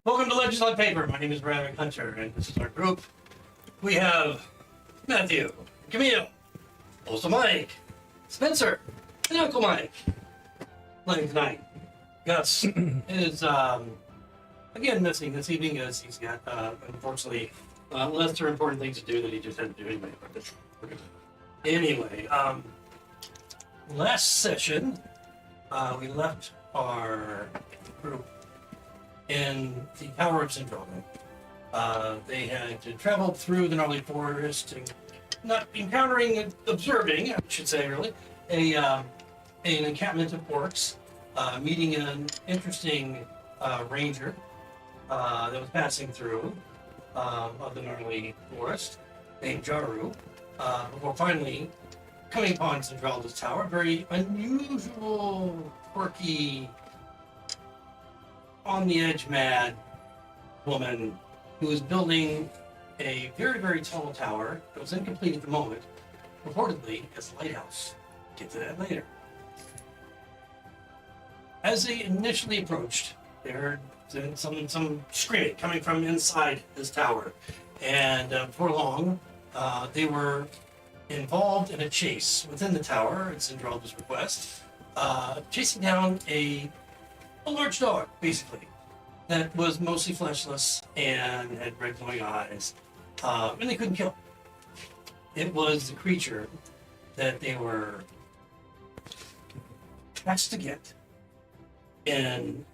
Welcome to Legends on Paper. My name is Ravek Hunter, and this is our group. We have Matthew, Camille, also Mike, Spencer, and Uncle Mike. Playing tonight. Gus is again missing this evening as he's got unfortunately lesser important things to do that he just had to do anyway. Anyway, last session we left our group in the Tower of Zendrelda. They had to travel through the Gnarley Forest and not encountering, observing, I should say, really, an encampment of orcs, meeting an interesting ranger that was passing through of the Gnarley Forest, named Jaru, before finally coming upon Zendrelda's tower. Very unusual, quirky, on-the-edge mad woman who was building a very, very tall tower that was incomplete at the moment, purportedly as a lighthouse. Get to that later. As they initially approached, they heard some screaming coming from inside this tower, and before long, they were involved in a chase within the tower at Zendrelda's request, chasing down a large dog, basically, that was mostly fleshless and had red glowing eyes, and they couldn't kill. It was the creature that they were tasked to get in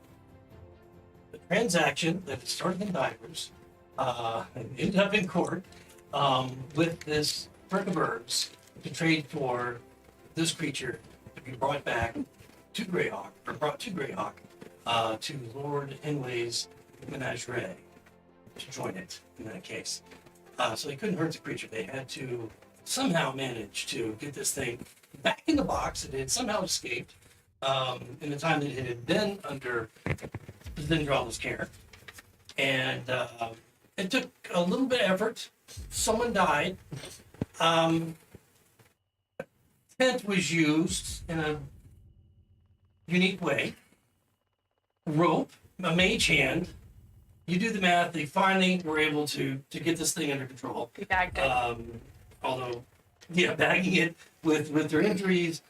the transaction that started in divers and ended up in court with this brick of herbs to trade for this creature to be brought back to Greyhawk, or brought to Greyhawk, to Lord Henway's menagerie to join it in that case. So they couldn't hurt the creature. They had to somehow manage to get this thing back in the box. It had somehow escaped in the time that it had been under Zendrelda's care. And it took a little bit of effort. Someone died. Tent was used in a unique way. Rope, a mage hand. You do the math. They finally were able to get this thing under control. We bagged it. Although, bagging it with their injuries,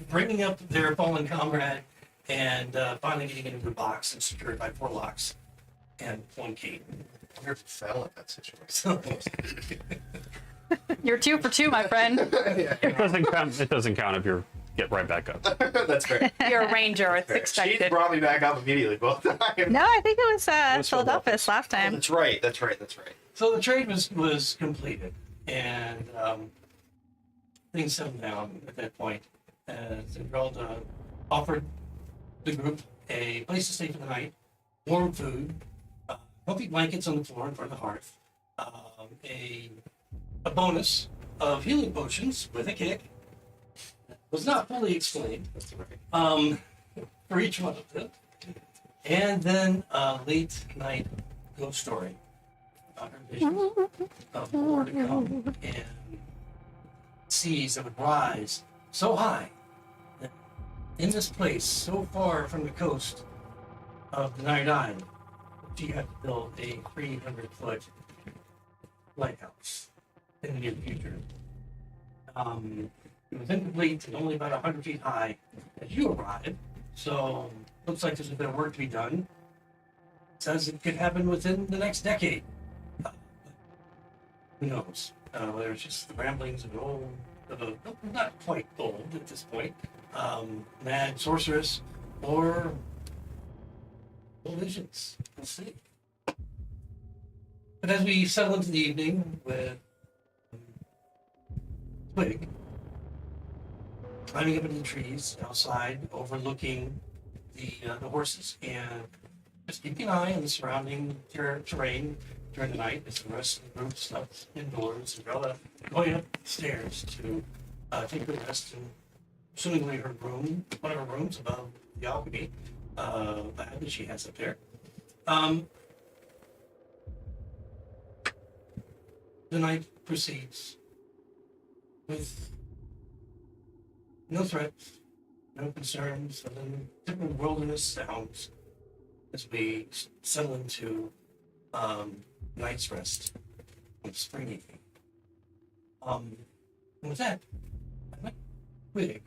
bringing up their fallen comrade, and finally getting it into the box and secured by 4 locks and 1 key. I wonder if it fell in that situation. You're 2 for 2, my friend. Yeah. It doesn't count if you get right back up. That's fair. You're a ranger. It's She expected. brought me back up immediately both times. No, I think it was Philadelphus. Philadelphus last Oh, time. that's right. So the trade was completed, and things settled down at that point. Zendrelda offered the group a place to stay for the night, warm food, comfy blankets on the floor in front of the hearth, a bonus of healing potions with a kick. Was not fully explained. That's right. For each one of them, and then a late night ghost story about her vision of more to come and seas that would rise so high that in this place so far from the coast of the Night Island, she had to build a 300-foot lighthouse in the near future. It was incomplete and only about 100 feet high as you arrived, so looks like there's a bit of work to be done. It says it could happen within the next decade. Who knows? Whether it's just the ramblings of an old, not quite old at this point, mad sorceress, or old visions. We'll see. But as we settle into the evening with Twig, climbing up into the trees outside, overlooking the horses, and just keeping an eye on the surrounding terrain during the night as the rest of the group slept indoors. Zendrelda going upstairs to take her rest in assumingly her room, one of her rooms above the alchemy lab that she has up there. The night proceeds with no threats, no concerns, other than typical wilderness sounds. as we settle into night's rest and spring evening. And with that, I'd like Wig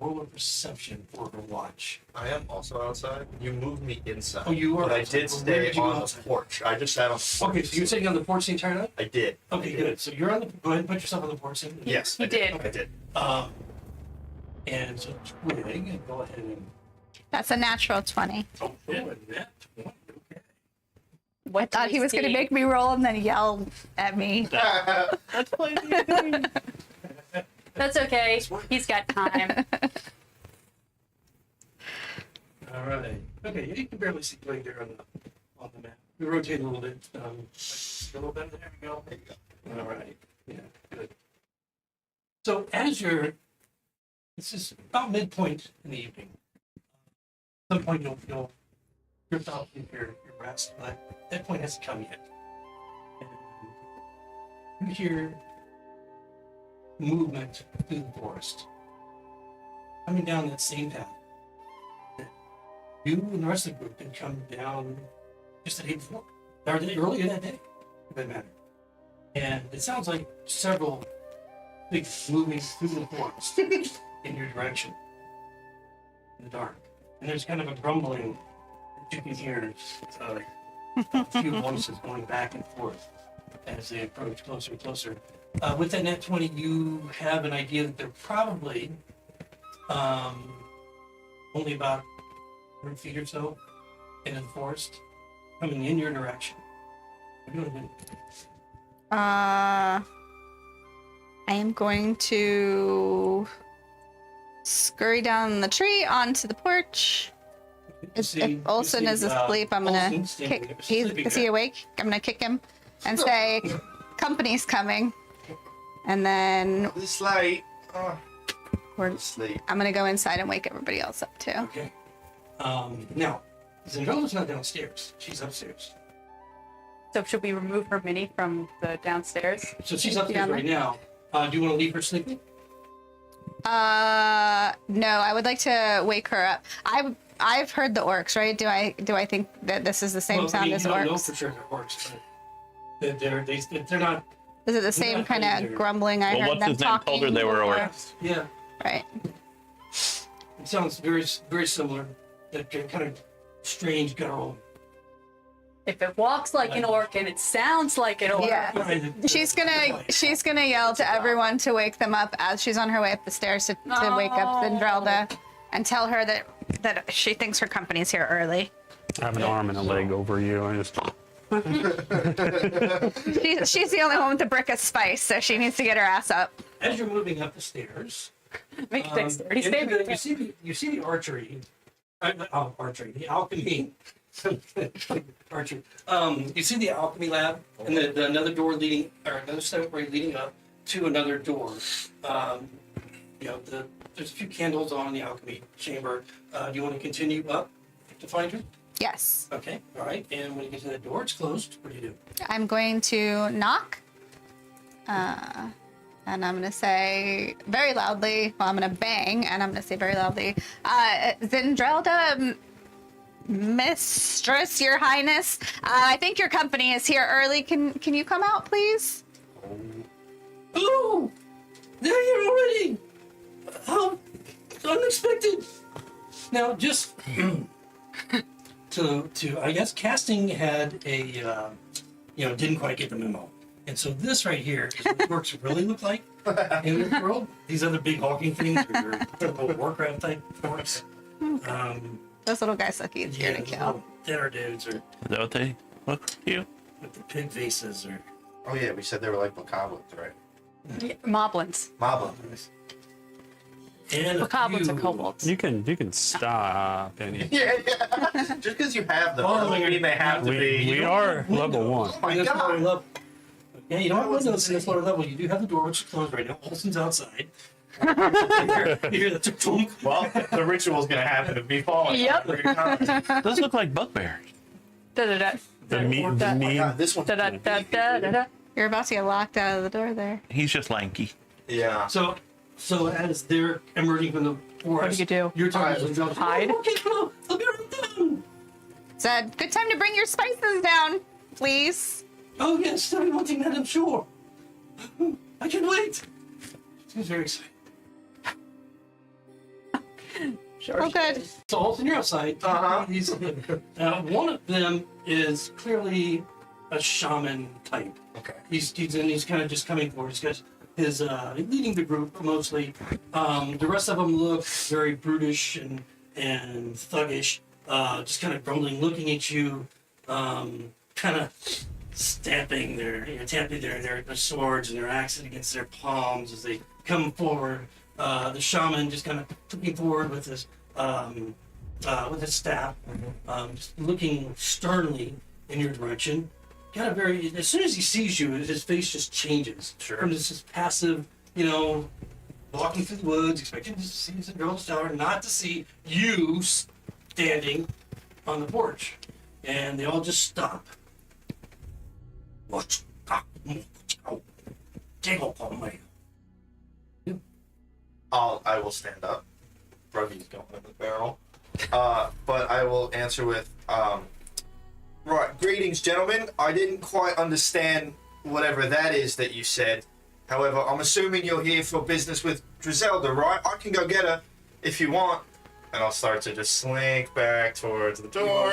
roll a perception for her watch. I am also outside. You moved me inside. Oh, you are But I outside. did Where stay did you go on the outside? porch. I just sat on the porch. Okay, so you're sitting on the porch the entire night? I did. Okay, good. So you're on the. Go ahead and put yourself on the porch. Then. Yes, You I did. I did. And so Wig, and go ahead and. That's a natural 20. Oh, and that one. Okay. What I thought do he we was going to see? make me roll and then yell at me. Let's play D&D. That's okay. He's got time. All right. Okay, you can barely see right there on the map. We rotate a little bit. A little bit. There we go. There you go. All right. Yeah. Good. So as you're, this is about midpoint in the evening. At some point you'll drift off into your rest, but that point hasn't come yet. And you hear movement through the forest, coming down that same path. You and the rest of the group had come down just the day before, or earlier that day, for that matter. And it sounds like several big moving through the forest in your direction in the dark. And there's kind of a grumbling that you can hear, a few voices going back and forth as they approach closer and closer. With that net 20, you have an idea that they're probably only about 100 feet or so into the forest, coming in your direction. What are you going to do? I am going to scurry down the tree onto the porch. If Olson is asleep, I'm gonna kick. Is he awake? I'm gonna kick him and say, "Company's coming." And then This light. we're, Sleep. I'm gonna go inside and wake everybody else up too. Okay. Now, Zendrelda's not downstairs. She's upstairs. So should we remove her mini from the downstairs? So she's upstairs right now. Do you want to leave her sleeping? No, I would like to wake her up. I've heard the orcs, right? Do I think that this is the same Well, sound as you don't know orcs? for sure they're orcs, but they're not. Is it the same kind of grumbling I Well, heard what's them his name talking? told her they were before? orcs. Yeah, Right. it sounds very similar. That kind of strange guttural. If it walks like an orc and it sounds like an orc. Yeah. She's gonna yell to everyone to wake them up as she's on her way up the stairs to wake up Zendrelda and tell her that she thinks her company's here early. I have an arm and a leg over you. I just She's the only one with the brick of spice, so she needs to get her ass up. As you're moving up the stairs, Make a dexterity into saving the- throw. you see the archery, the alchemy. Archery. You see the alchemy lab and another door leading, or another stairway leading up to another door. There's a few candles on in the alchemy chamber. Do you want to continue up to find her? Yes. Okay, all right. And when you get to that door, it's closed. What do you do? I'm going to knock. And I'm going to say very loudly, well, I'm going to bang, and I'm going to say very loudly, Zendrelda, Mistress, Your Highness, I think your company is here early. Can you come out, please? Oh, there you're already. How unexpected. Now, just to I guess casting had a didn't quite get the memo, and so this right here is what orcs really look like in this world. These other big hulking things are your typical Warcraft type orcs. Those little guys look easier to those kill. little thinner dudes or is that what they look to you? with the pig faces or Oh yeah, we said they were like macabre, right? Yeah, moblins. Moblins. and Goblins are kobolds. You can stop any. Yeah. Just because you have them, doesn't mean they have to be. We are level 1. Oh my This God. lower level. Yeah, you don't have windows in this lower level. You do have the door, which is closed right now. Olson's outside. You hear the tunk. Well, the ritual's gonna happen to be falling. Yep. Those look like bugbears. Da-da-da. The meat. Oh my God, this one's gonna be Da-da-da-da-da-da. You're about to get locked out of the door there. He's just lanky. Yeah. So as they're emerging from the forest, What do you do? You're talking to Hide. them. Hide? Okay, cool. I'll be right down. It's a good time to bring your spices down, please. Oh yes, I've been wanting that, I'm sure. I can wait. She's very excited. Sure. Oh, good. So Alton, you're outside. He's, one of them is clearly a shaman type. Okay. He's kind of just coming forward. He's got his leading the group mostly. The rest of them look very brutish and thuggish. Just kind of grumbling, looking at you, kind of tapping their swords and their axes against their palms as they come forward. The shaman just kind of looking forward with his staff, just looking sternly in your direction. Kind of very. As soon as he sees you, his face just changes. Sure. From this just passive, walking through the woods, expecting to see Zendrelda's tower, not to see you standing on the porch, and they all just stop. I will stand up. Bruggy's going in the barrel. But I will answer with, right, greetings, gentlemen. I didn't quite understand whatever that is that you said. However, I'm assuming you're here for business with Zendrelda, right? I can go get her if you want. And I'll start to just slink back towards the door.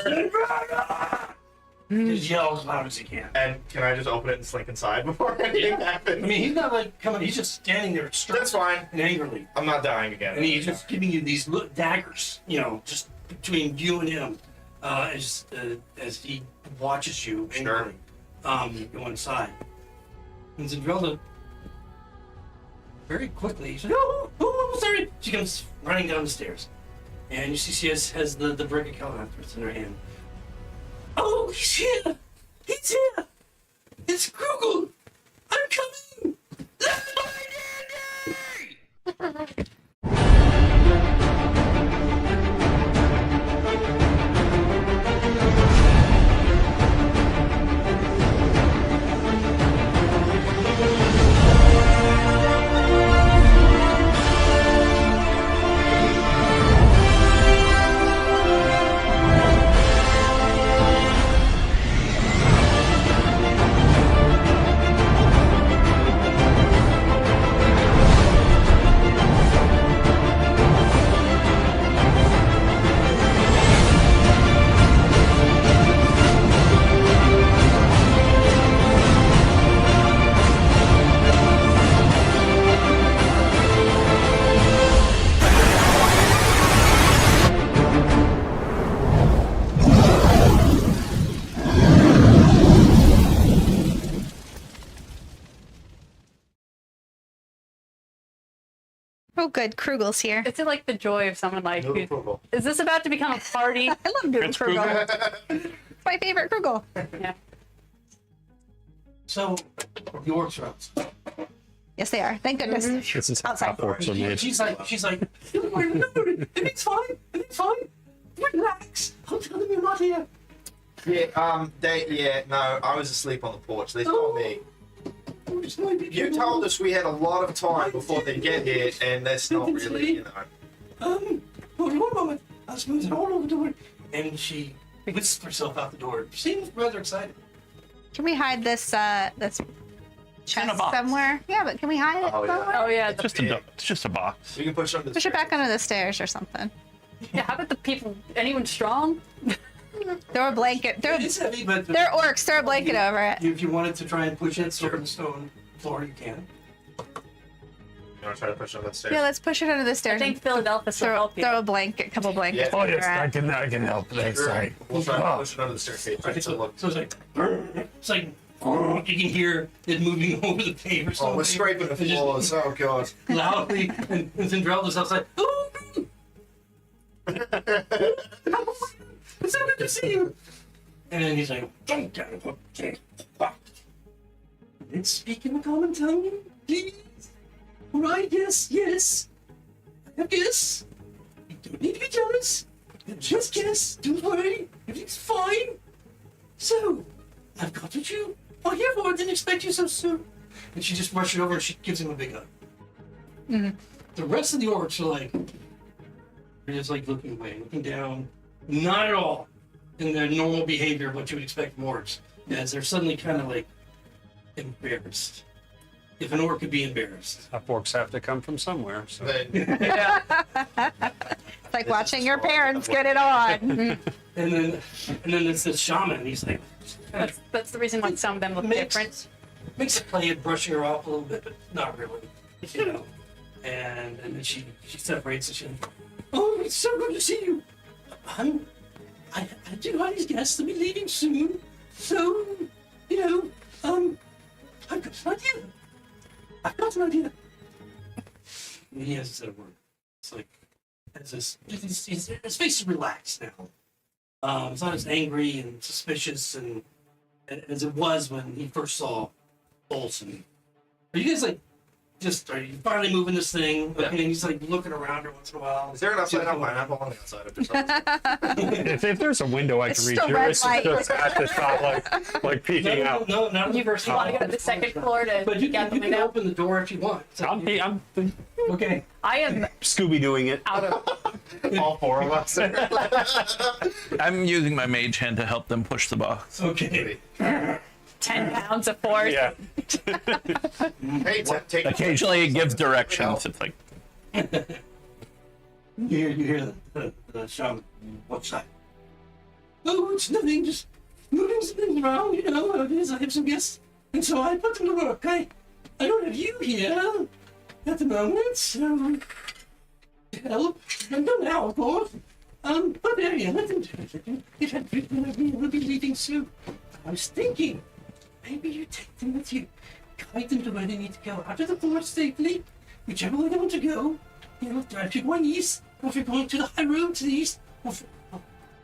Just yell as loud as he can. And can I just open it and slink inside before anything happens? I mean, he's not like coming. He's just standing there, That's fine. and angrily, I'm not dying again. and he's just giving you these daggers, just between you and him, as he watches you Sure. angrily, go inside. And Zendrelda, very quickly, she's like, "Oh, sorry!" She comes running down the stairs, and you see she has the brick of Calanthus in her hand. Oh, he's here! He's here! It's Gruggle! I'm coming! That's my D&D! Oh, good. Krugel's here. It's like the joy of someone like, No approval. is this about to become a party? I love doing Prince Krugel. It's my favorite Krugel. Yeah. So, the orcs are outside. Yes, they are. Thank goodness. This is how Outside. top orcs are made. She's like, don't worry, no, everything's fine, everything's fine. Relax. I'll tell them you're not here. Yeah, no, I was asleep on the porch. They told me. Oh, just might be You told us we had a lot of time before they get here, and that's not really, Hold on one moment. I'll smooth it all over the door. And she whisks herself out the door. She seems rather excited. Can we hide this this in a chest box. somewhere? Yeah, but can we hide it Oh, yeah. somewhere? Oh yeah. It's just a box. We can push under the Push it back stairs. under the stairs or something. Yeah. How about the people? Anyone strong? Throw a blanket. It's heavy, but They're orcs. Throw a blanket over it. if you wanted to try and push it over the stone floor, you can. You want to try to push under the stairs? Yeah, let's push it under the I stairs. think Philadelphia will throw, help you. throw a blanket, couple blankets. Yeah. Oh, over yes, it. I can help. That's Sure. right. We'll try to Oh. push it under the staircase. Right, so look. So it's like you can hear it moving over the pavers. Oh, we're scraping the It's just floors. Oh, God. loudly, and Zendrelda's outside. Oh, it's so good to see you. And then he's like, don't get it. Let's speak in a common tongue, please. All right, yes. Yes. You don't need to be jealous. Just guess. Don't worry. Everything's fine. So, I've got what you are here for. I didn't expect you so soon. And she just rushes over and she gives him a big hug. The rest of the orcs are like, they're just like looking away, looking down. Not at all in their normal behavior, what you would expect from orcs, as they're suddenly kind of like embarrassed. If an orc could be embarrassed. Orcs have to come from somewhere. So. Yeah. It's like watching your parents get it on. And then there's this shaman. He's like, That's the reason why some of them look different. makes a play at brushing her off a little bit, but not really, you know. And then she separates and she's like, oh, it's so good to see you. I do have these guests to be leaving soon, so you know, I've got an idea. And he hasn't said a word. It's like, his face is relaxed now. It's not as angry and suspicious and as it was when he first saw Olsen. Are you guys like, are you finally moving this thing? Okay, and he's like looking around her once in a while. Is there an upside down pineapple on the outside of this? If there's a window I can It's reach, still here, red it's light. just at the top, like peeking out. No, not on the first You want to floor. go to the second floor to But you get the can window? open the door if you want. So I'm okay. I am Scooby doing it. out of. All four of us. I'm using my mage hand to help them push the box. Okay. 10 pounds of force. Yeah. Hey, take Occasionally it gives directions. It's like, You hear the shaman. What's that? Oh, it's nothing. Just moving some things around. You know how it is. I have some guests, and so I put them to work. I don't have you here at the moment, so help. I'm done now, of course. But there you let them do it. If I will be leaving soon. I was thinking, maybe you take them with you. Guide them to where they need to go out of the forest safely, whichever way they want to go. You know, if you're going east, or if you're going to the high road to the east, or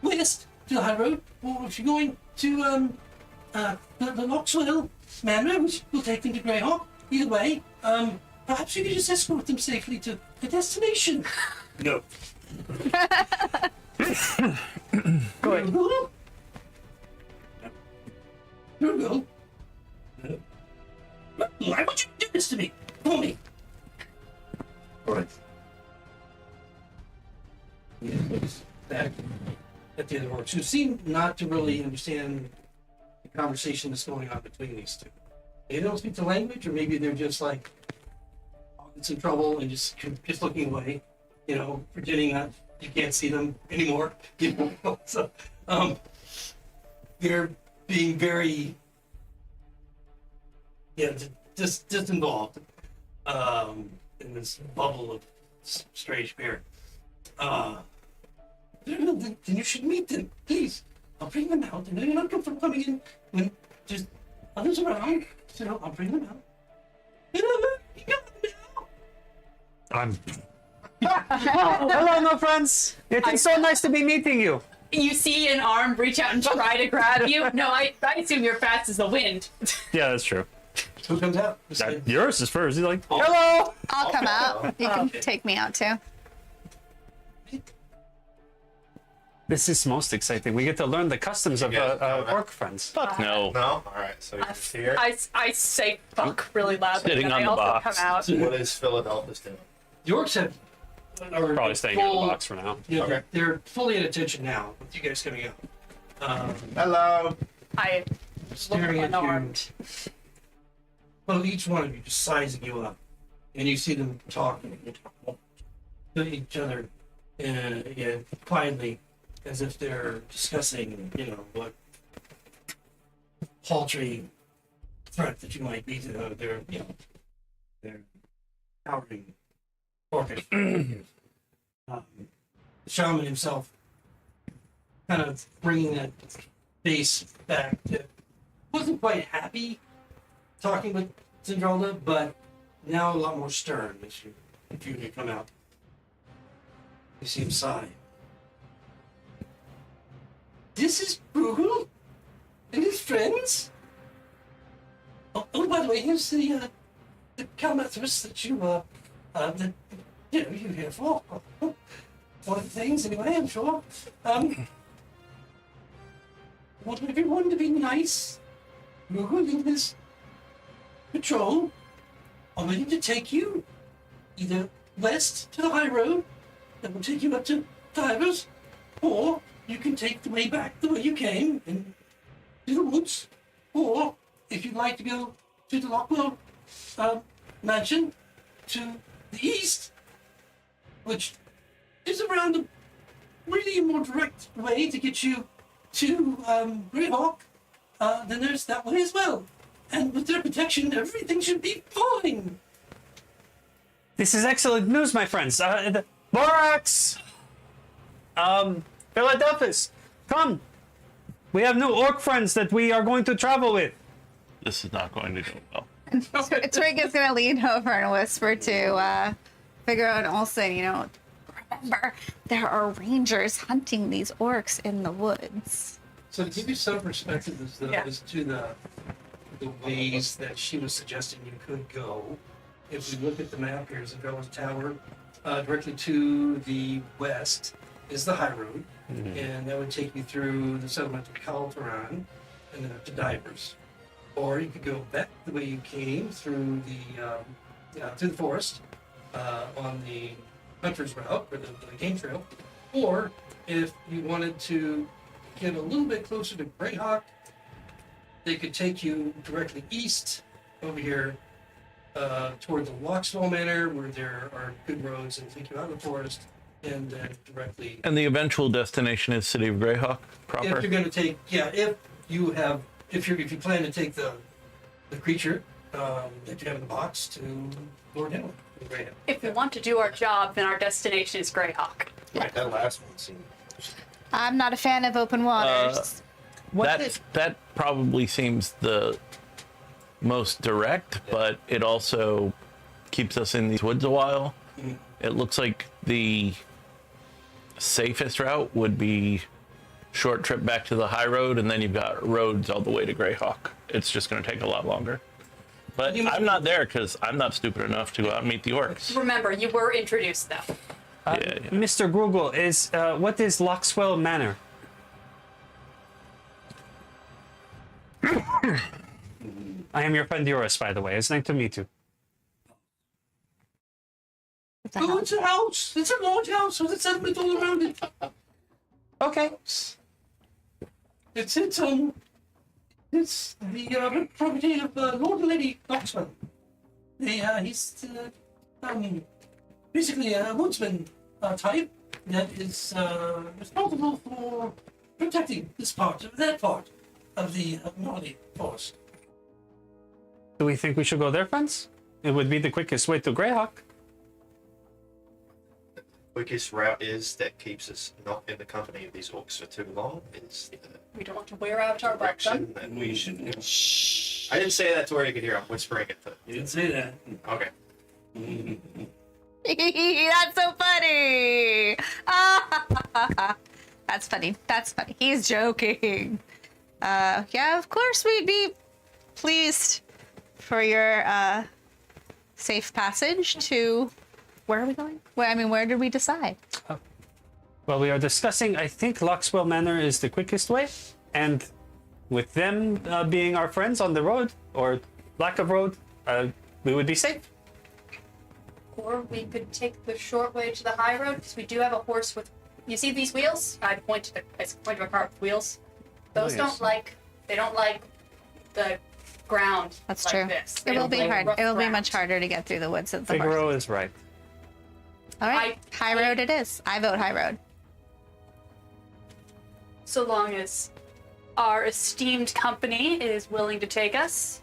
west to the high road, or if you're going to the Loxwell Manor, which will take them to Greyhawk. Either way, perhaps you could just escort them safely to the destination. No. Good. Gruggle? No. Why would you do this to me? For me? Alright. Yeah, looks back at the other orcs, who seem not to really understand the conversation that's going on between these two. They don't speak the language, or maybe they're just like, it's in trouble and just looking away, you know, pretending that you can't see them anymore. You know? So, they're being very, just involved in this bubble of strange spirit. Then you should meet them, please. I'll bring them out, and they're not coming in when there's others around. So I'll bring them out. You got them now. Hello, my friends. It's so nice to be meeting you. You see an arm reach out and try to grab you. No, I assume you're fast as the wind. Yeah, that's true. Who comes out? Yours is first. He's like, Hello. I'll come out. You can take me out too. this is most exciting. We get to learn the customs of orc friends. fuck no. No? Alright, so you're just here. I say fuck really loudly. Sitting and on I the also box. come out. What is Philadelphia doing? The orcs are Probably staying in the box for now. You know, Okay. they're fully at attention now with you guys coming out. Hello. I look Staring at you. unarmed. Well, each one of you just sizing you up, and you see them talking to each other, quietly, as if they're discussing, you know, what paltry threat that you might be to their, you know, their towering orcish. The shaman himself, kind of bringing that face back to, wasn't quite happy talking with Zendrelda, but now a lot more stern as you come out. You see him sigh. This is Gruggle and his friends. Oh, by the way, here's the Calmathus that you're here for. One of the things, anyway, I'm sure. Want everyone to be nice. Gruggle in this patrol are ready to take you either west to the high road that will take you up to Divers, or you can take the way back the way you came and to the woods, or if you'd like to go to the Lockwell mansion to the east, which is around a really more direct way to get you to Greyhawk, then there's that way as well. And with their protection, everything should be fine. This is excellent news, my friends. Borax! Philadelphus, come! We have new orc friends that we are going to travel with. This is not going to go well. Trig is gonna lean over and whisper to Figaro and Olsen, remember, there are rangers hunting these orcs in the woods. So to give you some perspective as to the ways that she was suggesting you could go, if we look at the map here, Zendrelda's Tower, directly to the west is the high road, and that would take you through the settlement of Calderon and then up to Divers. Or you could go back the way you came through the forest on the hunter's route or the game trail. Or if you wanted to get a little bit closer to Greyhawk, they could take you directly east over here toward the Lockswell Manor, where there are good roads and take you out of the forest, and then directly. And the eventual destination is City of Greyhawk proper. If you're going to take, if you plan to take the creature that you have in the box to Lord Henry. If we want to do our job, then our destination is Greyhawk. Right, that last one seemed. I'm not a fan of open waters. That probably seems the most direct, but it also keeps us in these woods a while. It looks like the safest route would be short trip back to the high road, and then you've got roads all the way to Greyhawk. It's just going to take a lot longer. But I'm not there because I'm not stupid enough to go out and meet the orcs. Remember, you were introduced, though. Yeah. Mr. Gruggle, what is Lockswell Manor? I am your friend Eurus, by the way. It's nice to meet you. It's a Oh, house. it's a house. It's a large house with a settlement all around it. Okay. It's the property of Lord and Lady Oxman. He's basically a woodsman type that is responsible for protecting that part of the Gnarley Forest. Do we think we should go there, friends? It would be the quickest way to Greyhawk. Quickest route is that keeps us not in the company of these orcs for too long. Is the We don't want to wear out our welcome. direction that we should do. I didn't say that to where you could hear. I'm whispering it to. You didn't say that. Okay. That's so funny. That's funny. That's funny. He's joking. Yeah, of course we'd be pleased for your safe passage to. Where are we going? Where did we decide? Well, we are discussing, I think Lockswell Manor is the quickest way, and with them being our friends on the road, or lack of road, we would be safe. Or we could take the short way to the high road, because we do have a horse with... You see these wheels? I point to a car with wheels. Those yes. They don't like the ground. That's like true. This. It They will don't be like hard. rough It will be ground. much harder to get through the woods of the horse. Figaro is right. All right, high road it is. I vote high road. So long as our esteemed company is willing to take us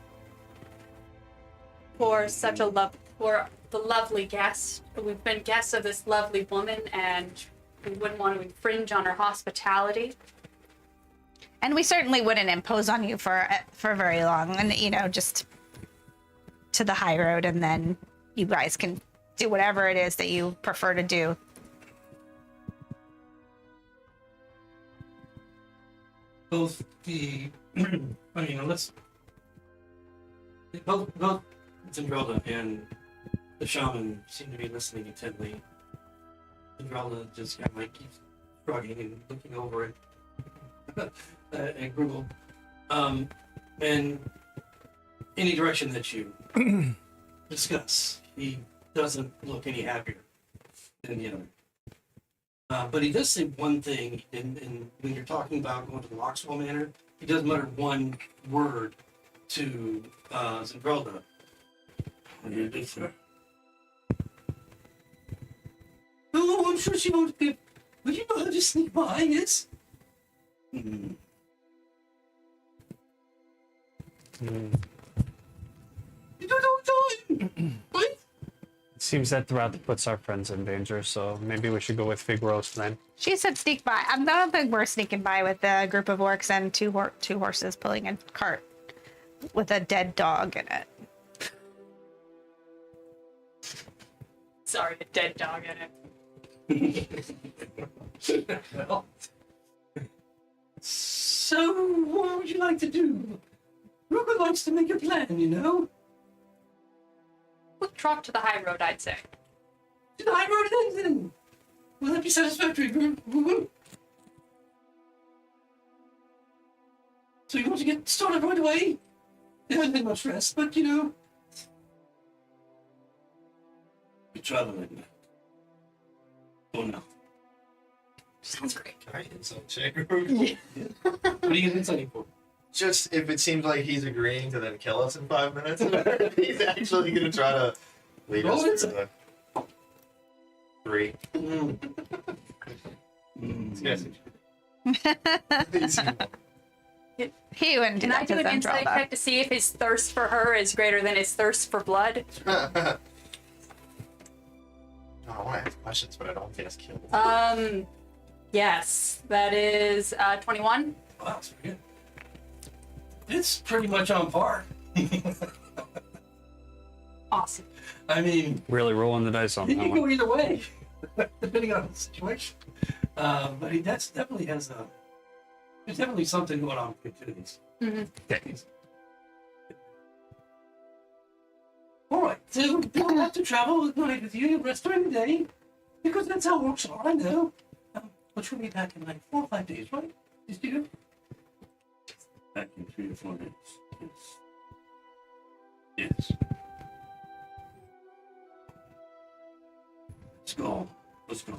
for such a for the lovely guest. We've been guests of this lovely woman, and we wouldn't want to infringe on her hospitality. And we certainly wouldn't impose on you for very long, and just to the high road, and then you guys can do whatever it is that you prefer to do. Both the, both Zendrelda and the shaman seem to be listening intently. Zendrelda just kind of keeps shrugging and looking over it at Gruggle. And any direction that you discuss, he doesn't look any happier than the other. But he does say one thing, and when you're talking about going to the Loxwell Manor, he does mutter one word to Zendrelda. What do you do, sir? Oh, I'm sure she won't be. Will you know how to sneak by, yes? Hmm. You don't know time! What? It seems that route puts our friends in danger, so maybe we should go with Fig Rose then. She said sneak by. I don't think we're sneaking by with a group of orcs and two horses pulling a cart with a dead dog in it. Sorry, a dead dog in it. Well, so, what would you like to do? Gruggle likes to make a plan, you know? Quick trot to the high road, I'd say. To the high road then. Will that be satisfactory, Gruggle? So you want to get started right away? There hasn't been much rest, but you know. You're traveling. Oh no. Sounds great. Can I hit some check? What are you going to tell you for? Just if it seems like he's agreeing to then kill us in 5 minutes, he's actually gonna try to lead Roll us to it. the 3. Yes. He wouldn't do Can I that do to an insight Zendrelda. check to see if his thirst for her is greater than his thirst for blood? I want to ask questions, but I don't get us killed. Yes, that is 21. Wow, that's pretty good. It's pretty much on par. Awesome. I mean, Really rolling the dice on it that can one. go either way, depending on the situation. But that's definitely has a. There's definitely something going on with these. Mm-hmm. All right, so you don't have to travel at night with you. You rest during the day, because that's how orcs are. I know. But you'll be back in like 4 or 5 days, right? Is you? Back in 3 or 4 days. Yes. Yes. Let's go. Let's go.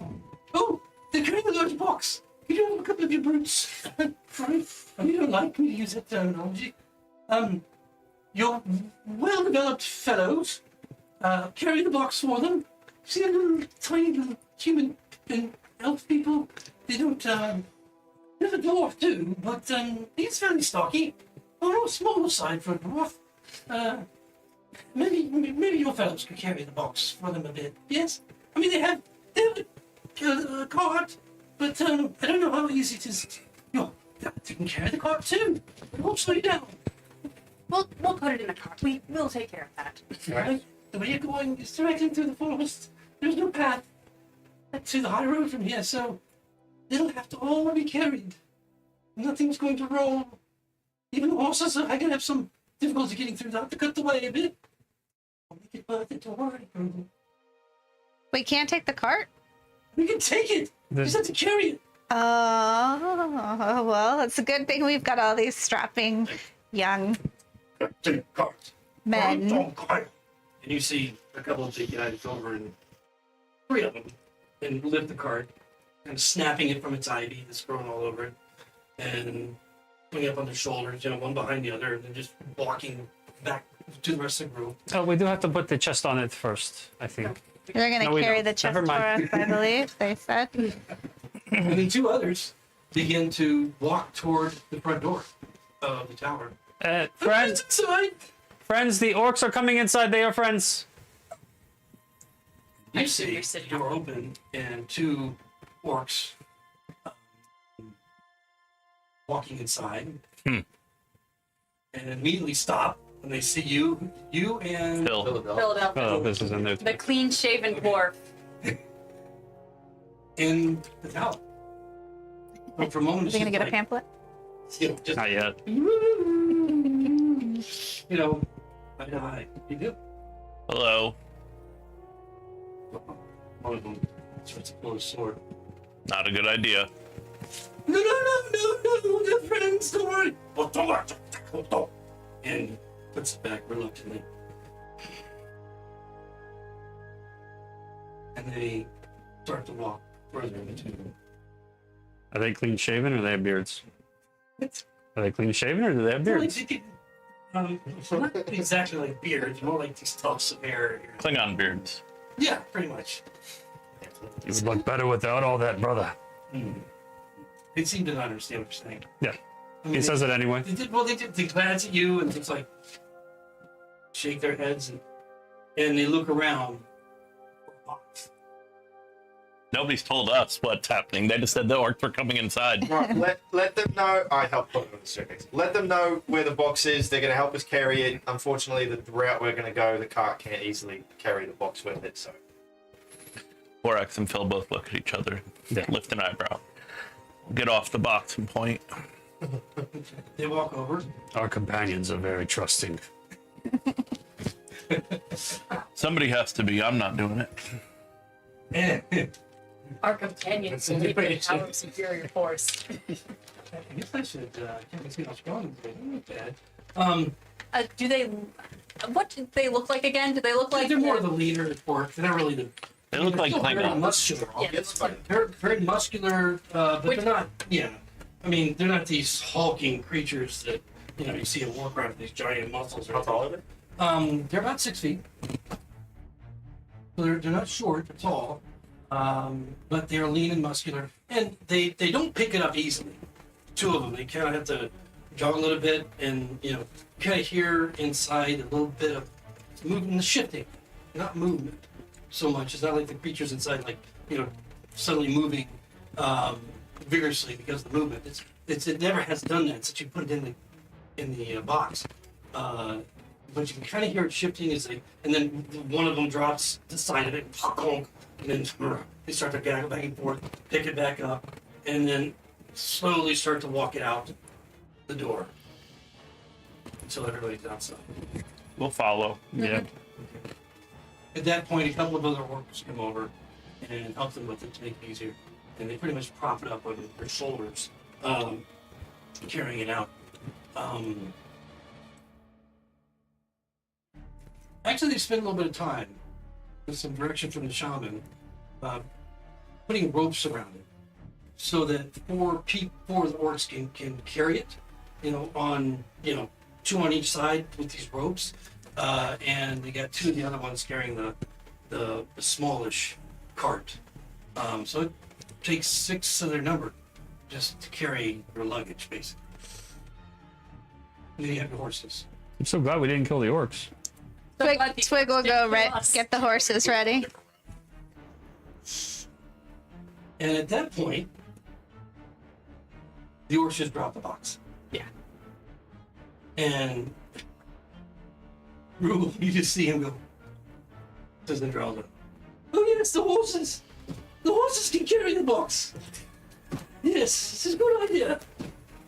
Oh, they're carrying a large box. You don't have a couple of your brutes. Sorry, you don't like me to use that terminology. Your well-developed fellows carry the box for them. See the little tiny little human and elf people? They don't. There's a dwarf too, but he's fairly stocky. On a smaller side for a dwarf. Maybe your fellows could carry the box for them a bit. Yes, I mean they have a cart, but I don't know how easy it is. You can carry the cart too. It won't slow you down. We'll put it in the cart. We'll take care of that. Right. The way you're going is directly through the forest. There's no path to the high road from here, so it'll have to all be carried. Nothing's going to roll. Even the horses are going to have some difficulty getting through. They'll have to cut the way a bit. I'll make it worth it, don't worry. We can't take the cart? We can take it. We just have to carry it. Oh, well, it's a good thing we've got all these strapping young Take cart. men. And you see a couple of big guys over, and 3 of them, and lift the cart, and snapping it from its ivy that's growing all over it, and putting it up on their shoulders, one behind the other, and then just walking back to the rest of the group. Oh, we do have to put the chest on it first, I think. They're going No, to we carry don't. the chest Never for us, mind. I believe, they said. And then 2 others begin to walk toward the front door of the tower. Friends, Inside. friends, the orcs are coming inside. They are friends. You I see see you're the sitting door open and 2 orcs walking inside, and immediately stop when they see you and Phil. Philadelphia. Oh, this is in there. The clean-shaven dwarf. in the tower. But for a moment, Is he going to get a like, pamphlet? just Not yet. eye to eye. You do. Hello. One of them starts to pull his sword. Not a good idea. No, they're friends, don't worry. And puts it back reluctantly. And they start to walk Or is there only two? Are they clean shaven or they have beards? It's Are they clean shaven or do they have well, beards? not exactly like beards, more like these tufts of hair. Klingon beards. Yeah, pretty much. You would look better without all that, brother. They seem to not understand what you're saying. Yeah. I mean, He says it anyway. They glance at you and just like shake their heads and they look around for a box. Nobody's told us what's happening. They just said the orcs were coming inside. Right, let them know. I help put them on the staircase. Let them know where the box is. They're going to help us carry it. Unfortunately, the route we're going to go, the cart can't easily carry the box with it. So Borax and Phil both look at each other, Yeah. lift an eyebrow, get off the box and point. They walk over. Our companions are very trusting. Somebody has to be. I'm not doing it. And Our companions will be the power of superior force. I guess I should check and see how strong they look bad. Do they? What do they look like again? Do they look like? They're more the leader orc. They're not really the. They look like They're very Klingons. muscular. Yeah, they look like- They're very muscular, but Which- they're not. Yeah, I mean, they're not these hulking creatures that you see in Warcraft. These giant muscles. how tall are they? They're about 6 feet. So they're not short. They're tall, but they're lean and muscular, and they don't pick it up easily. Two of them, they kind of have to juggle it a bit, and kind of hear inside a little bit of movement, the shifting, not movement so much. It's not like the creatures inside, like suddenly moving vigorously because of the movement. It never has done that since you put it in the box. But you can kind of hear it shifting and then one of them drops the side of it, and then they start to gaggle back and forth, pick it back up, and then slowly start to walk it out the door until everybody's outside. We'll follow. Yeah. At that point, a couple of other orcs come over and help them with it to make it easier, and they pretty much prop it up on their shoulders, carrying it out. Actually, they spend a little bit of time with some direction from the shaman, putting ropes around it, so that four of the orcs can carry it, on two on each side with these ropes, and they got two of the other ones carrying the smallish cart. So it takes 6 of their number just to carry your luggage, basically. And then you have your horses. I'm so glad we didn't kill the orcs. Twig will go get the horses ready. And at that point, the orcs just drop the box. Yeah. And Gruggle, you just see him go, says Zendrelda, "Oh yes, the horses! The horses can carry the box! Yes, this is a good idea.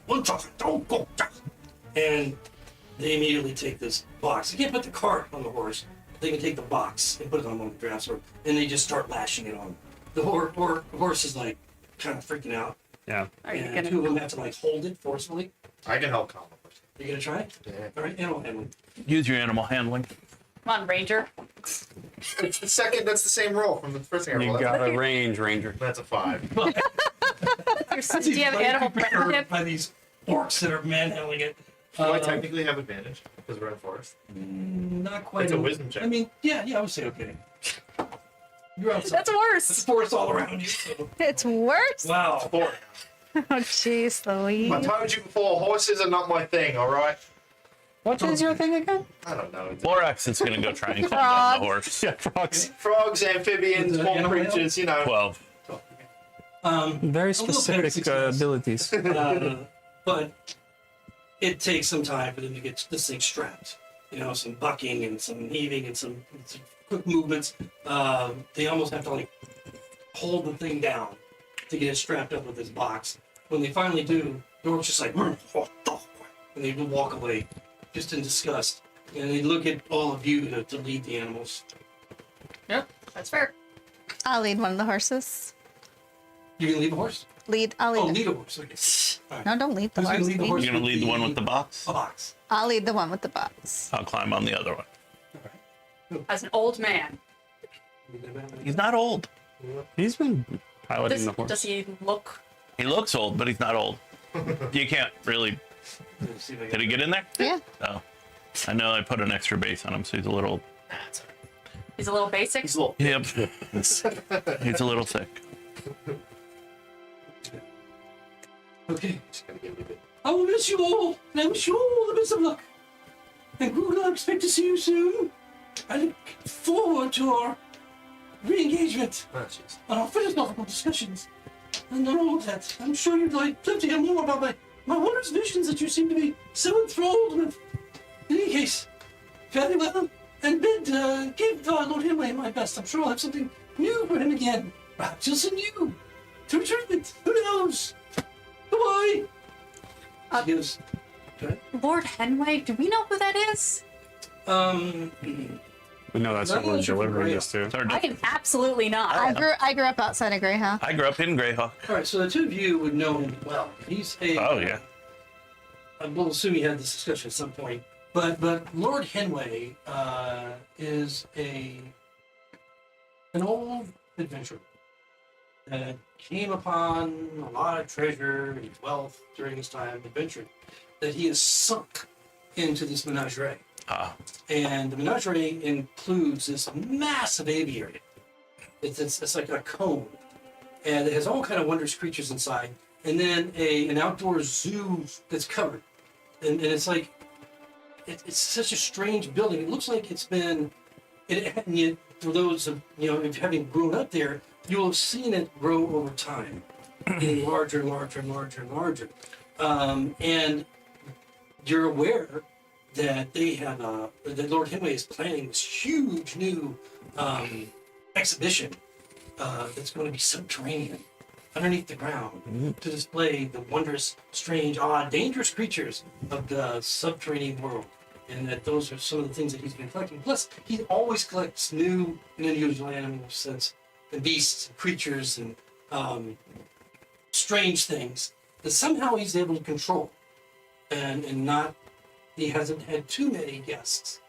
One talk, don't go down." And they immediately take this box. They can't put the cart on the horse. They can take the box and put it on one of the drafts, and they just start lashing it on. The horse is like kind of freaking out. Yeah. Are you And gonna? two of them have to like hold it forcefully. I can help calm them. You gonna try it? Yeah. All right, animal handling. Use your animal handling. Come on, Ranger. It's the second. That's the same roll from the first thing I You rolled. got a range, Ranger. That's a 5. Do you have animal friendship? By these orcs that are manhandling it. Do I technically have advantage because we're in forest? Not quite. It's a wisdom check. I mean, yeah, I would say okay. You're outside. That's There's worse. forest all around you. So. It's worse. Wow. 4. Oh, jeez, Louise. I told you before, horses are not my thing. All right. What is your thing again? I don't know. Borax is going to go try and calm down the horse. Yeah, frogs. Frogs, amphibians, small Animal creatures. 12. Very little bit of specific success. abilities. But it takes some time for them to get this thing strapped. Some bucking and some heaving and some quick movements. They almost have to like hold the thing down to get it strapped up with this box. When they finally do, the orc's just like, and they walk away, just in disgust. And they look at all of you to lead the animals. Yep, that's fair. I'll lead one of the horses. You gonna lead a horse? I'll lead. Oh, it. lead a horse. Okay. All right. No, don't lead the Who's gonna horse. lead the horse? You're going to lead the one with the box? A box. I'll lead the one with the box. I'll climb on the other one. As an old man. He's not old. He's been piloting the horse. Does he look? He looks old, but he's not old. You can't really. Let's see if I Did can- he get in there? Yeah. Oh, I know. I put an extra base on him, so he's a little. He's a little basic. He's low. Yep. He's a little thick. Okay. I will miss you all, and I wish you all the best of luck. And Gruggle, I expect to see you soon. I look forward to our re-engagement Oh, jeez. on our philosophical discussions. And on all of that, I'm sure you'd like to hear more about my wondrous visions that you seem to be so enthralled with. In any case, very well. And bid give Lord Himway my best. I'm sure I'll have something new for him again. Perhaps you'll send you to retrieve. Who knows? Goodbye. She goes, "Okay." Lord Henway, do we know who that is? We know that's what we're delivering this to. It's our I am absolutely not. I grew up outside of Greyhawk. I grew up in Greyhawk. All right, so the two of you would know him well. He's a. Oh yeah. I will assume you had this discussion at some point. But Lord Henway is an old adventurer that came upon a lot of treasure and wealth during his time adventuring that he has sunk into this menagerie. Ah, And the menagerie includes this massive aviary. It's like a cone, and it has all kind of wondrous creatures inside. And then an outdoor zoo that's covered, and it's like it's such a strange building. It looks like it's been. And yet, for those of if having grown up there, you'll have seen it grow over time, getting larger and larger and larger and larger. And you're aware that they have that Lord Henway is planning this huge new exhibition that's going to be subterranean, underneath the ground, to display the wondrous, strange, odd, dangerous creatures of the subterranean world. And that those are some of the things that he's been collecting. Plus, he always collects new and unusual animals and beasts and creatures and strange things that somehow he's able to control and not. He hasn't had too many guests.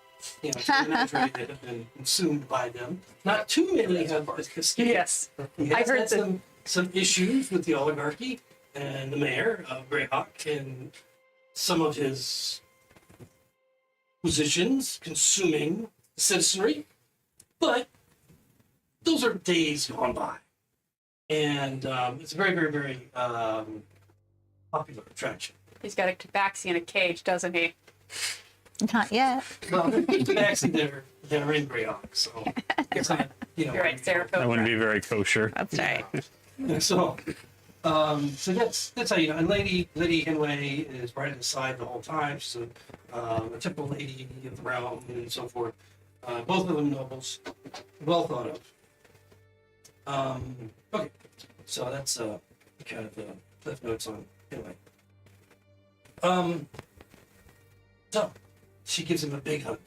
To the menagerie that have been consumed by them. Not too many have escaped. Yes. He has I've heard had some issues with the oligarchy and the mayor of Greyhawk and some of his positions consuming the citizenry, but those are days gone by. And it's a very, very, very popular attraction. He's got a tabaxi in a cage, doesn't he? Not yet. Well, there's actually that are in Greyhawk, so it's not, You're right, Sarah. That wouldn't be very kosher. That's right. So, so that's how you know. And Lady Henway is right at his side the whole time. She's a typical lady of the realm and so forth. Both of them nobles, well thought of. Okay, so that's kind of cliff notes on Henway. So she gives him a big hug.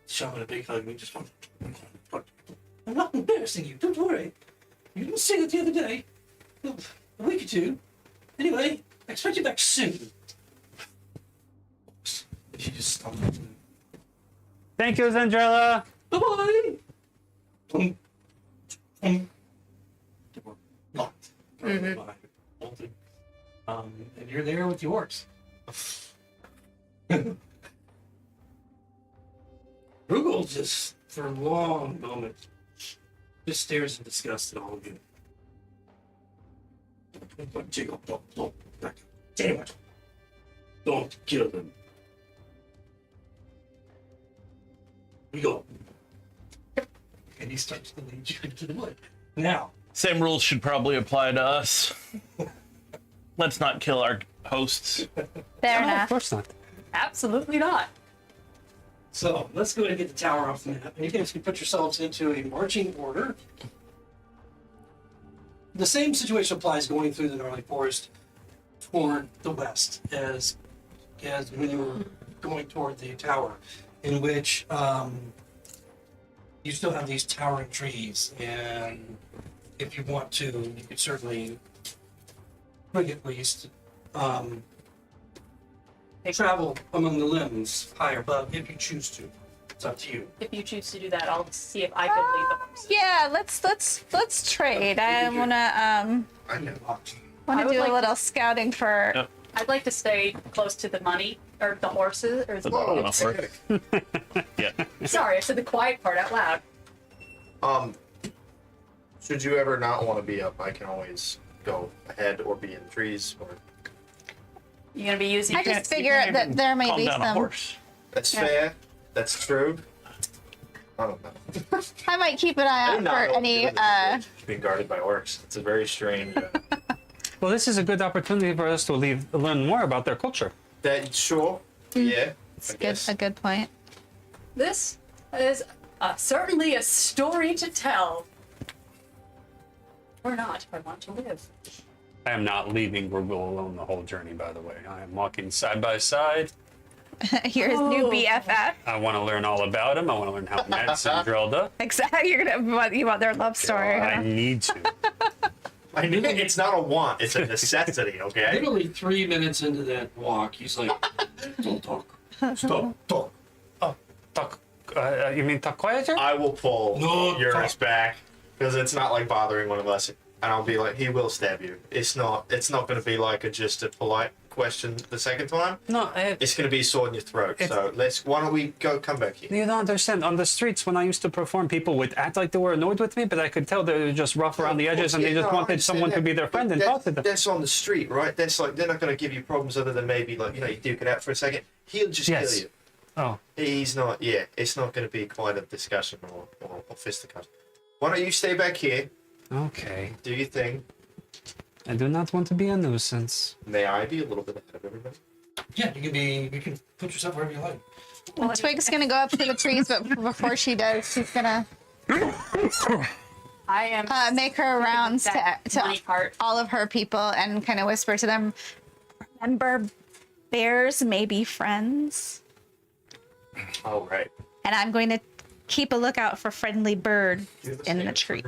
Shaman a big hug. And we just want. I'm not embarrassing you. Don't worry. You didn't say that the other day. A week or two. Anyway, I expect you back soon. She just stumbled. Thank you, Zendrelda. Bye-bye! They were locked. Bolted. And you're there with the orcs. Gruggle just, for a long moment, just stares in disgust at all of you. Jiggle, don't, back up. Damn it! Don't kill them. We go. And he starts to lead you into the wood. Now, same rules should probably apply to us. Let's not kill our hosts. Fair No, of enough. course not. Absolutely not. so let's go ahead and get the tower off the map. And you guys can put yourselves into a marching order. The same situation applies going through the Gnarley Forest toward the west as when you were going toward the tower, in which you still have these towering trees, and if you want to, you could certainly, quick at least, travel among the limbs higher above if you choose to. It's up to you. If you choose to do that, I'll see if I can lead the horse. Yeah, let's trade. I wanna I can watch. I would do like a little scouting for. Yep. I'd like to stay close to the money or the horses or the On a boats. horse. Yeah. Sorry, I said the quiet part out loud. Should you ever not want to be up, I can always go ahead or be in the trees. Or You're gonna be using. I just figure that there may Calm be down a some. horse. that's Yeah. fair. That's true. I don't know. I might keep an eye I out did not for know any. it was being guarded by orcs. It's a very strange. Well, this is a good opportunity for us to learn more about their culture. That sure. Yeah. It's I good. guess. A good point. This is certainly a story to tell. Or not, if I want to live. I am not leaving Gruggle alone the whole journey, by the way. I am walking side by side. Here's new Oh. BFF. I want to learn all about him. I want to learn how he met Zendrelda. Exactly. You want their love story. I huh? need to. I knew it's not a want. It's a necessity. Okay. Literally 3 minutes into that walk, he's like, "Don't talk. Stop. Talk. Talk. You mean talk quieter? I will pull No, yours talk. back because it's not like bothering one of us, and I'll be like, he will stab you. It's not going to be like just a polite question the second time. No, It's going to be sword in your throat. So why don't we come back here? you don't understand. On the streets, when I used to perform, people would act like they were annoyed with me, but I could tell they were just rough around the edges and they just wanted someone to be their friend and talk to them. That's on the street, right? That's like, they're not going to give you problems other than maybe like, you duke it out for a second. He'll just Yes. kill you. Oh, He's not, it's not going to be quite a discussion or fisticuffs. Why don't you stay back here, okay. do your thing. I do not want to be a nuisance. May I be a little bit ahead of everybody? Yeah, you can put yourself wherever you like. Well, Twig's gonna go up to the trees, but before she does, she's gonna I am make her rounds that to money part. all of her people and kind of whisper to them, remember, bears may be friends, All right. and I'm going to keep a lookout for friendly birds in the tree.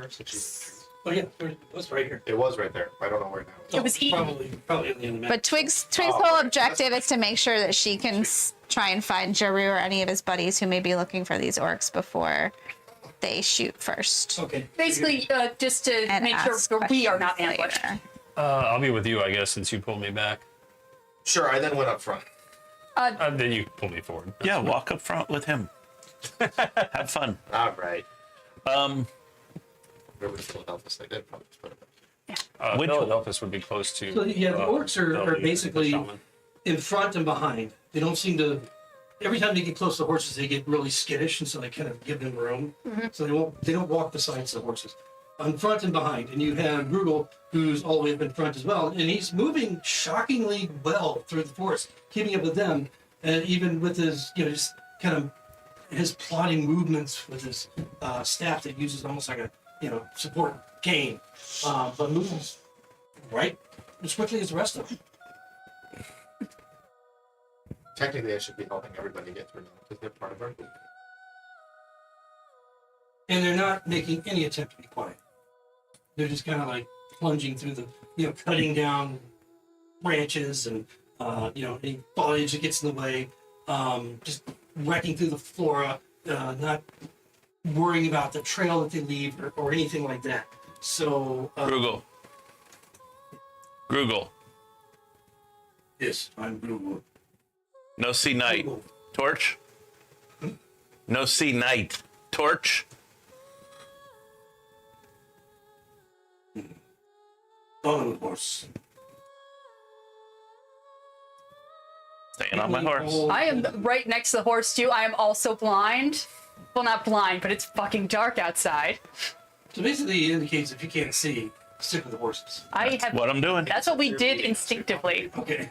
Oh yeah, it was right here. It was right there. I don't know where now. It was eaten. Probably on the end of the map. But Twig's Oh, whole okay. objective is to make sure that she can try and find Jaru or any of his buddies who may be looking for these orcs before they shoot first. Okay. Basically, just to And make sure ask we are not questions ambushed. later. I'll be with you, I guess, since you pulled me back. Sure, I then went up front. Then you pull me forward. Yeah, walk up front with him. Have fun. All right. Um, Where was Philadelphia? They did probably just put it back. Which- Philadelphus would be close to. So yeah, the orcs are the basically shaman. in front and behind. They don't seem to. Every time they get close to the horses, they get really skittish, and so they kind of give them room. So they don't walk besides the horses. On front and behind, and you have Gruggle, who's all the way up in front as well, and he's moving shockingly well through the forest, keeping up with them, and even with his, just kind of his plodding movements with his staff that uses almost like a, support cane, but moves right as quickly as the rest of them. Technically, I should be helping everybody get through now because they're part of our group. And they're not making any attempt to be quiet. They're just kind of like plunging through the, cutting down branches and, any foliage that gets in the way, just wrecking through the flora, not worrying about the trail that they leave or anything like that. So, Gruggle. yes, I'm Gruggle. No see night. Torch. No see night. Torch. On the horse. Staying on my horse. I am right next to the horse too. I am also blind. Well, not blind, but it's fucking dark outside. So basically, it indicates if you can't see, stick with the horses. I have. What I'm doing. That's what we did instinctively. Okay.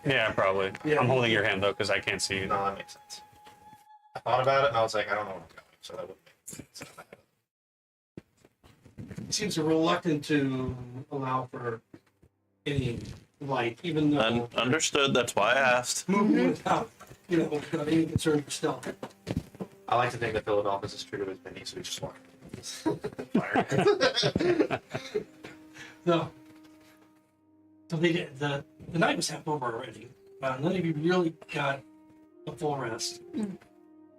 Yeah, probably. Yeah. I'm holding your hand though because I can't see you. No, that makes sense. I thought about it and I was like, I don't know where I'm going, so that wouldn't make sense. Seems reluctant to allow for any light, even though Understood. That's why I asked. moving without, without any concern for stealth. I like to think that Philadelphia is true to his mini, so we just walk. Fire. No. So the night was half over already. None of you really got a full rest.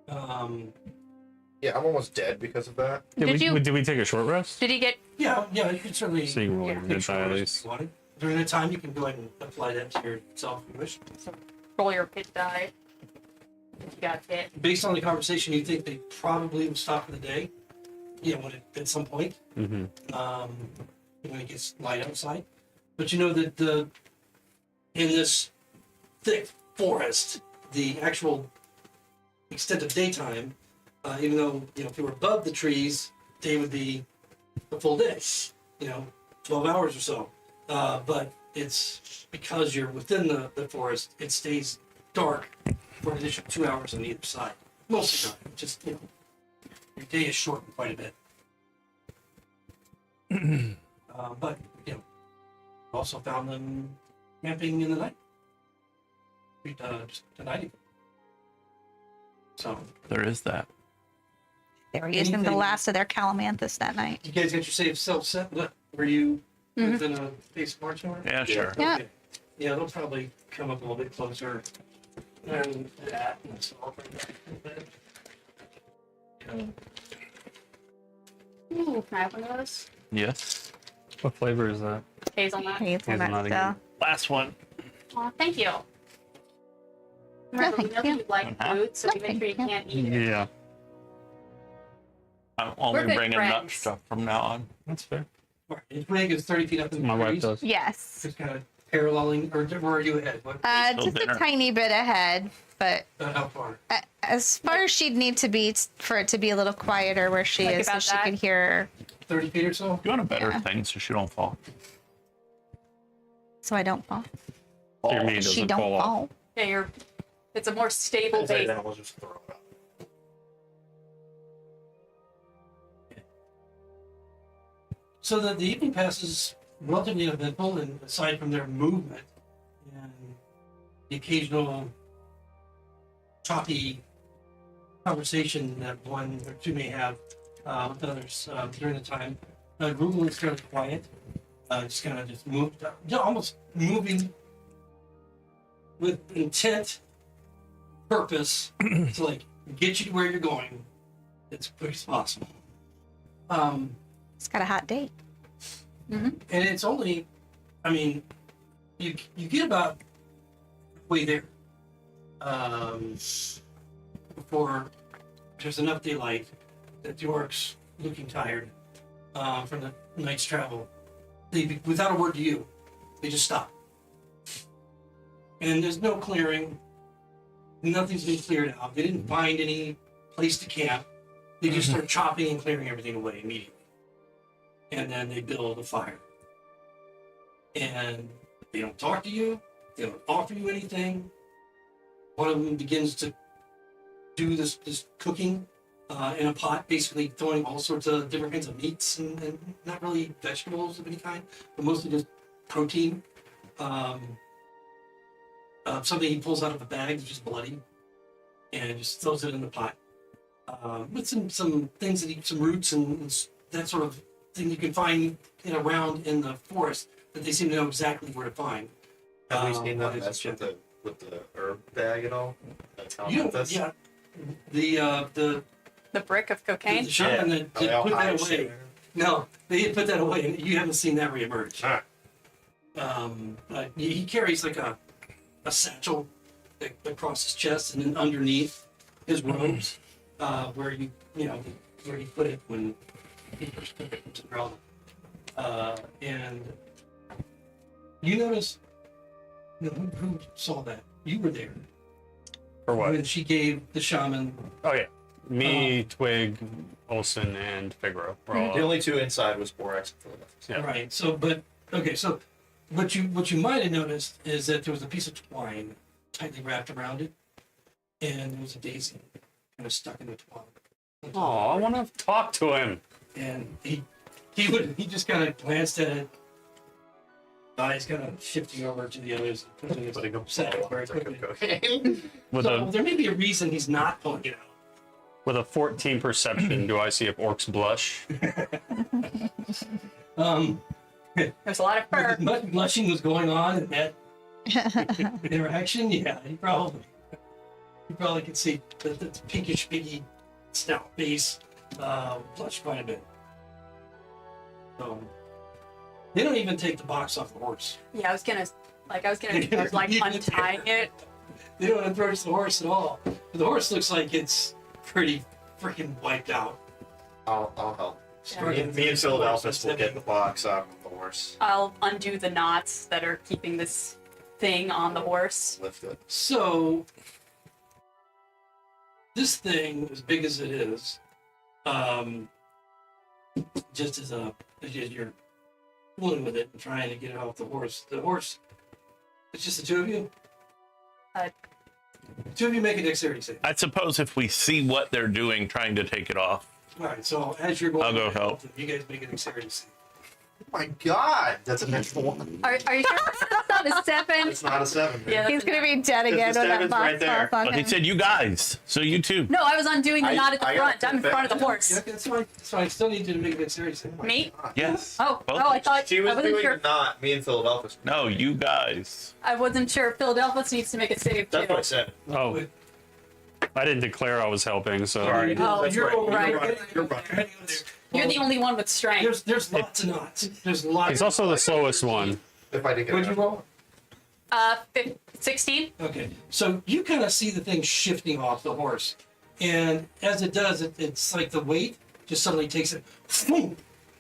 Yeah, I'm almost dead because of that. Did we take a short rest? Did he get? Yeah, you can certainly So you can roll take your a hit short die at rest least. if you wanted. During that time, you can go ahead and apply that to yourself if you wish. Roll your hit die. If you got hit. Based on the conversation, you think they probably will stop for the day. Yeah, at some point. Mm-hmm. When it gets light outside. But you know that in this thick forest, the actual extent of daytime, even though if you were above the trees, day would be a full day. 12 hours or so. But it's because you're within the forest, it stays dark for an additional 2 hours on either side. Most of the time, just your day is shortened quite a bit. But you also found them camping in the night. Just the night ago. So They were using the Anything- last of their calamanthus that night. you guys got your safe self set. Were you within a base march order? Yeah, sure. Yeah. Okay. Yeah, they'll probably come up a little bit closer than that. And so I'll bring that a little bit. Ooh, can I open those? Yes. What flavor is that? Hazelnut. Hazelnut Hazelnut still. again. Last one. Aw, thank you. Remember, we thank know that you. you like food, so we make sure you thank you. can't eat it. Yeah, I'm We're only good bringing nut friends. stuff from now on. that's fair. All right. And Twig is 30 feet up in the My wife trees. does. Yes. Just kind of paralleling, or where are you ahead? What, Still Just dinner. a tiny bit ahead, but how far? as far as she'd need to be for it to be a little quieter where she Like is, so about she that? could hear, 30 feet or so? You want a better Yeah. thing so she don't fall. so I don't fall. Your knee She doesn't don't fall off. fall. Yeah, it's a more stable base. Then we'll just throw it out. So the evening passes relatively eventful, and aside from their movement and the occasional choppy conversation that one or two may have with others during the time, Gruggle is fairly quiet, just kind of just moved, almost moving with intent, purpose to like get you to where you're going as quick as possible. It's got a hot date. And it's only, I mean, you get about way there before there's enough daylight that the orcs, looking tired from the night's travel, they, without a word to you, they just stop. And there's no clearing. Nothing's been cleared out. They didn't find any place to camp. They just start chopping and clearing everything away immediately. And then they build a fire. And they don't talk to you. They don't offer you anything. One of them begins to do this cooking in a pot, basically throwing all sorts of different kinds of meats and not really vegetables of any kind, but mostly just protein. Something he pulls out of a bag is just bloody, and just throws it in the pot with some things that some roots and that sort of thing you can find around in the forest that they seem to know exactly where to find. Have we seen what them is mess it? with the herb bag at all? That's how You, this. yeah, the The brick of cocaine. shaman that Are they all put high that as away. shit? No, they had put that away, and you haven't seen that reemerge. Ah. But he carries like a satchel across his chest, and then underneath his robes, where where he put it when he first took it from Zendrelda. And you notice, who saw that? You were there For what? when she gave the shaman. Oh yeah, me, Twig, Olsen, and Figaro. We're all The only two inside was Borax and Philadelphia. Yeah. Right. So, so what you might have noticed is that there was a piece of twine tightly wrapped around it, and there was a daisy kind of stuck in the twine. Oh, I want to talk to him. And he just kind of glanced at it. Eyes kind of shifting over to the others, putting his sack very quickly. With So a there may be a reason he's not pulling it out. with a 14 perception, do I see if orcs blush? There's a lot of fur. Much blushing was going on in that interaction. Yeah, he probably. You probably can see the pinkish, piggy snout base blush quite a bit. So they don't even take the box off the horse. Yeah, I was gonna start like untying it. They don't approach the horse at all. But the horse looks like it's pretty freaking wiped out. I'll help. Struggling Me and Philadelphus horse, will it's get heavy. the box off of the horse. I'll undo the knots that are keeping this thing on the horse. Lift it. So this thing, as big as it is, just as you're fooling with it and trying to get it off the horse, it's just the two of you. Uh, The two of you make a dexterity save. I suppose if we see what they're doing, trying to take it off. All right, so as you're going, I'll go to help. them, you guys make a dexterity save. Oh my God, that's a natural one. Are you sure that's not a 7? It's not a 7. Yeah, that's He's a gonna nine. be dead again the when that seven's box right there. falls on But he him. said you guys, so you too. No, I was undoing the I- knot at the I front. got I'm in the front of the Yeah, horse. that's fine. That's fine. I still need you to make a dexterity save. Me? Yes. Oh, Both I of thought She I was wasn't doing sure. the knot. Me and Philadelphus. No, you guys. I wasn't sure. Philadelphus needs to make a save That's too. what I said. Oh, I didn't declare I was helping, so. Sorry. Oh, That's you're right. over right. You're right. You're right. You're the only one with strength. There's lots of knots. There's lots. He's also the slowest one. If I did get What'd you it. roll? 16. Okay, so you kind of see the thing shifting off the horse, and as it does, it's like the weight just suddenly takes it boom,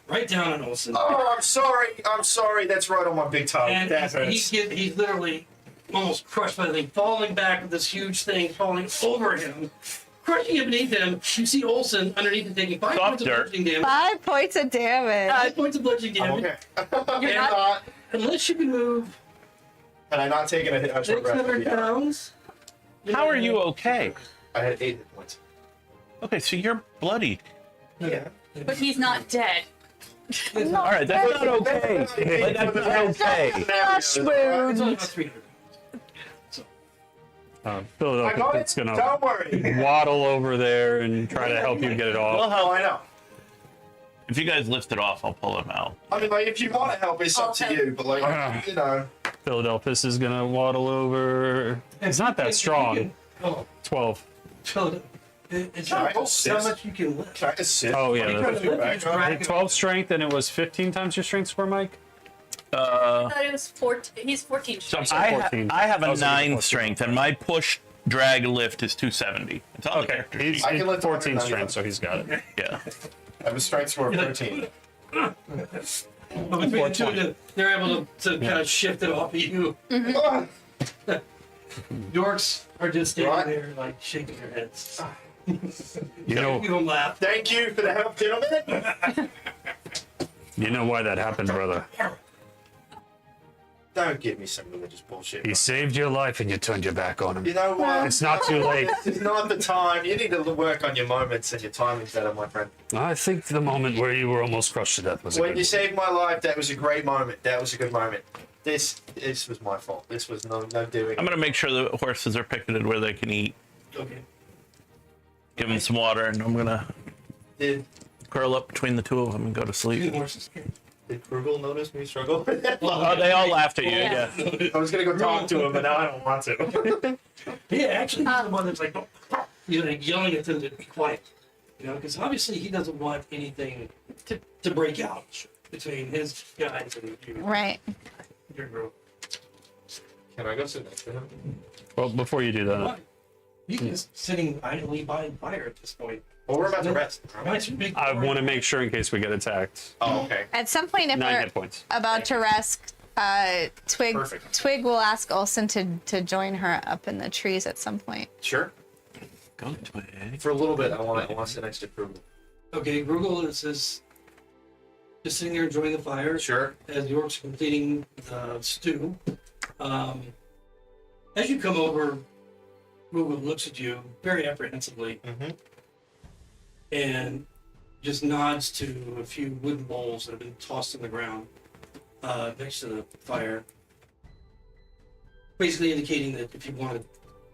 right down on Olsen. Oh, I'm sorry. I'm sorry. That's right on my big toe. And That hurts. he's literally almost crushed by the thing, falling back with this huge thing falling over him, crushing it beneath him. You see Olsen underneath him taking 5 Soft points of dirt. bludgeoning damage. 5 points of damage. 5 points of bludgeoning I'm damage. okay. You're And not- Unless you can move Had I not taken a hit, I should have 600 rested. pounds. How are you okay? I had 8 hit points. Okay, so you're bloody. Yeah. But he's not dead. All right, that's not okay. But that's not okay. Flesh It's only wound. about 300. I got Philadelphia it. is gonna Don't worry. waddle over there and try to help you get it Well, off. Oh, I know. if you guys lift it off, I'll pull him out. I mean, like, if you want to help, it's up to you. But, like, you know. Philadelphia is gonna waddle over. It's not that strong. Oh, 12. so it's All right, how assist. much you can lift. Try to sit. Oh, yeah, You that's- try to lift, you drag it 12 strength, and it was 15 times your strength score, Mike? I thought it was 14. He's 14 strength. sorry. 14. I have I a was looking 9 for strength, and my push, drag, lift is 270. It's on the Okay, character he's sheet. I can lift 14 190. strength, so he's got it. Yeah. I have a strength score of 13. But between the two of them, they're able to kind of shift it off of you. Ah, The orcs are just standing Right. there, like shaking their heads. You know, You don't laugh. Thank you for the help, gentlemen. you know why that happened, brother. Don't give me some religious bullshit. He saved your life, and you turned your back on him. You know what? It's not too late. This is not the time. You need to work on your moments, and your timing's better, my friend. I think the moment where you were almost crushed to death was a When good you one. saved my life, that was a great moment. That was a good moment. This was my fault. This was no doing. I'm going to make sure the horses are picketed where they can eat. Okay. Give them some water, and I'm going to Did curl up between the two of them and go to Two sleep. horses. Gruggle notice me struggle? Oh, they all laughed at you, Yeah. yeah. I was gonna go talk to him, but now I don't want to. Yeah, actually, he's the one that's like, like yelling at them to be quiet. You know, because obviously he doesn't want anything to break out between his guys and you, Right. your group. Can I go sit next to him? Well, before you do that, Why? He's just sitting idly by the fire at this point. Well, we're about to rest. Nice big I fire. want to make sure in case we get attacked. Oh, okay. At some point, if 9 we're hit points. about to rest, Twig Perfect. Twig will ask Olsen to join her up in the trees at some point. Sure. Go to it. For a little bit, I want to sit next to Gruggle. Okay, Gruggle is just sitting there enjoying the fire. Sure. As the orcs are completing the stew. As you come over, Gruggle looks at you very apprehensively Mm-hmm. and just nods to a few wooden bowls that have been tossed on the ground next to the fire. Basically indicating that if you want to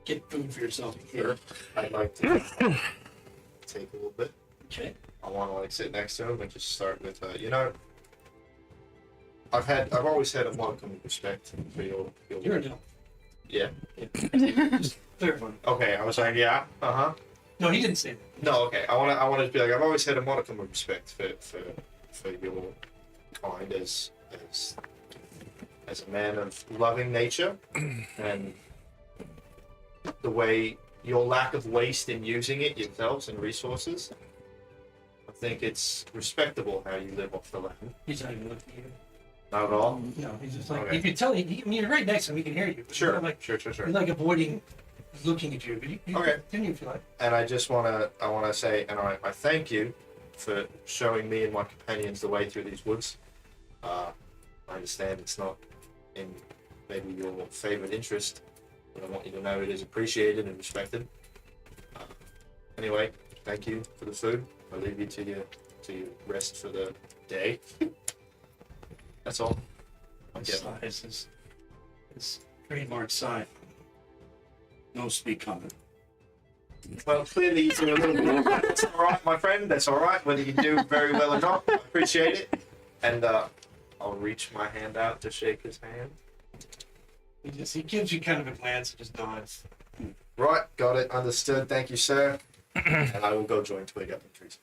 get food for yourself, you can. I'd like to take a little bit. Okay. I want to like sit next to him and just start with, you know, I've always had a welcome respect for your You're a no. Yeah. Just clarifying. Okay, I was like, yeah. Uh huh. No, he didn't say that. No, okay. I want to be like, I've always had a modicum of respect for your kind as a man of loving nature, and the way your lack of waste in using it yourselves and resources. I think it's respectable how you live off the land. He's not even looking at you. Not at all. No, he's just like, Okay. you can tell, I mean, you're right next to him, he can hear you. But Sure. He's like, Sure. he's like avoiding looking at you. But you Okay. continue if you like. And I just wanna say, and I thank you for showing me and my companions the way through these woods. I understand it's not in maybe your favorite interest, but I want you to know it is appreciated and respected. Anyway, thank you for the food. I'll leave you to your rest for the day. That's all. I'm His getting. size is trademark sign. No speak comment. Well, clearly you do a little bit. That's all right, my friend. That's all right. Whether you do very well or not, I appreciate it. And I'll reach my hand out to shake his hand. He gives you kind of a glance and just nods. Right, got it. Understood. Thank you, sir. And I will go join Twig up in trees.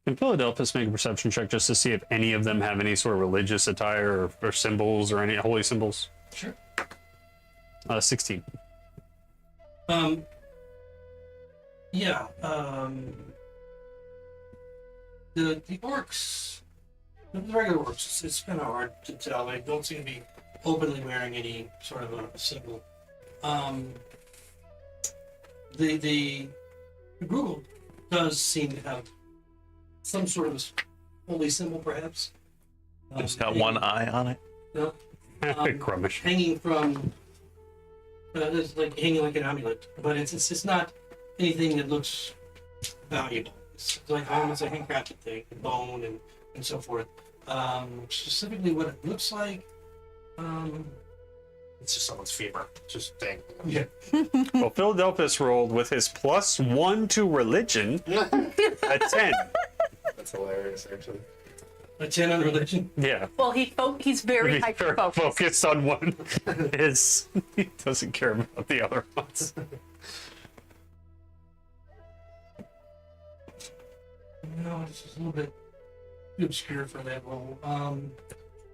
Can Philadelphus make a perception check just to see if any of them have any sort of religious attire or symbols or any holy symbols? Sure. 16. Yeah. The orcs, the regular orcs, it's kind of hard to tell. They don't seem to be openly wearing any sort of a symbol. The Gruggle does seem to have some sort of holy symbol, perhaps. It's got one eye on it. No, Grummish. hanging from. It's like hanging like an amulet, but it's just not anything that looks valuable. It's like almost a handcrafted thing, bone and so forth. Specifically, what it looks like. It's just someone's femur. Just dang. Yeah. Well, Philadelphus rolled with his +1 to religion a 10. That's hilarious, actually. A 10 on religion. Yeah. Well, he's very hyper focused. Focused on one. He doesn't care about the other ones. No, it's just a little bit too obscure for that role.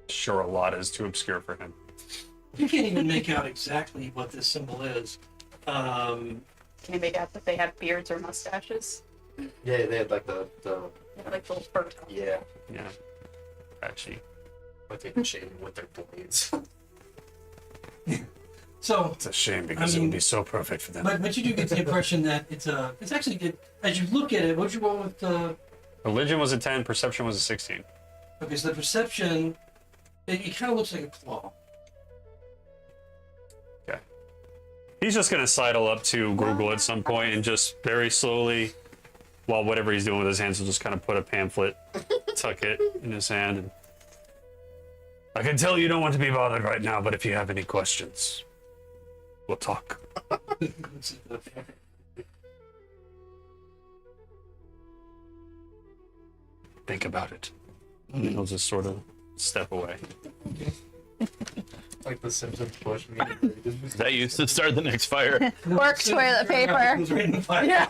Sure, a lot is too obscure for him. You can't even make out exactly what this symbol is. Can you make out that they have beards or mustaches? Yeah, they had like the Like little fur tops. yeah. Yeah. Patchy. I think they're shaving with their blades. So, It's a shame because I it mean- would be so perfect for them. but you do get the impression that it's actually good. As you look at it, what'd you roll with Religion was a 10, perception was a 16. okay, so the perception, it kind of looks like a claw. Okay. He's just going to sidle up to Gruggle at some point and just very slowly, while whatever he's doing with his hands, will just kind of put a pamphlet, tuck it in his hand. And I can tell you don't want to be bothered right now, but if you have any questions, we'll talk. Think about it. And he'll just sort of step away. Like the Simpsons push me. That used to start the next fire. Work toilet paper. Goes right in the fire.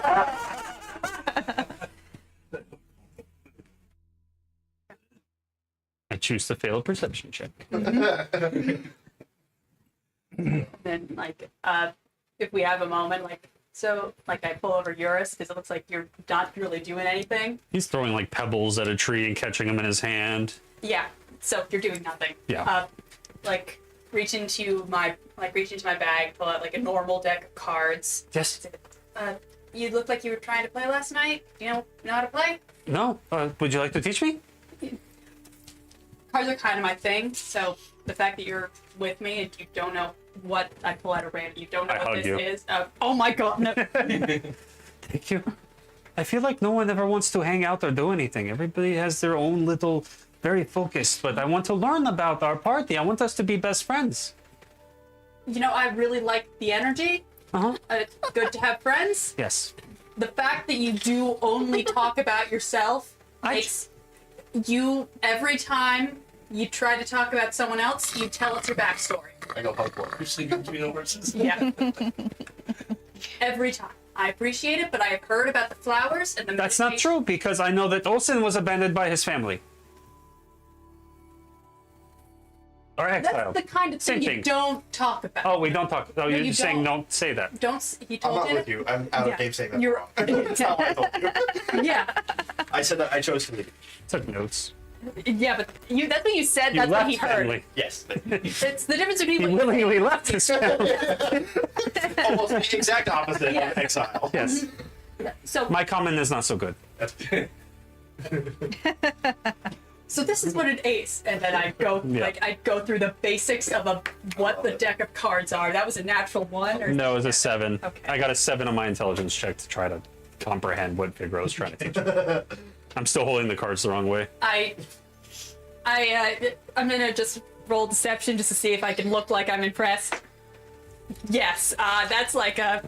I choose to fail a perception check. Then, like, if we have a moment, like, so, like, I pull over Eurus because it looks like you're not really doing anything. He's throwing like pebbles at a tree and catching them in his hand. Yeah, so you're doing nothing. Yeah. Like, reach into my bag, pull out like a normal deck of cards. Yes. You looked like you were trying to play last night. Do you know how to play? No. Would you like to teach me? Cards are kind of my thing, so the fact that you're with me and you don't know what I pull out of random, you don't know I what hug this you. is. Oh my god, no. Thank you. I feel like no one ever wants to hang out or do anything. Everybody has their own little, very focused, but I want to learn about our party. I want us to be best friends. You know, I really like the energy. Uh-huh. It's good to have friends. Yes. The fact that you do only talk about yourself makes you, every time you try to talk about someone else, you tell us your backstory. I go hug one. You're sleeping between the horses. Yeah. Every time. I appreciate it, but I have heard about the flowers and the That's not true, because I know that Olsen was abandoned by his family. Or That's exiled. the kind of Same thing you thing. don't talk about. Oh, we don't talk. Oh, you're you just saying don't. don't say that. He I'm told not you. with you. I'm out Yeah. of game saying that. You're- wrong. That's not what I told you. Yeah. I said that I chose to leave. Took notes. Yeah, but that's what you said. He That's what left he heard. family. Yes. It's the difference between He what you willingly left his family. Almost the exact opposite Yeah. of exile. Yes. So, My comment is not so good. so this is what an ace, and then I go Yeah. I go through the basics of what the deck of cards are. That was a natural one, or No, it was a 7. Okay. I got a 7 on my intelligence check to try to comprehend what Figaro was trying to teach me. I'm still holding the cards the wrong way. I'm gonna just roll deception just to see if I can look like I'm impressed. Yes, that's like a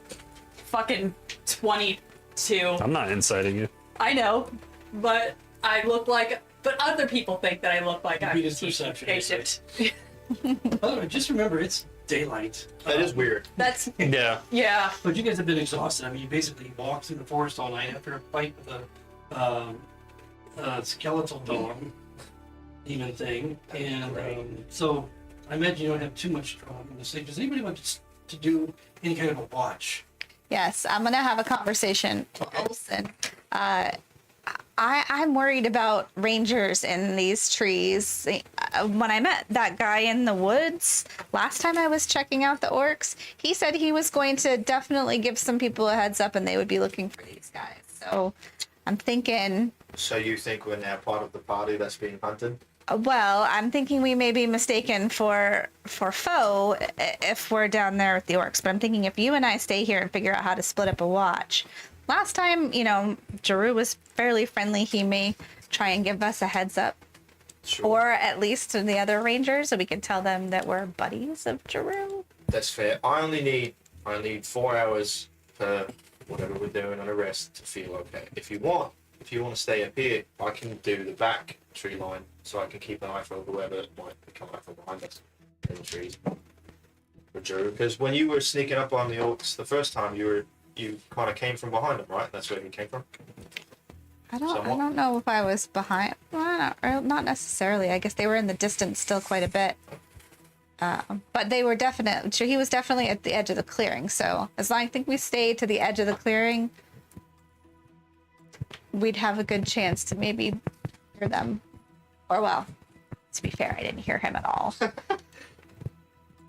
fucking 22. I'm not inciting you. I know, but I look like. But other people think that I look like I'm Beat his teaching perception, patient. By the way, just remember it's daylight. That is weird. That's Yeah. yeah. But you guys have been exhausted. I mean, you basically walked through the forest all night after a fight with a skeletal dog, demon thing, and so I imagine you don't have too much trouble in the sleep. Does anybody want to do any kind of a watch? Yes, I'm gonna have a conversation with Olsen. I'm worried about rangers in these trees. When I met that guy in the woods last time I was checking out the orcs, he said he was going to definitely give some people a heads up and they would be looking for these guys. So I'm thinking, So you think we're now part of the party that's being hunted? well, I'm thinking we may be mistaken for foe if we're down there with the orcs. But I'm thinking if you and I stay here and figure out how to split up a watch. Last time, Jeru was fairly friendly. He may try and give us a heads up. Sure. Or at least to the other rangers so we can tell them that we're buddies of Jeru. That's fair. I need 4 hours per whatever we're doing on a rest to feel okay. If you want to stay up here, I can do the back tree line so I can keep an eye for whoever might come out from behind us in the trees. For Drew, because when you were sneaking up on the orcs the first time, you kind of came from behind them, right? That's where you came from. I Somewhat. don't know if I was behind. Well, not necessarily. I guess they were in the distance still quite a bit. But they were he was definitely at the edge of the clearing. So as long as I think we stayed to the edge of the clearing, we'd have a good chance to maybe hear them. Or well, to be fair, I didn't hear him at all.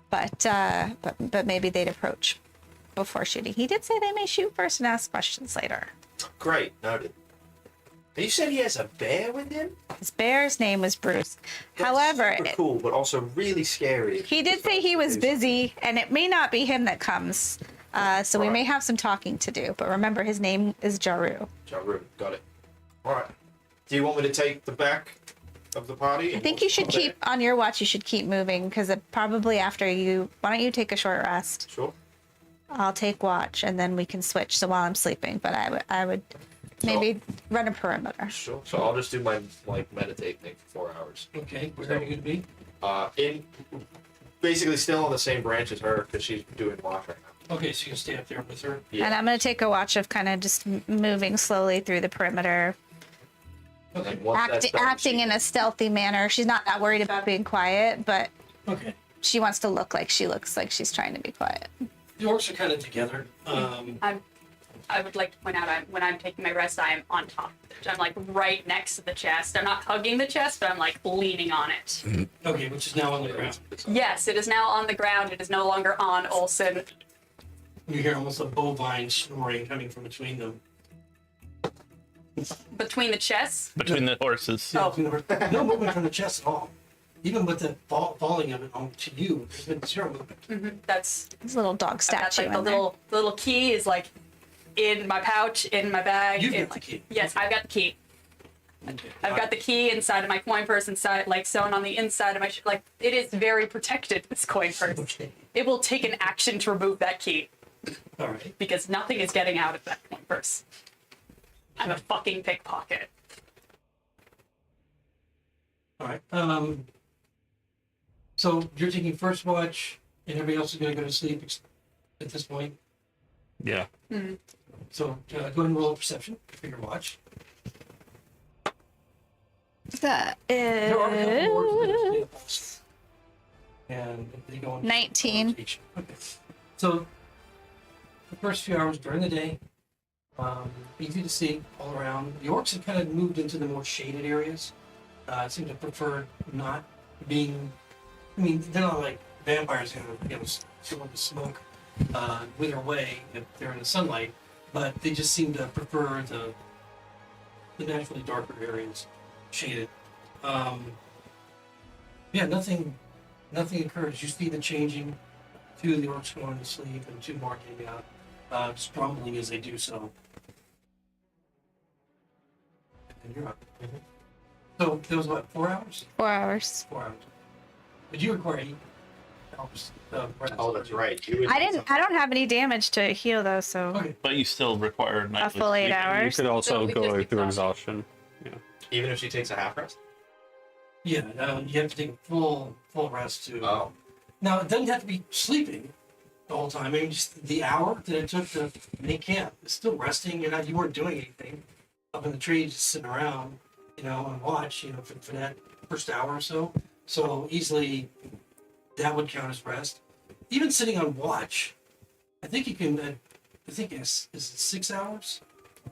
but maybe they'd approach before shooting. He did say they may shoot first and ask questions later. Great, noted. You said he has a bear with him? His bear's name was Bruce. That's However, super cool, but also really scary. he did say he was busy, and it may not be him that comes. So we Right. may have some talking to do. But remember, his name is Jaru. Jaru, got it. All right. Do you want me to take the back of the party? I think you should keep on your watch. You should keep moving because probably after you. Why don't you take a short rest? Sure. I'll take watch, and then we can switch. So while I'm sleeping, but I would maybe run a perimeter. Sure. So I'll just do my meditate thing for 4 hours. Okay, where are you going to be? In basically still on the same branch as her because she's doing watch right now. Okay, so you can stay up there with her. Yeah. And I'm gonna take a watch of kind of just moving slowly through the perimeter, Okay. And once that's done, acting in a stealthy manner. She's not that worried about being quiet, but Okay. she wants to look like she looks like she's trying to be quiet. The orcs are kind of together. I would like to point out when I'm taking my rest, I'm on top. I'm like right next to the chest. I'm not hugging the chest, but I'm like leaning on it. Okay, which is now on the ground. Yes, it is now on the ground. It is no longer on Olsen. You hear almost a bovine snoring coming from between them. Between the chests. Between the horses. Oh. No movement from the chest at all. Even with the falling of it onto you, there's been zero movement. That's This little dog that's statue like the in there. little key is like in my pouch, in my bag. You've in, got the like- key. Yes, I've got the key. Okay. I've got the key inside of my coin purse, inside, like sewn on the inside of my like. It is very protected. This coin purse. Okay. It will take an action to remove that key All right. because nothing is getting out of that coin purse. I'm a fucking pickpocket. All right. So you're taking first watch, and everybody else is going to go to sleep at this point. Yeah. So go ahead and roll a perception for your watch. That There are a couple orcs that is are asleep. And they go into 19. rotation. Okay. So the first few hours during the day, easy to see all around. The orcs have kind of moved into the more shaded areas. Seem to prefer not being. I mean, they're not like vampires, kill the smoke, wither away if they're in the sunlight. But they just seem to prefer the naturally darker areas, shaded. Yeah, nothing occurs. You see the changing. Two of the orcs going to sleep and two more getting out, just grumbling as they do so. And you're up. So there was what, 4 hours? 4 hours. 4 hours. But you require 8 hours. Rest. Oh, that's right. I don't have any damage to heal though, so Okay. But you still require a nightly full 8 sleep. You hours. could also So go just through exhaustion. exhaustion. Even if she takes a half rest? Yeah, you have to take a full rest to. Oh. Now it doesn't have to be sleeping the whole time. I mean, just the hour that it took to make camp. It's still resting. You weren't doing anything up in the tree, just sitting around, and watch. For that first hour or so. So easily, that would count as rest. Even sitting on watch, I think you can. I think is it 6 hours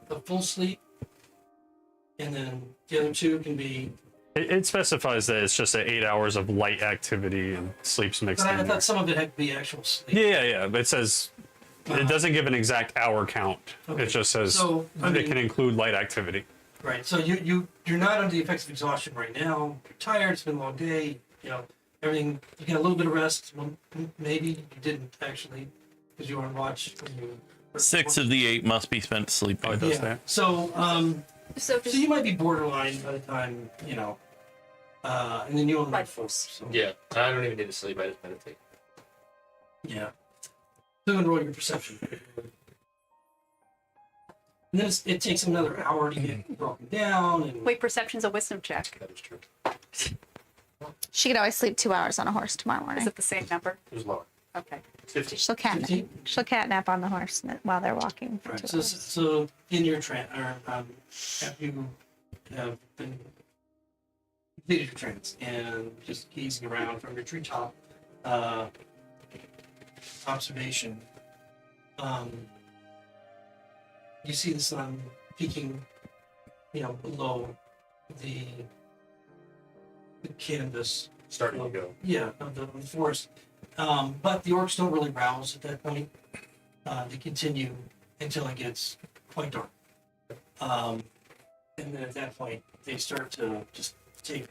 of full sleep, and then the other 2 can be. It specifies that it's just 8 hours of light activity and sleep's mixed But in I there. thought some of it had to be actual sleep. Yeah. But it says it doesn't give an exact hour count. Okay. It just says So, I it mean- can include light activity. Right. So you're not under the effects of exhaustion right now. You're tired. It's been a long day. Everything. You got a little bit of rest. Well, maybe you didn't actually, because you were on watch when you. 6 of the 8 must be spent sleeping. Oh, it does Yeah. that. So So so you might be borderline by the time and then you only Right. have 4. So Yeah. I don't even need to sleep. I just meditate. yeah. So enroll your perception. And then it takes another hour to get broken down and. wait, perception's a wisdom check. That is true. She could always sleep 2 hours on a horse tomorrow Is morning. it the same number? It was lower. Okay. 50. She'll catnap. 15? She'll catnap on the horse while they're walking. For Right. 2 So, hours. so in your after you have been completed your trance and just gazing around from your treetop observation, you see the sun peeking, below the canvas. Starting to go. Yeah, of the forest. But the orcs don't really rouse at that point. They continue until it gets quite dark. And then at that point, they start to just take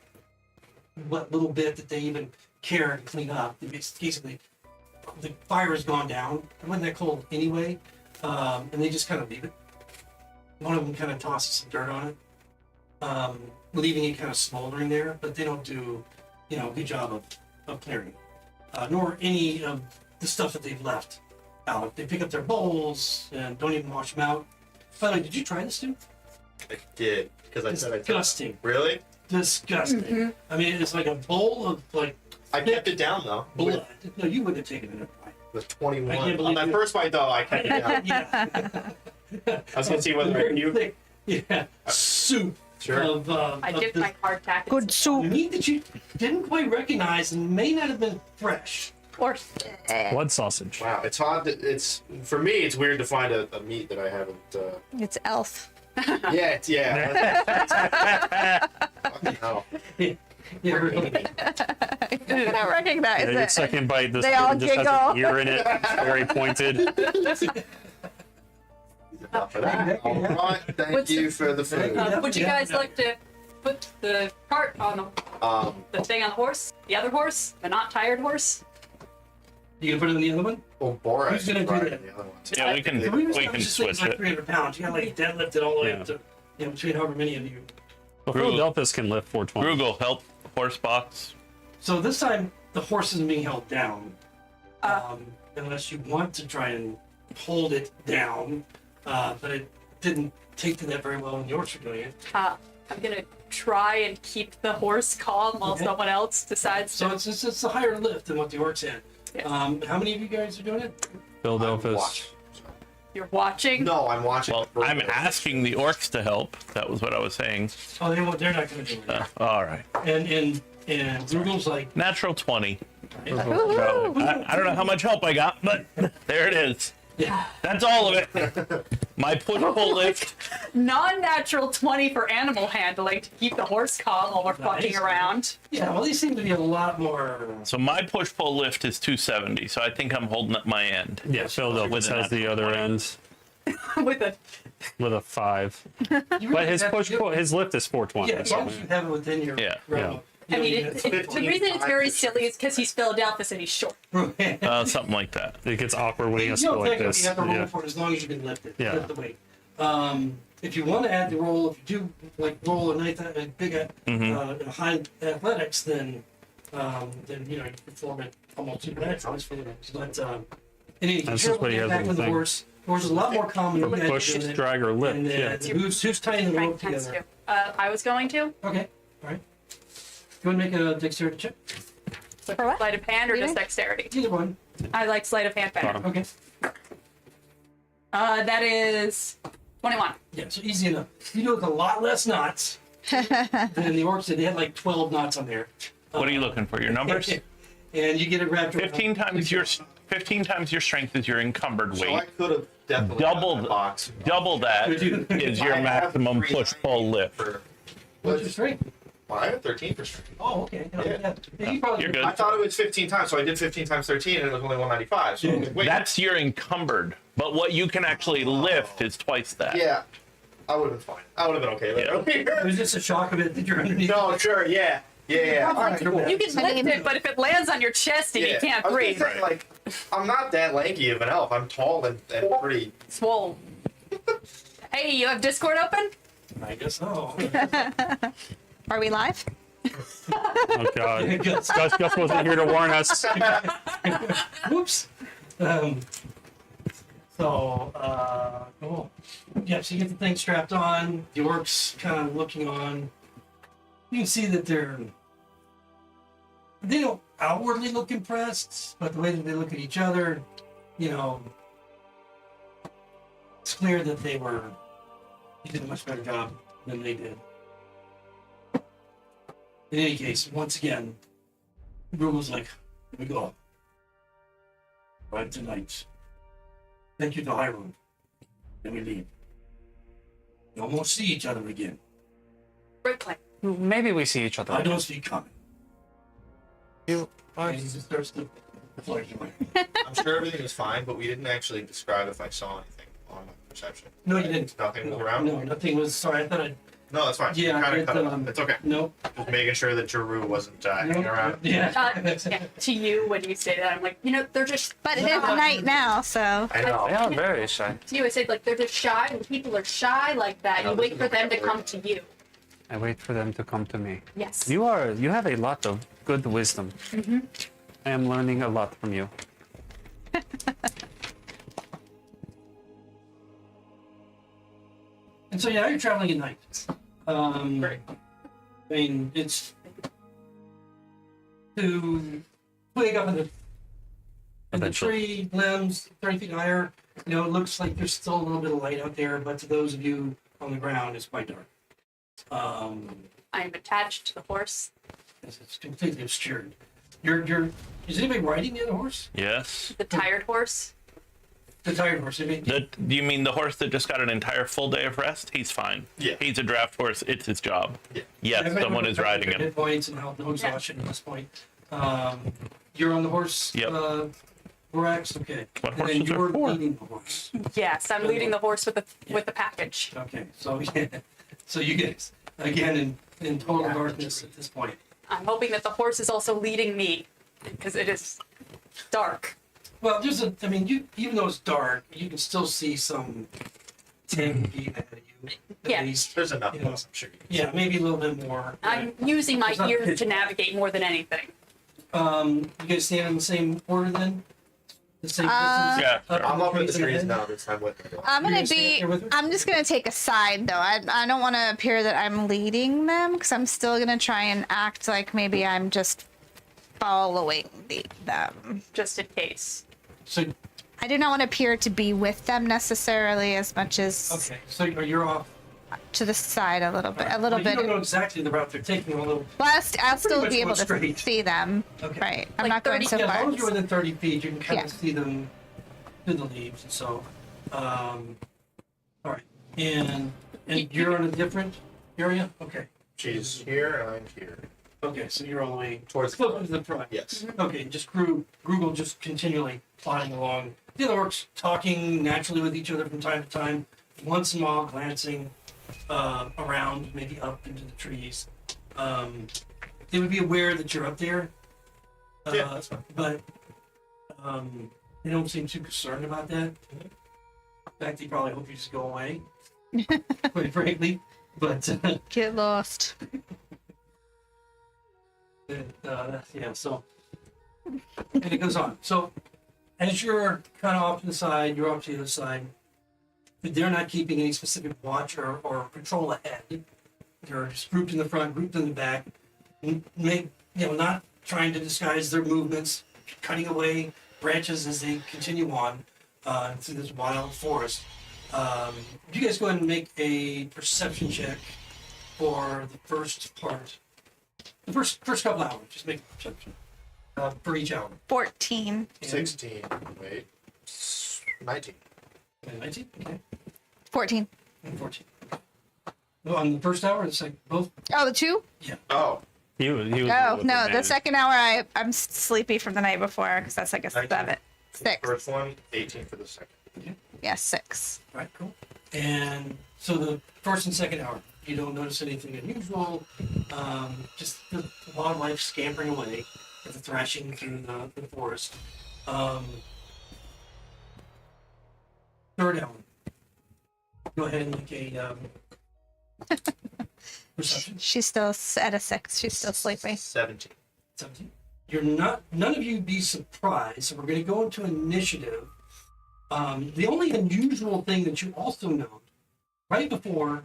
what little bit that they even care to clean up. It's basically, the fire has gone down. It wasn't that cold anyway. And they just kind of leave it. One of them kind of tosses some dirt on it, leaving it kind of smoldering there, but they don't do a good job of clearing, nor any of the stuff that they've left out. They pick up their bowls and don't even wash them out. By the way, did you try this, dude? I did. Because I said I did. Disgusting. Really? Disgusting. I mean, it's like a bowl of I kept it down, though. blood. No, you wouldn't have taken it. With 21. I can't On believe that you- first bite, though, I kept it down. Yeah. I was going to see whether I knew. Yeah. Soup Sure. of. I of dipped the my hardtack. in Good some soup. meat that you didn't quite recognize and may not have been fresh. horse. Blood sausage. Wow, it's hard to, for me, it's weird to find a meat that I haven't, It's elf. Fucking hell. Yeah, really. I don't recognize Yeah, your it. second bite, this They all just has giggle. an ear in it, very pointed. Enough of that. All right, thank What's you for the food. Would you guys like to put the cart on the thing on the horse? The other horse? The not tired horse? You gonna put it in the other one? Well, Boris Who's gonna do tried that? the other one. Yeah, we can switch like it. 300 pounds. You gotta like deadlift it all the way Yeah. up to, between however many of you. Well, Gruggle. Philadelphus can lift 420. Gruggle, help horse box. So this time the horse isn't being held down, unless you want to try and hold it down. But it didn't take to that very well when the orcs were doing it. I'm gonna try and keep the horse calm while Okay. someone else decides So to. it's a higher lift than what the orcs had. Yes. How many of you guys are doing it? Philadelphia. Watch. You're watching. No, I'm watching. Well, I'm asking the orcs to help. That was what I was saying. Oh, they won't. They're not going to do it. All right. And Grugel's like, Natural 20. Woo-hoo. So, I don't know how much help I got, but there it is. yeah. That's all of it. My push-pull lift. Non-natural 20 for animal handling to keep the horse calm while we're fucking Nice. around. Yeah, well, these seem to be a lot more. So my push-pull lift is 270. So I think I'm holding up my end. Yeah, Philadelphia With an has the other end With a with a 5. You really But his have to do- his lift is 420. Yeah, as long as you have it within your Yeah. realm. I mean, You know, the reason it's very silly is because he's Philadelphia and he's short. Something like that. It gets awkward when he has to You go don't like technically this. have to roll Yeah. for it as long as you can lift it. Yeah. Lift the weight. If you want to add the roll, if you do like roll a big high athletics, then you perform it almost supernaturally. But in any That's case, just what he has back on with the the thing. horse. The horse is a lot more common than you guys Push, doing it. drag, or lift. And Yeah. who's tying the Frank rope tends together? to. I was going to. Okay, all right. You want to make a dexterity check? For what? Sleight of hand or just Reading? dexterity? Either one. I like sleight of hand better. Got him. Okay. That is 21. Yeah, so easy enough. You do it with a lot less knots than the orcs did. They had like 12 knots on there. What are you looking for? Your numbers? And you get it wrapped around. 15 times your strength is your encumbered So I weight. could have definitely Double done the- that box. Double that is your I have maximum 3 push-pull lift. for- What's your strength? Well, I have 13 for strength. Oh, okay. Yeah. You probably You're good. I thought it was 15 times, so I did 15 times 13, and it was only 195. So wait, That's your encumbered. But what you can actually lift is twice that. yeah, I would have been fine. I would have been okay with It it. was just a shock of it that you're underneath. No, sure, yeah. All right, cool. You can lift it, but if it lands on your chest and you can't I was gonna breathe, say, like, I'm not that lanky of an elf. I'm tall and pretty. swole. Hey, you have Discord open? I guess so. Are we live? Oh God. Gus wasn't here to warn us. Whoops. Cool. Yeah, so you get the thing strapped on. The orcs kind of looking on. You can see that they don't outwardly look impressed, but the way that they look at each other, it's clear that you did a much better job than they did. In any case, once again, Grugel's like, here we go. Right tonight. Thank you to Hyrule. Then we leave. We almost see each other again. Great plan. Maybe we see each other. I don't see coming. You And he just starts to flirt away. I'm sure everything was fine, but we didn't actually describe if I saw anything on my perception. No, you didn't. Nothing was No, around? no, nothing was. Sorry, I thought I. No, that's fine. Yeah, Kinda it, cut it off. It's okay. No. Just making sure that Jeru wasn't hanging around. Yeah. Yeah, to you, when you say that, I'm like, they're just. But it is night now, so. I know. They are very shy. To you, I said, like, they're just shy, and people are shy like that. No, You this wait is for the them to right come word. to you. I wait for them to come to me. Yes. You have a lot of good wisdom. I am learning a lot from you. And so, yeah, you're traveling at night. Great. I mean, it's to wake up in the Eventually. tree limbs 30 feet higher. It looks like there's still a little bit of light out there, but to those of you on the ground, it's quite dark. I am attached to the horse. It's completely obscured. Is anybody riding the other horse? Yes. The tired horse. The tired horse. Do you mean the horse that just got an entire full day of rest? He's fine. Yeah. He's a draft horse. It's his job. Yeah. Yes, Everybody someone is remember riding their him. hit points and no exhaustion at this point. You're on the horse. Yep. Borax. Okay. What And then horses are you're for? leading the horse. Yes, I'm leading the horse with the package. Okay. So so you guys again in total darkness at this point. I'm hoping that the horse is also leading me, because it is dark. Well, even though it's dark, you can still see some 10 feet ahead of you. At Yeah. least. There's enough You of know, us, I'm sure. Yeah, maybe a little bit more. I'm using my It's not ears pitch to black. navigate more than anything. You guys stand in the same order then? The same distance? Yeah, up I'm up in the and trees ahead? now this time with me. I'm You're gonna gonna stay there with her? I'm just gonna take a side though. I don't want to appear that I'm leading them because I'm still gonna try and act like maybe I'm just following them. Just in case. So, I do not want to appear to be with them necessarily as much as okay, so you're off. to the side a little bit. A Well, little you bit. don't know exactly the route they're taking. A little. Well, I'll still much be able going to straight. see them. Okay. Right. I'm Like not going 30 so Yeah, as far. long as you're within 30 feet, you can kind Yeah. of see them through the leaves. And so, all right, and you're in a different area. Okay. She's here and I'm here. Okay, so you're all the way Towards the closer front. to the front. Yes. Okay, just Gruggle just continually plodding along. The other orcs talking naturally with each other from time to time, once in a while glancing around, maybe up into the trees. They would be aware that you're up there. Yeah, that's fine. But they don't seem too concerned about that. In fact, they probably hope you just go away, quite frankly. But Get lost. yeah, so and it goes on. So as you're kind of off to the side, you're off to the other side. They're not keeping any specific watch or patrol ahead. They're just grouped in the front, grouped in the back. Not trying to disguise their movements, cutting away branches as they continue on through this wild forest. You guys go ahead and make a perception check for the first part. The first couple hours, just make a perception for each hour. 14. 16. Wait. 19. 19? Okay. 14. And 14. Well, on the first hour, it's like both. Oh, the two? Oh. He was Oh, with no. The advantage. second hour, I'm sleepy from the night before because that's like a 19. 7. 6. First one, 18 for the second. Yeah, 6. All right, cool. And so the first and second hour, you don't notice anything unusual. Just the wildlife scampering away with the thrashing through the forest. Third hour. Go ahead and make a perception. She's still at a 6. She's still sleepy. 17. 17. None of you be surprised. So we're going to go into initiative. The only unusual thing that you also note, right before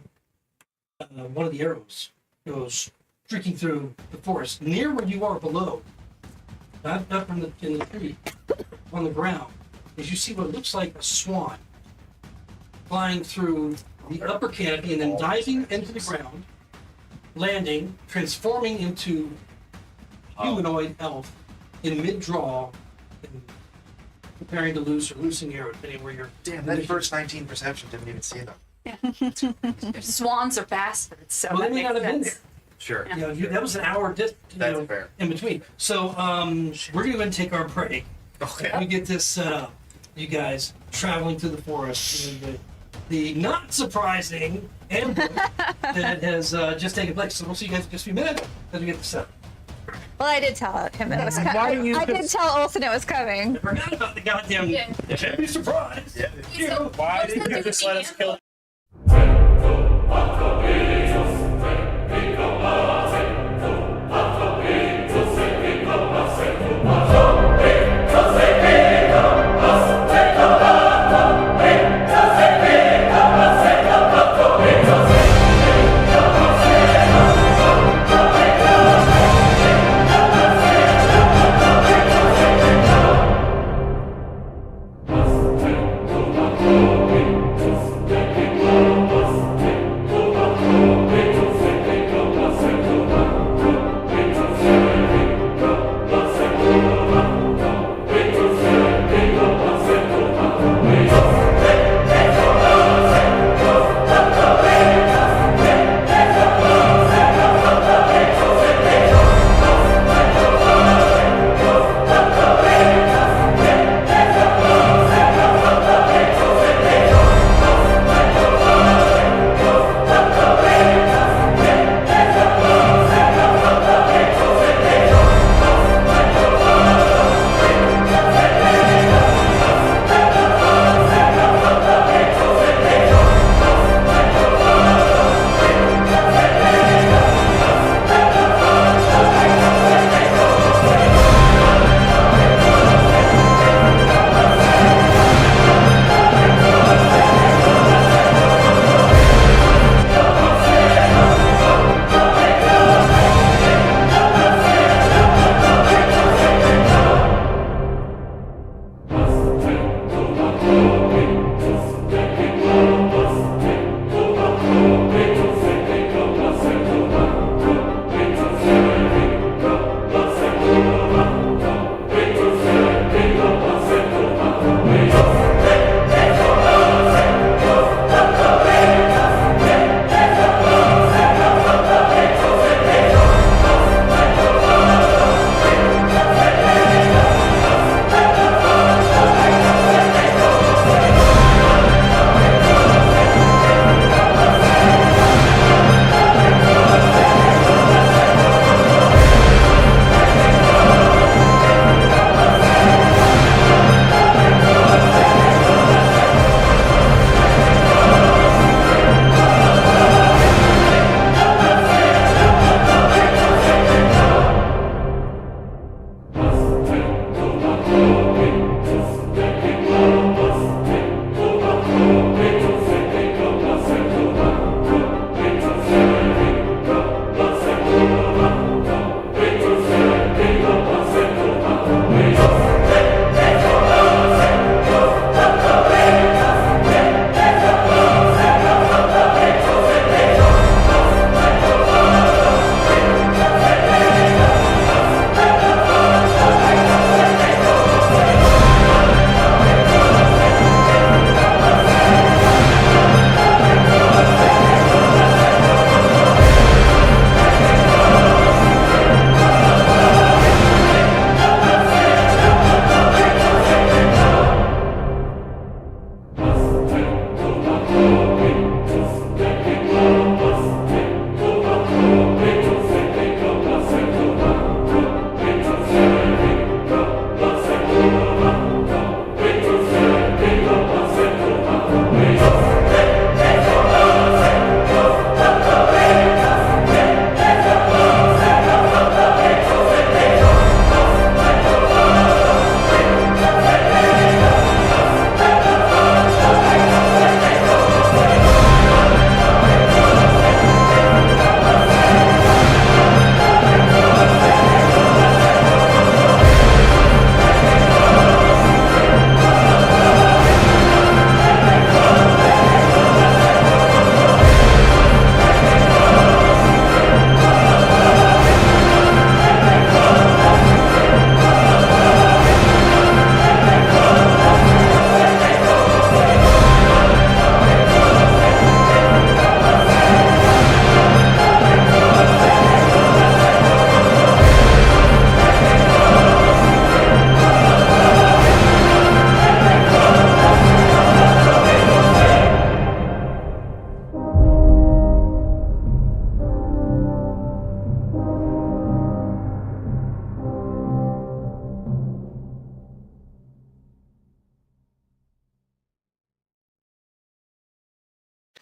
one of the arrows goes streaking through the forest, near where you are below, not up in the tree, on the ground, is you see what looks like a swan flying through the upper canopy and then diving into the ground, landing, transforming into humanoid elf in mid-draw, and preparing to loose or loosing arrow, depending where you're. Damn, that first 19 perception didn't even see them. Swans are bastards, so Well, they that may not makes have been sense. there. Sure. You know, that was an hour That's fair. in between. So we're going to go and take our break. Okay. Let me get this set up. You guys traveling through the forest and the not surprising ambush that has just taken place. So we'll see you guys in just a few minutes as we get this set up. Well, I did tell him it was coming. I did tell Olsen it was coming. I forgot about the goddamn. Yeah. Can't be surprised. Yeah. You know, Why did you just let us kill?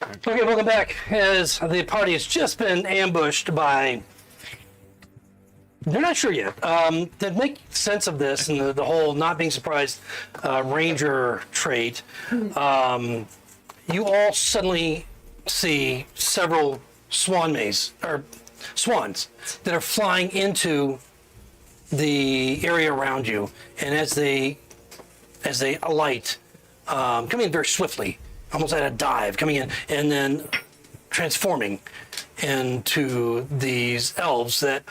Okay, welcome back. As the party has just been ambushed by. They're not sure yet. To make sense of this and the whole not being surprised ranger trait, you all suddenly see several swans that are flying into the area around you, and as they alight, coming in very swiftly, almost at a dive, coming in and then transforming into these elves that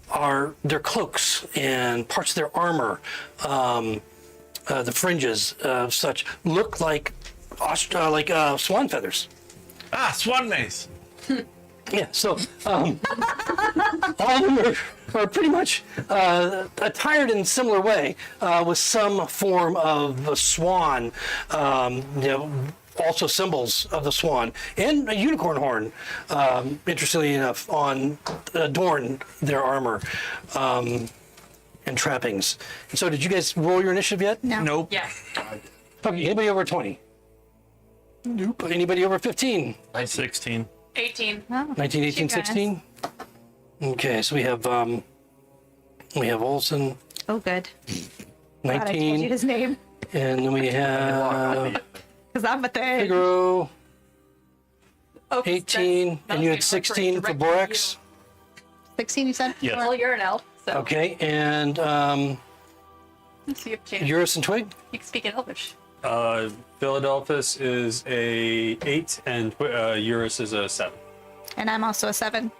are their cloaks and parts of their armor, the fringes of such look like swan feathers. Ah, swan mace. Yeah, so all of them are pretty much attired in a similar way, with some form of a swan, also symbols of the swan, and a unicorn horn, interestingly enough, adorn their armor and trappings. And so did you guys roll your initiative yet? No. Nope. Yeah. Okay, anybody over 20? Nope. Anybody over 15? 16. 18. 19, 18, You guys. 16? Okay, so we have Olson, Oh, good. Glad I told you 19, his name. and then we have Because I'm a thing. Figaro, Oh, 18, and you had 16 for Borax. 16, you said? Yes. Well, you're an elf, so Okay, and let's see if James, Eurus and Twig? you can speak in Elvish. Philadelphus is a 8 and Eurus is a 7. And I'm also a 7.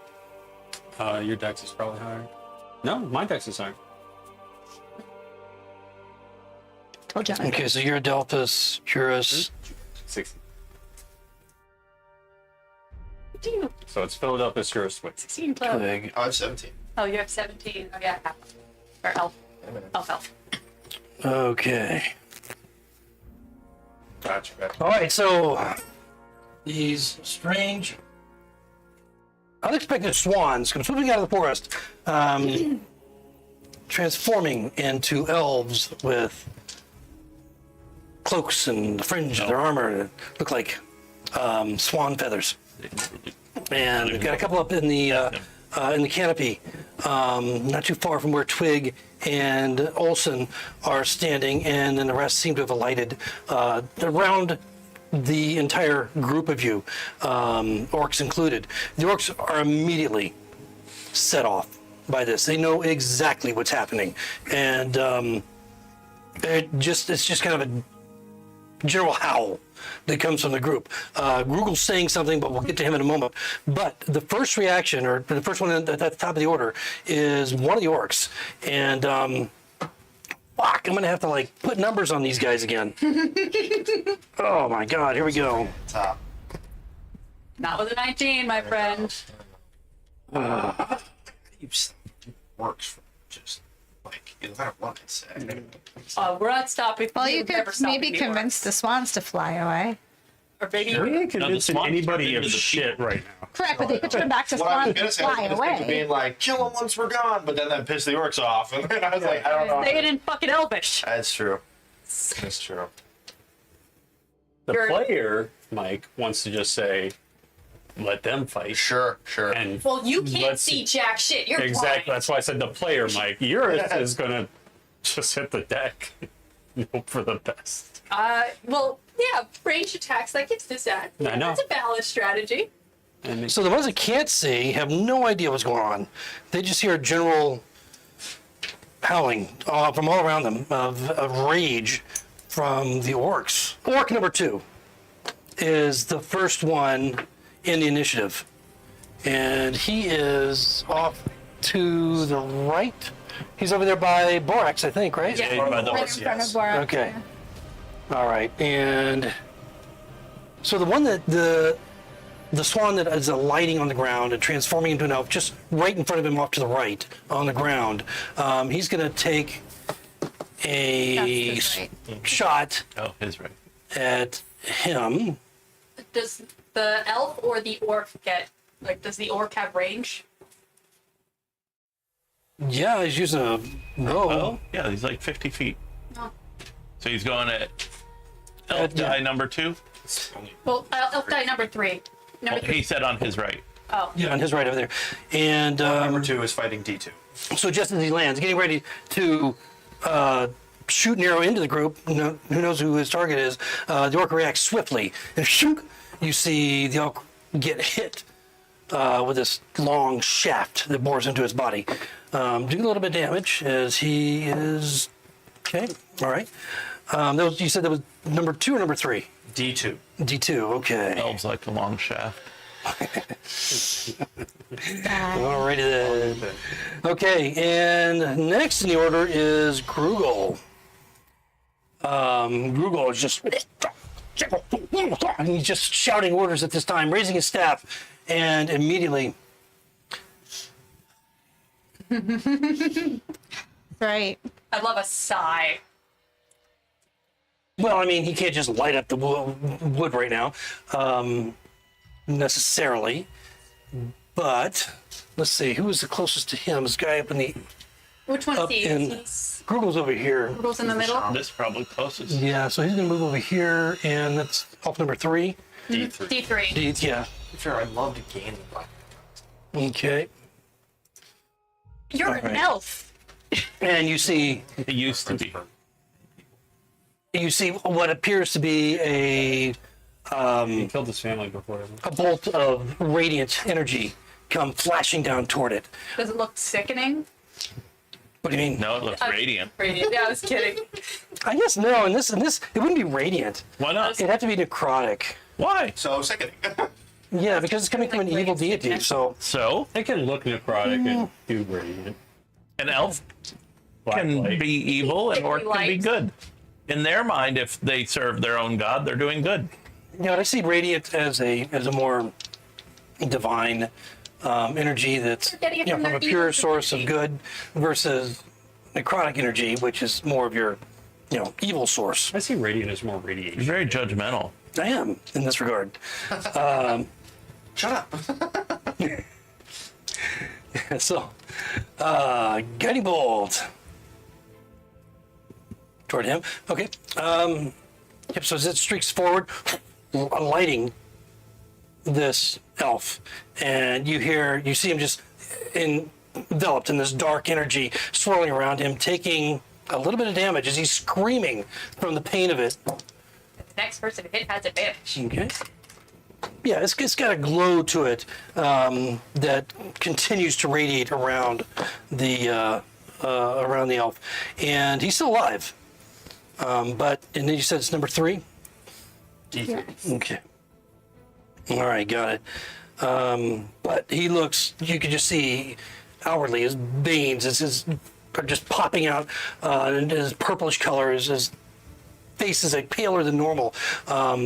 Your dex is probably higher. No, my dex is higher. Told you. Okay, so you're Adelphus, Eurus. 60. Do you So it's Philadelphus, Eurus, Twig. 16 club? Twig. I have 17. Oh, you have 17. Oh, yeah. Or elf. Elf. Okay. Gotcha. All right, so These strange unexpected swans come swooping out of the forest, transforming into elves with cloaks and the fringe of their armor that look like swan feathers. And we've got a couple up in the canopy, not too far from where Twig and Olson are standing, and then the rest seem to have alighted around the entire group of you, orcs included. The orcs are immediately set off by this. They know exactly what's happening, and it's just kind of a general howl that comes from the group. Grugel's saying something, but we'll get to him in a moment. But the first reaction, or the first one at the top of the order, is one of the orcs, and fuck, I'm gonna have to put numbers on these guys again. Oh my god, here we go. Top. Not with a 19, my friend. Works for just no matter what I say. We're not stopping. Well, you we're could never stopping maybe the convince the swans to fly away. orcs. Or maybe We ain't convincing swans anybody turned of into the shit right now. Correct, but they could turn back to What I was swans gonna and say, I was fly gonna think of being away. like, kill them once we're gone, but then that pissed the orcs off, and then I was like, I don't know. say it in fucking Elvish. That's true. That's true. The You're- player, Mike, wants to just say, let them fight. Sure. And Well, you can't Let's- see jack shit. You're exactly. blind. That's why I said the player, Mike. Eurus is gonna just hit the deck. and hope for the best. Well, yeah, range attacks, that gives this at. I know. That's a valid strategy. And So the ones that can't see have no idea what's going on. They just hear a general howling from all around them of rage from the orcs. Orc number 2 is the first one in the initiative. And he is off to the right. He's over there by Borax, I think, right? Yeah. By the Right horse, in front yes. of Borax. Okay. All right. And so the one that the swan that is alighting on the ground and transforming into an elf, just right in front of him off to the right on the ground, he's going to take a That's his right. shot Oh, his right. at him. Does the elf or the orc get, does the orc have range? Yeah, he's using a bow. Oh, yeah, he's like 50 feet. Oh. So he's going at elf die number 2. Well, elf die number 3. Number 3. He said on his right. Oh. Yeah, on his right over there. And Number 2 is fighting D2. so just as he lands, getting ready to shoot an arrow into the group, who knows who his target is, the orc reacts swiftly. And shoot, you see the orc get hit with this long shaft that bores into his body. Do a little bit of damage as he is... Okay, all right. You said that was number 2 or number 3? D2. D2, okay. Elves like a long shaft. Alrighty then. Okay, and next in the order is Gruggle. Gruggle is just... And he's just shouting orders at this time, raising his staff, and immediately... Right. I love a sigh. Well, I mean, he can't just light up the wood right now, necessarily. But let's see, who is the closest to him? This guy up in the Which one up is he? in He's Grugle's over here. Google's in the middle. This probably closest. Yeah, so he's gonna move over here, and that's off number 3. D3. D3. Yeah. Sure, I love to gain the Okay. You're an Alright. elf. And you see It used to be. what appears to be He killed his family before. a bolt of radiant energy come flashing down toward it. Does it look sickening? What do you mean? No, it looks radiant. Radiant. Yeah, I was kidding. I guess no. In this, it wouldn't be radiant. Why not? It'd have to be necrotic. Why? So sickening. Yeah, because it's coming from an Like evil radiant deity. sickness. So So, They can look necrotic and do radiant. an elf Black can light. be evil and Can orc be can be light. good. In their mind, if they serve their own god, they're doing good. I see radiant as a more divine energy that's getting it from from their a pure evil source of divinity. good versus necrotic energy, which is more of your evil source. I see radiant as more radiation. You're very judgmental. I am in this regard. Shut up. So, guiding bolt toward him. Okay. Yep. So as it streaks forward, lighting this elf, and you see him just enveloped in this dark energy swirling around him, taking a little bit of damage as he's screaming from the pain of it. Next person to hit has advantage. Okay. Yeah, it's got a glow to it that continues to radiate around the elf, and he's still alive. And then you said it's number 3. D3. Okay. All right, got it. But he looks. You can just see outwardly his veins are just popping out, and his purplish color his face is like paler than normal,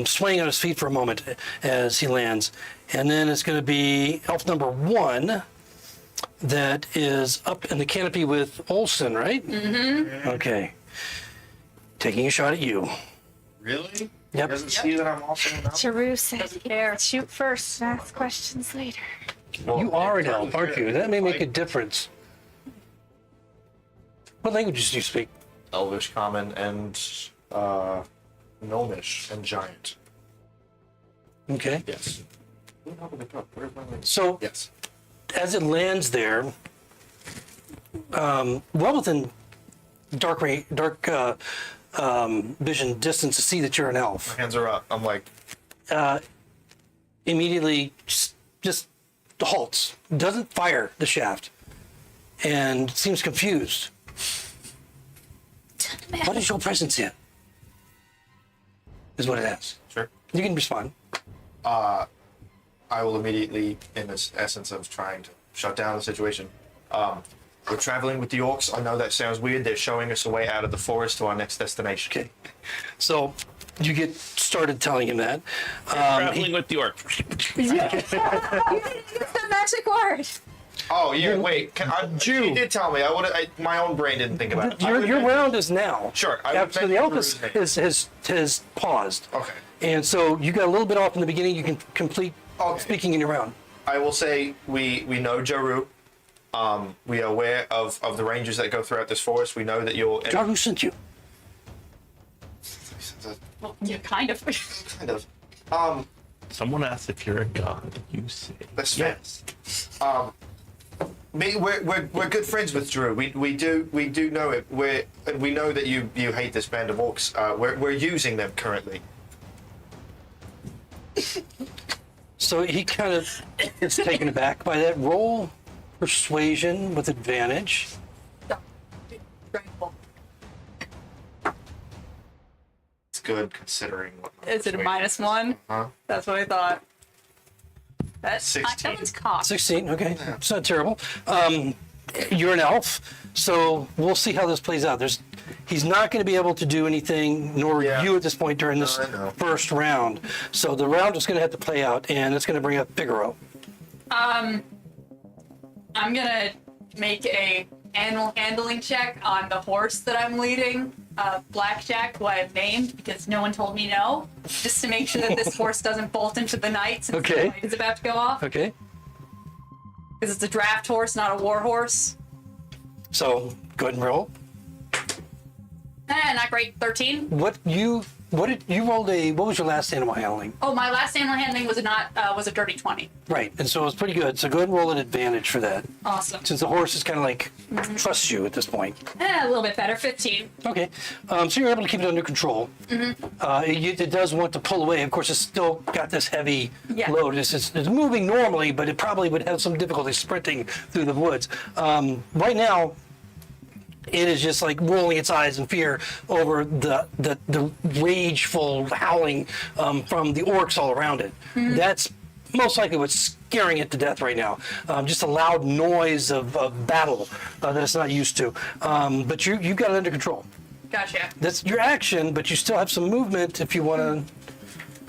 swaying on his feet for a moment as he lands. And then it's going to be elf number 1 that is up in the canopy with Olsen, right? Mm-hmm. Okay. Taking a shot at you. Really? Yep. Doesn't see that I'm also an elf? Charu said, Doesn't care. shoot first and ask questions later. You are an elf, aren't you? That may make a difference. What languages do you speak? Elvish, Common, and Gnomish, and Giant. Okay. Yes. So Yes. as it lands there, well within dark vision distance to see that you're an elf, Hands are up. I'm like, immediately just halts, doesn't fire the shaft, and seems confused. What is your presence here? Is what it asks. sure. You can respond. I will immediately, in this essence of trying to shut down the situation, we're traveling with the orcs. I know that sounds weird. They're showing us a way out of the forest to our next destination. Okay. So you get started telling him that. Traveling with the orc. You didn't use the magic word. Oh, yeah, wait. You did tell me. My own brain didn't think about it. Your round is now. Sure. So the elf has paused. Okay. And so you got a little bit off in the beginning. You can complete Okay. speaking in your round. I will say we know Jaru. We are aware of the ranges that go throughout this forest. We know that you're... Jaru sent you. Well, yeah, kind of. Kind of. Someone asked if you're a god. You say That's yes. We're good friends with Drew. We do know it. We know that you hate this band of orcs. We're using them currently. So he kind of is taken aback by that. Roll persuasion with advantage. It's good considering what. Is it a -1? Huh? That's what I thought. That's 16. That one's cocked. 16, okay. It's not terrible. You're an elf, so we'll see how this plays out. He's not going to be able to do anything, nor Yeah. you at this point during this I know. first round. So the round is going to have to play out, and it's going to bring up Figaro. I'm gonna make a animal handling check on the horse that I'm leading, Blackjack, who I have named because no one told me no, just to make sure that this horse doesn't bolt into the night since Okay. the light is about to go off. Okay? Because it's a draft horse, not a war horse. So go ahead and roll. Not great. 13. What did you rolled what was your last animal handling? Oh, my last animal handling was a dirty 20. Right, and so it's pretty good. So go ahead and roll an advantage for that. Awesome. Since the horse is kind of like trusts you at this point. A little bit better. 15. Okay, so you're able to keep it under control. It does want to pull away. Of course, it's still got this heavy Yeah. load. It's moving normally, but it probably would have some difficulty sprinting through the woods. Right now, it is just like rolling its eyes in fear over the rageful howling from the orcs all around it. That's most likely what's scaring it to death right now. Just a loud noise of battle that it's not used to. But you've got it under control. Gotcha. That's your action, but you still have some movement if you want to.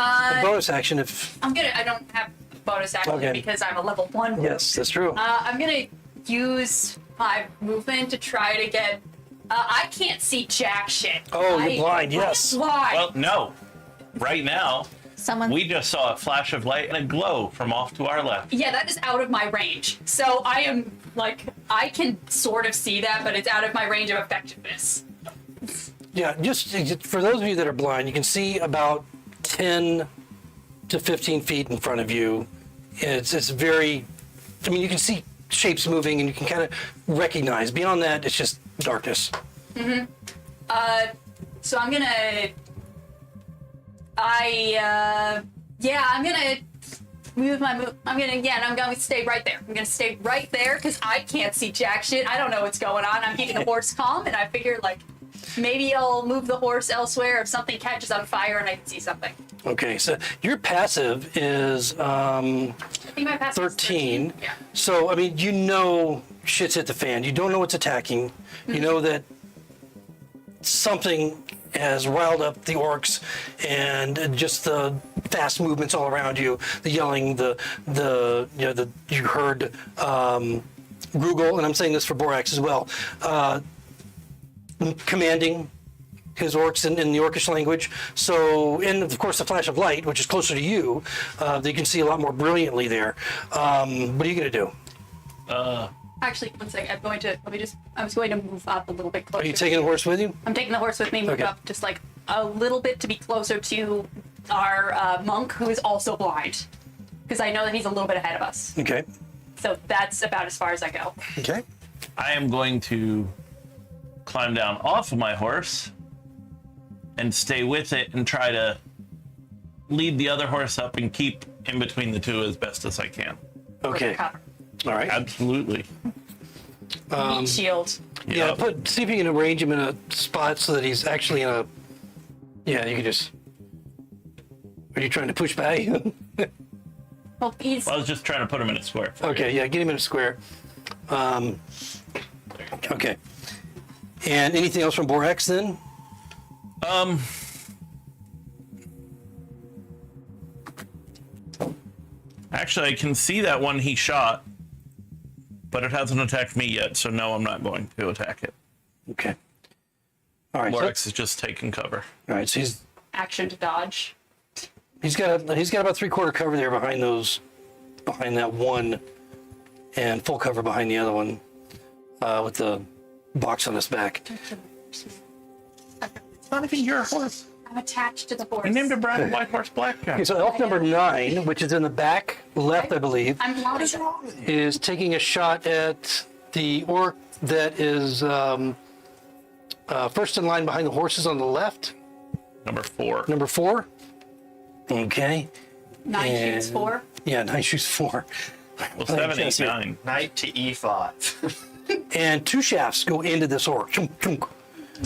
A bonus action if. I don't have bonus action Okay. because I'm a level 1 horse. Yes, that's true. I'm gonna use my movement to try to get. I can't see jack shit. Oh, you're blind, yes. I'm blind. Well, no. Right now, Someone. we just saw a flash of light and a glow from off to our left. Yeah, that is out of my range. So I am like, I can sort of see that, but it's out of my range of effectiveness. Yeah, just for those of you that are blind, you can see about 10 to 15 feet in front of you. It's very. I mean, you can see shapes moving and you can kind of recognize. Beyond that, it's just darkness. So I'm gonna. I'm gonna move my move. I'm gonna stay right there. I'm gonna stay right there because I can't see jack shit. I don't know what's going on. I'm keeping the horse calm, and I figure like maybe I'll move the horse elsewhere if something catches on fire and I can see something. Okay, so your passive is I think my passive is 13. Yeah. So, I mean, you know shit's hit the fan. You don't know what's attacking. You know that something has riled up the orcs and just the fast movements all around you, the yelling, you heard Gruggle, and I'm saying this for Borax as well, commanding his orcs in the orcish language. So, and of course the flash of light, which is closer to you, you can see a lot more brilliantly there. What are you going to do? Actually, one second. I was going to move up a little bit closer. Are you taking the horse with you? I'm taking the horse with me, move Okay. up just like a little bit to be closer to our monk, who is also blind. Because I know that he's a little bit ahead of us. Okay. So that's about as far as I go. Okay. I am going to climb down off of my horse and stay with it and try to lead the other horse up and keep in between the two as best as I can. Okay. Cover. All right. Absolutely. Meat shield. Yeah, see if you can arrange him in a spot so that he's actually in a. Yeah, you can just. Are you trying to push by? Well, he's. I was just trying to put him in a square. Okay, yeah, get him in a square. Okay. And anything else from Borax then? Actually, I can see that one he shot, but it hasn't attacked me yet, so no, I'm not going to attack it. Okay. All right. Lorax is just taking cover. All right. So Action to dodge. he's got about 3/4 cover there behind that one, and full cover behind the other one, with the box on his back. It's not even your horse. I'm attached to the horse. I named a brown and white horse Blackjack. Okay, so elf number 9, which is in the back left, I believe, I'm blind. is taking a shot at the orc that is first in line behind the horses on the left. Number 4. Number 4. Okay. 9 shoots And- 4. Yeah, 9 shoots 4. Well, 7, 8, 9. Knight to E5. And 2 shafts go into this orc. Chunk, chunk.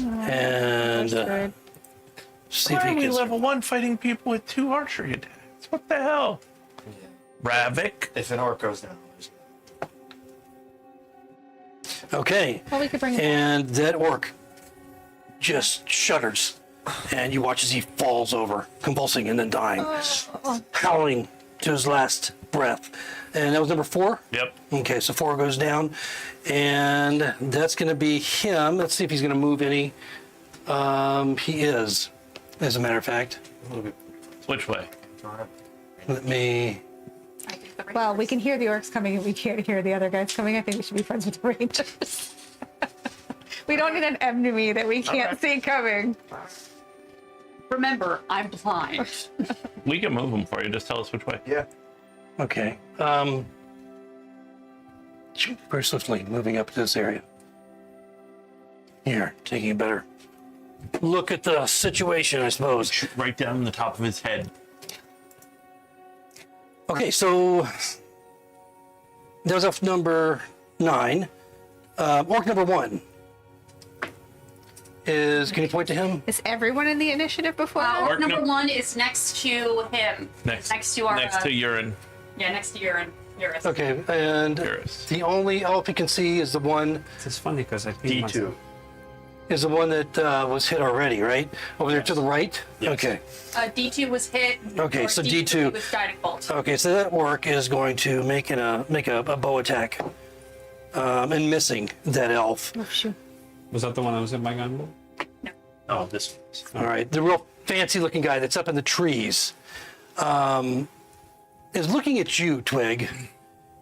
And Good. see if Why he are we gets. level 1 fighting people with 2 archery attacks? What the hell? Ravek. If an orc goes down, there's Okay. Well, we could bring it And that orc just shudders. And you watch as he falls over, convulsing and then dying, howling to his last breath. And that was number 4? Yep. Okay, so 4 goes down. And that's going to be him. Let's see if he's going to move any. He is, as a matter of fact. Which way? Let me. I think the Well, we can hear the orcs coming and we can't hear the other guys coming. I think we should be friends with the rangers. We don't need an enemy that we can't see coming. Remember, I'm blind. We can move them for you. Just tell us which way. Yeah. Okay. Very swiftly moving up to this area. Here, taking a better look at the situation, I suppose. Shoot right down the top of his head. Okay, so that was off number 9. Orc number 1 is. Can you point to him? Is everyone in the initiative before that? Orc Orc number num- 1 is next to him. Next to our. Next to urine. Yeah, next to urine. Urus. Okay, and Urus. the only elf you can see is the one It's funny because I think D2. that was hit already, right? Over there to the right. Yes. Okay. D2 was hit. Okay, or so D3 D2 was guiding bolt. Okay, so that orc is going to make a bow attack, and missing that elf. Oh, shoot. was that the one that was in my gun? Oh, this one. All right, the real fancy-looking guy that's up in the trees is looking at you, Twig,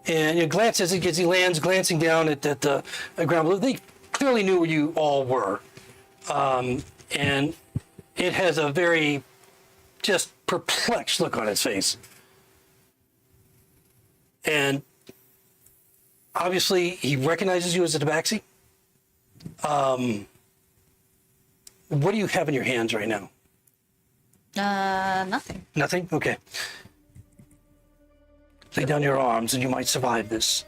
and you glance as he lands, glancing down at the ground below. They clearly knew where you all were, and it has a very just perplexed look on its face, and obviously he recognizes you as a tabaxi. What do you have in your hands right now? Nothing. Nothing? Okay. Lay down your arms and you might survive this.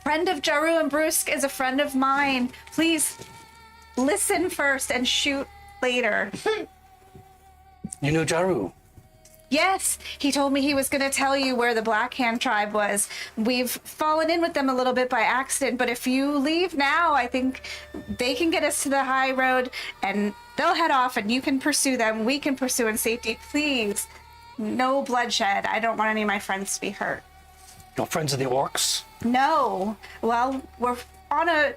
Friend of Jaru and Brusque is a friend of mine. Please listen first and shoot later. You know Jaru? Yes, he told me he was going to tell you where the Black Hand tribe was. We've fallen in with them a little bit by accident, but if you leave now, I think they can get us to the high road and they'll head off and you can pursue them. We can pursue in safety. Please, no bloodshed. I don't want any of my friends to be hurt. You're friends of the Orcs? No. Well, we're on a...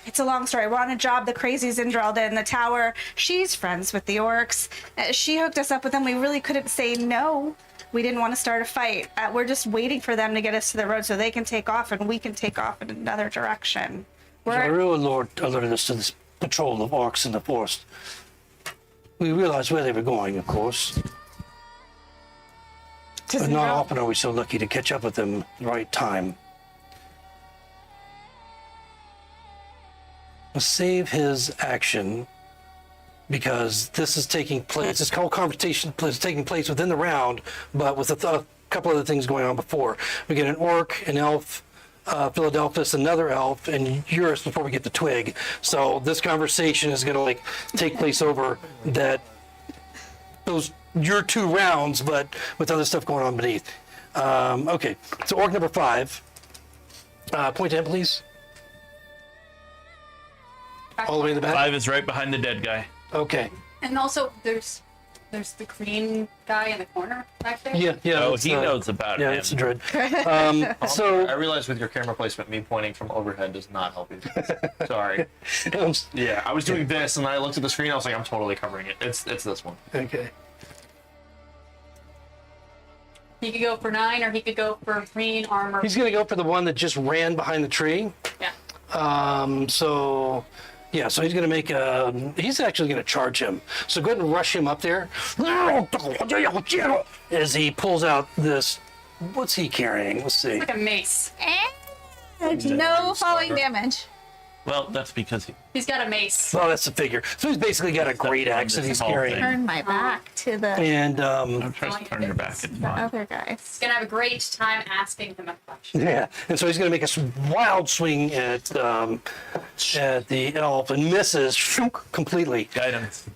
It's a long story. We're on a job, the crazy Zendrelda in the tower. She's friends with the Orcs. She hooked us up with them. We really couldn't say no. We didn't want to start a fight. We're just waiting for them to get us to the road so they can take off and we can take off in another direction. Jaru alerted us to this patrol of Orcs in the forest. We realized where they were going, of course. But not often are we so lucky to catch up with them at the right time. We'll save his action because this is taking place. This whole conversation is taking place within the round, but with a couple other things going on before. We get an orc, an elf, Philadelphus, another elf, and Eurus before we get to Twig. So this conversation is going to take place over your 2 rounds, but with other stuff going on beneath. Okay, so orc number 5. Point to him, please. All the way in the back. 5 is right behind the dead guy. Okay. And also, there's the green guy in the corner back there. Yeah. Oh, it's, he knows about Yeah, him. it's a dread. I So realize with your camera placement, me pointing from overhead does not help you. Sorry. um, Yeah, I was doing this and I looked at the screen. I was like, I'm totally covering it. It's this one. okay. He could go for 9 or he could go for green armor. He's gonna go for the one that just ran behind the tree. Yeah. So Yeah, so he's going to make he's actually going to charge him. So go ahead and rush him up there. As he pulls out this, what's he carrying? Let's see. Like a mace. And no falling damage. Well, that's because He's got a mace. Oh, that's the figure. So he's basically got a great axe that he's carrying. Turn my back to the And don't try to turn your back. It's fine. other guys. He's gonna have a great time asking him a question. yeah, and so he's going to make a wild swing at the elf and misses completely. Guidance.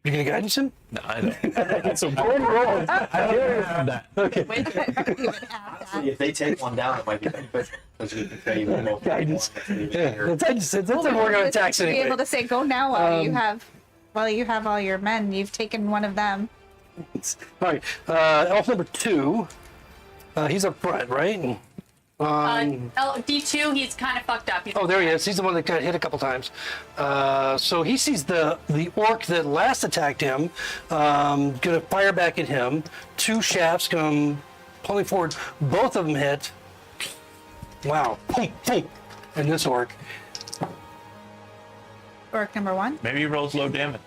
You're going to guidance him? No, I don't. That's a Roll. I don't have that. Okay. Wait, Honestly, if they take one down, it might be beneficial because we can pay you more. Guidance. Yeah, that's doesn't work on attacks Be anyway. able to say go now while you have all your men. You've taken one of them. All right, elf number 2. He's up front, right? D2, he's kind of fucked up. Oh, there he is. He's the one that got hit a couple times. So he sees the orc that last attacked him. Gonna fire back at him. 2 shafts come pulling forward. Both of them hit. Wow. And this orc. Orc number 1. Maybe he rolls low damage.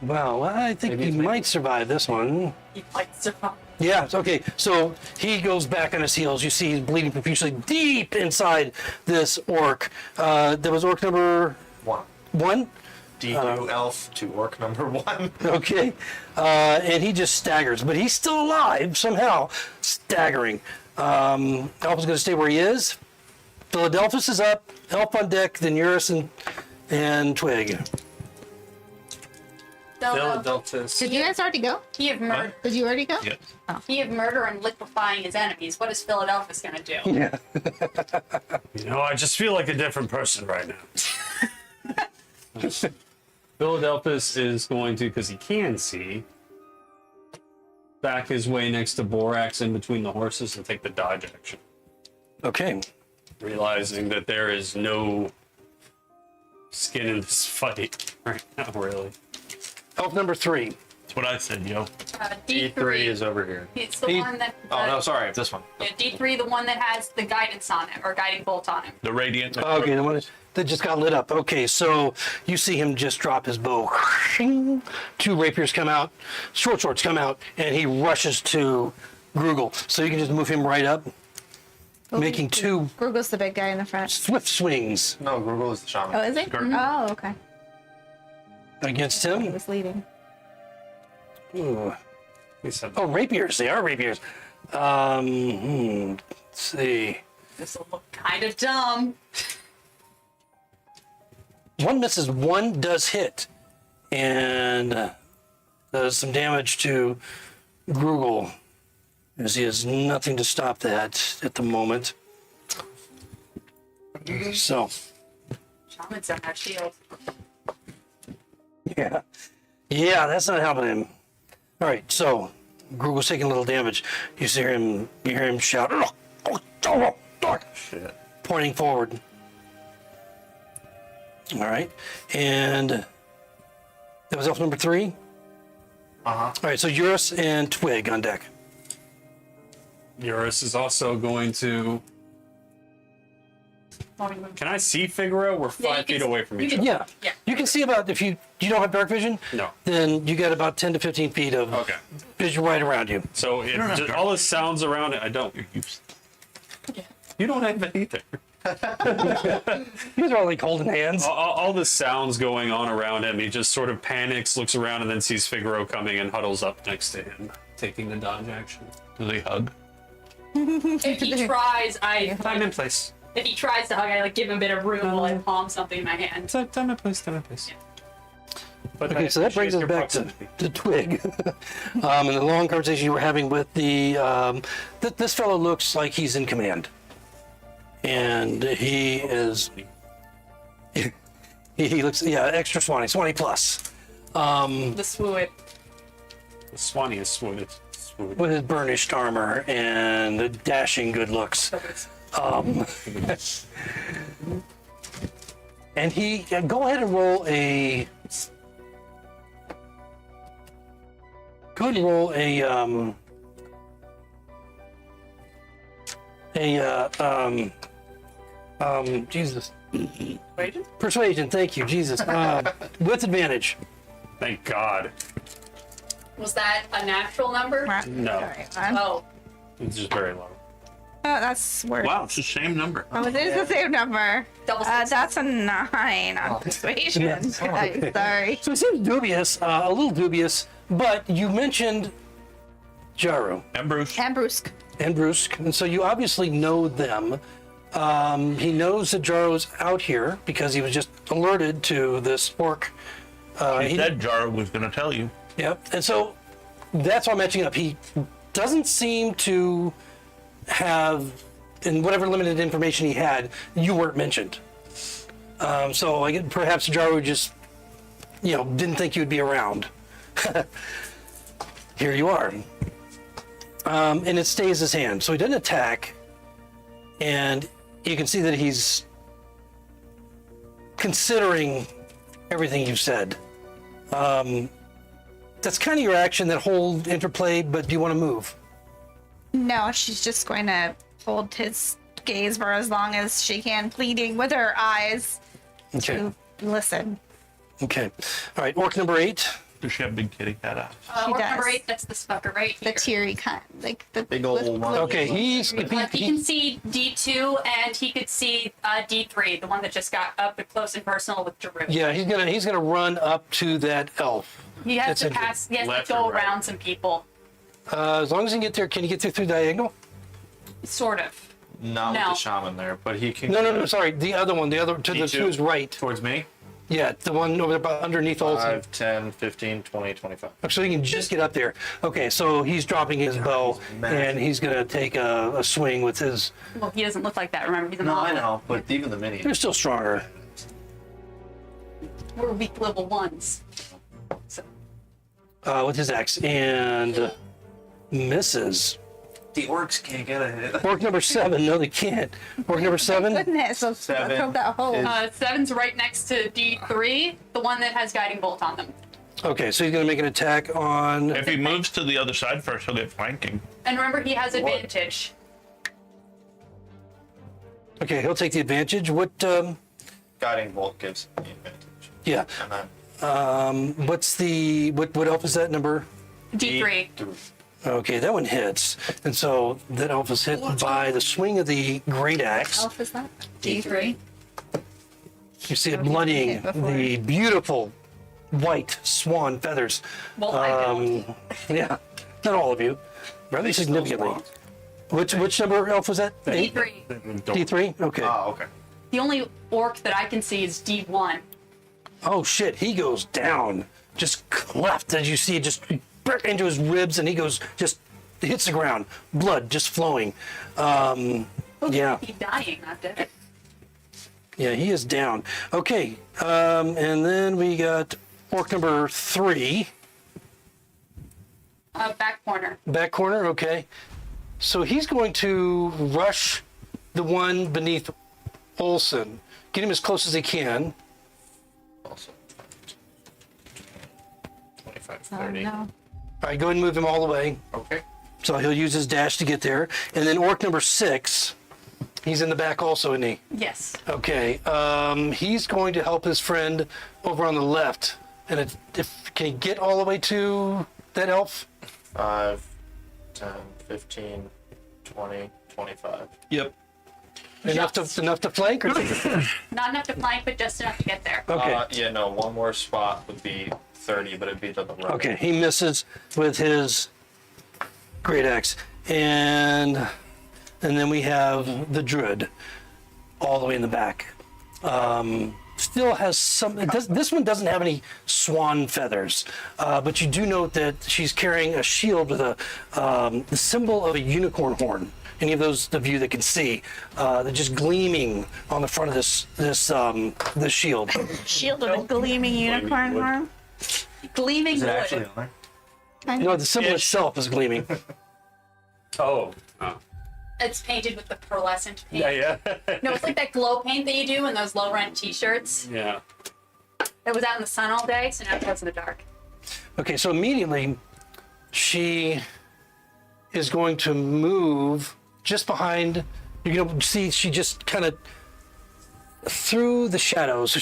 Wow, I think he might survive this one. He fights survive. Yeah, okay. So he goes back on his heels. You see he's bleeding profusely deep inside this orc. There was orc number 1. D2 elf to orc number 1. Okay. And he just staggers, but he's still alive somehow, staggering. Elf is going to stay where he is. Philadelphus is up. Elf on deck, then Eurus and Twig. Philadelphus. Did you guys already go? He of murder. Did you already go? Yes. He of murder and liquefying his enemies. What is Philadelphus gonna do? Yeah. You know, I just feel like a different person right now. Philadelphus is going to, because he can see, back his way next to Borax in between the horses and take the dodge action. Okay. Realizing that there is no skin in this fight right now, really. Elf number 3. That's what I said, yo. D3 is over here. It's the D- one that. Oh no, sorry, this one. Yeah, D3, the one that has the guidance on it, or guiding bolt on him. The radiant. Okay, the one that just got lit up. Okay, so you see him just drop his bow. 2 rapiers come out, short swords come out, and he rushes to Gruggle. So you can just move him right up, making 2 Grugle's the big guy in the front. swift swings No, Gruggle is the shaman. Oh, is it? Oh, okay. against He him. was leading. Ooh. He said, Oh, rapiers. They are rapiers. Let's see. This will look kind of dumb. 1 misses, 1 does hit, and does some damage to Gruggle, as he has nothing to stop that at the moment. So, Shamans don't have shields. yeah, that's not helping him. All right, so Grugel's taking a little damage. You hear him shout, Shit. pointing forward. All right, and that was elf number 3. Uh-huh. All right, so Eurus and Twig on deck. Eurus is also going to. Can I see Figaro? We're Yeah, you 5 can feet s- away from you each can- other. Yeah. Yeah. You can see about, if you don't have dark vision, No. then you got about 10 to 15 feet of Okay. vision right around you. So it, just, all the sounds around it, I don't. You're useless. You don't have it either. These are all like holding hands. All the sounds going on around him, he just sort of panics, looks around, and then sees Figaro coming and huddles up next to him, taking the dodge action. Do they hug? If he tries, Time and place. if he tries to hug, I give him a bit of room while I palm something in my hand. Time and place. Time and place. But Okay, so that brings us back to Twig. And the long conversation you were having with this fellow looks like he's in command. And he is, he looks, extra Swanee plus. The swoop. The Swanee is swooned. With his burnished armor and dashing good looks. And he, go ahead and roll a, Jesus. Persuasion, thank you, Jesus. With advantage. Thank God. Was that a natural number? No. Sorry, one. Oh, It's just very low. Oh, that's worse. Wow, it's the same number. Oh, it is the same number. double six. That's a 9 on persuasion. I'm sorry. So it seems dubious, a little dubious, but you mentioned Jaro And Bruce. And Brusque. and Brusque, and so you obviously know them. He knows that Jaro's out here because he was just alerted to this orc. He said Jaro was going to tell you. Yep, and so that's why I'm matching up. He doesn't seem to have, in whatever limited information he had, you weren't mentioned. So I get, perhaps Jaro just, didn't think you'd be around. Here you are. And it stays his hand, so he doesn't attack, and you can see that he's considering everything you've said. That's kind of your action, that whole interplay, but do you want to move? No, she's just going to hold his gaze for as long as she can, pleading with her eyes Okay. to listen. Okay. All right, orc number 8. Does she have big kitty cat eyes? She orc does. number 8, that's this fucker right The here. teary kind, like the Big old one. Okay, he's... He can see D2 and he could see D3, the one that just got up close and personal with Jeru. Yeah, he's gonna run up to that elf. He has That's to it. pass, he has Left to go or right? around some people. As long as he can get there, can you get there through diagonal? Sort of. Not with No. the shaman there, but he can. No, sorry, the other one, to the D2? to his right. Towards me. Yeah, the one over about underneath Olsen. 5, 10, 15, 20, 25. So he can just get up there. Okay, so he's dropping his bow, and he's gonna take a swing with his. Well, he doesn't look like that, remember? He's a No, I model. know, but even the mini. They're still stronger. We're weak level 1s. So, With his axe, and misses. The orcs can't get a hit. Orc number 7. No, they can't. Orc number 7. Goodness, let's 7 hope that holds. is- 7's right next to D3, the one that has guiding bolt on them. Okay, so he's gonna make an attack on. If he moves to the other side first, he'll get flanking. And remember, he has advantage. Okay, he'll take the advantage. What? Guiding bolt gives the advantage. Yeah. And then What's the what elf is that number? D3. Okay, that one hits, and so that elf is hit by the swing of the great axe. Elf is that? D3. You see it bloodying hit before. the beautiful white swan feathers. Well, I don't. Yeah, not all of you, rather significantly. Which number elf was that? D3. D3. Okay. Oh, okay. The only orc that I can see is D1. Oh shit, he goes down, just cleft as you see, just into his ribs, and he goes, just hits the ground, blood just flowing. Yeah, He's dying, not dead. yeah, he is down. Okay, and then we got orc number 3, Back corner. back corner, okay. So he's going to rush the one beneath Olsen, get him as close as he can. Also. 25, 30. No. All right, go ahead and move him all the way. Okay. So he'll use his dash to get there. And then orc number 6, he's in the back also, isn't he? Yes. Okay, he's going to help his friend over on the left. And can he get all the way to that elf? 5, 10, 15, 20, 25. Yep. Enough to flank? Or Not enough to flank, but just enough to get there. okay. Yeah, no, one more spot would be 30, but it'd be to the right. Okay, he misses with his great axe. And then we have the druid all the way in the back. Still has some. This one doesn't have any swan feathers, but you do note that she's carrying a shield with the symbol of a unicorn horn. Any of those of you that can see, they're just gleaming on the front of this shield. Shield with a gleaming unicorn horn. Gleaming Is it wood. actually on there? No, the symbol itself is gleaming. Oh. It's painted with the pearlescent paint. Yeah. No, it's like that glow paint that you do in those low rent t-shirts. Yeah. It was out in the sun all day, so now it goes in the dark. Okay, so immediately she is going to move just behind. You're going to see she just kind of through the shadows,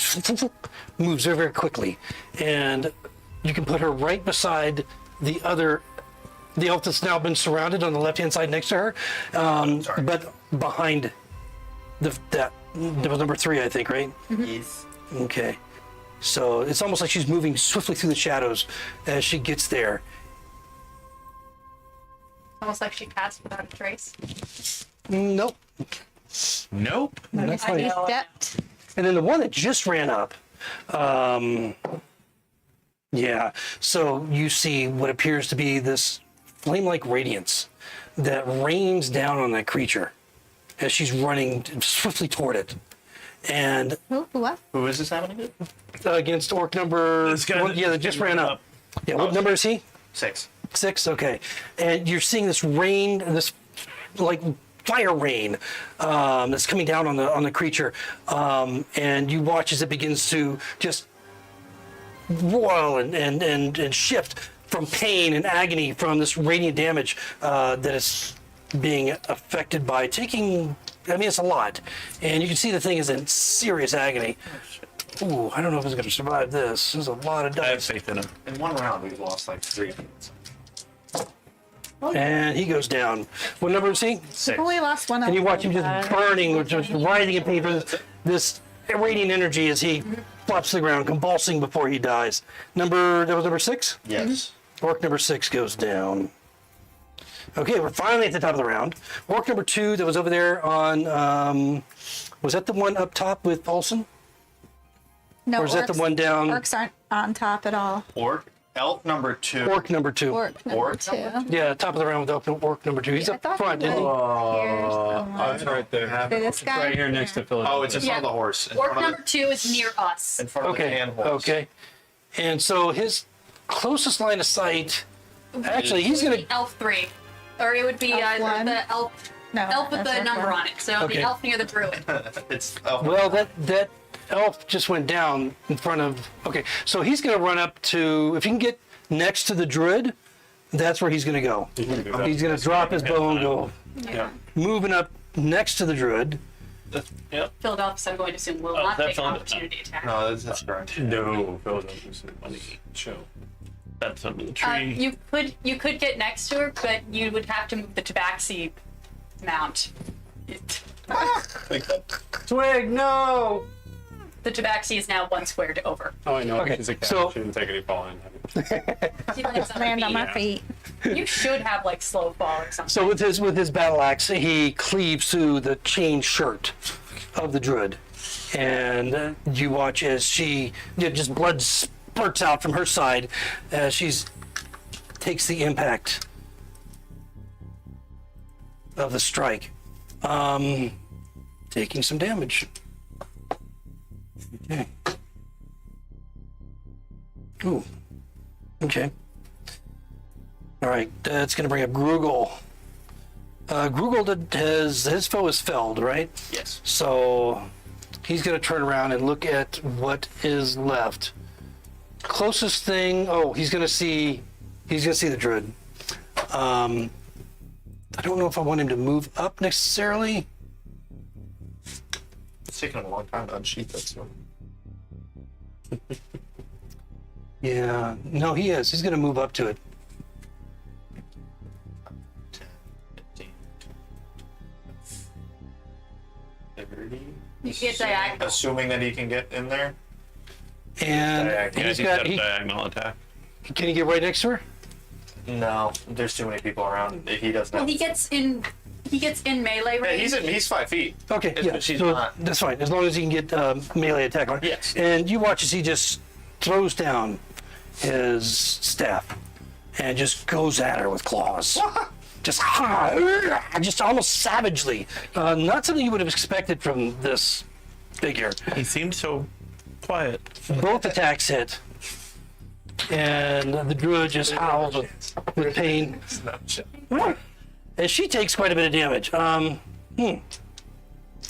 moves very, very quickly, and you can put her right beside the elf that's now been surrounded on the left-hand side next to her, but behind that was number 3, I think, right? Yes. Okay. So it's almost like she's moving swiftly through the shadows as she gets there. Almost like she passed without a trace. Nope. Nope. That's I fine. stepped. And then the one that just ran up, yeah. So you see what appears to be this flame-like radiance that rains down on that creature as she's running swiftly toward it. And What? Who is this happening to? against orc number, This guy one, yeah, that just ran up. Yeah, what Oh. number is he? 6. 6, okay. And you're seeing this rain, this like fire rain that's coming down on the creature, and you watch as it begins to just roil and shift from pain and agony from this radiant damage that is being affected by taking. I mean, it's a lot, and you can see the thing is in serious agony. Ooh, I don't know if it's going to survive this. There's a lot of I have dice. faith in him. In one round, we've lost like 3. And he goes down. What number is he? 6. Only lost one. And you watch him just burning, just writhing in pain for this radiant energy as he flops to the ground, convulsing before he dies. That was number 6? Yes. Orc number 6 goes down. Okay, we're finally at the top of the round. Orc number 2 that was over there on, was that the one up top with Olsen? No, Or is that the one down? Orcs aren't on top at all. Elf number 2. Orc number 2. Orc number Orc 2. Yeah, top of the round with Orc number 2. He's I up thought front, he isn't he? was It's right there. This guy? Right here next to Philip. Oh, it's in front of the horse. In Orc front of number 2 is near us. in front of the Okay, hand horse. okay. And so his closest line of sight, actually, he's going to... Elf 3. Or it would be Elf one? the elf No, elf with that's the Orc number one. on it. So Okay. the elf near the druid. It's elf. Well, that elf just went down in front of. Okay, so he's going to run up to. If he can get next to the druid, that's where he's going to go. He's going to drop his bow and go Yeah. moving up next to the druid. Yep. Philadelphia, I'm going to assume, will Oh, not that's take an on- opportunity attack. No, that's correct. No, Philadelphia's on the show. That's under the tree. You could get next to her, but you would have to move the tabaxi mount. Twig, no. The tabaxi is now 1 square to over. Oh, I know. Okay, She's a cat. so- She didn't take any falling. She lands on her Land on feet. my feet. You should have like slow fall or something. So with his battle axe, he cleaves through the chain shirt of the druid, and you watch as just blood spurts out from her side as she's takes the impact of the strike, taking some damage. Okay. Ooh. Okay. All right, that's going to bring up Gruggle. Gruggle his foe is felled, right? Yes. So he's going to turn around and look at what is left. Closest thing. Oh, he's going to see the druid. I don't know if I want him to move up necessarily. It's taking him a long time to unsheath that sword. Yeah. No, he is. He's going to move up to it. 10, 15, 30. You can get diagonal. Assuming that he can get in there. And Yeah, he's he's got got. a diagonal attack. Can he get right next to her? No, there's too many people around. If he doesn't. Well, he gets in melee Yeah, range. he's 5 feet. Okay, It's- yeah, she's so not- that's fine, as long as he can get melee attack on. Yes. And you watch as he just throws down his staff and just goes at her with claws. just almost savagely. Not something you would have expected from this figure. He seemed so quiet. Both attacks hit. And the druid just howls with pain. And she takes quite a bit of damage.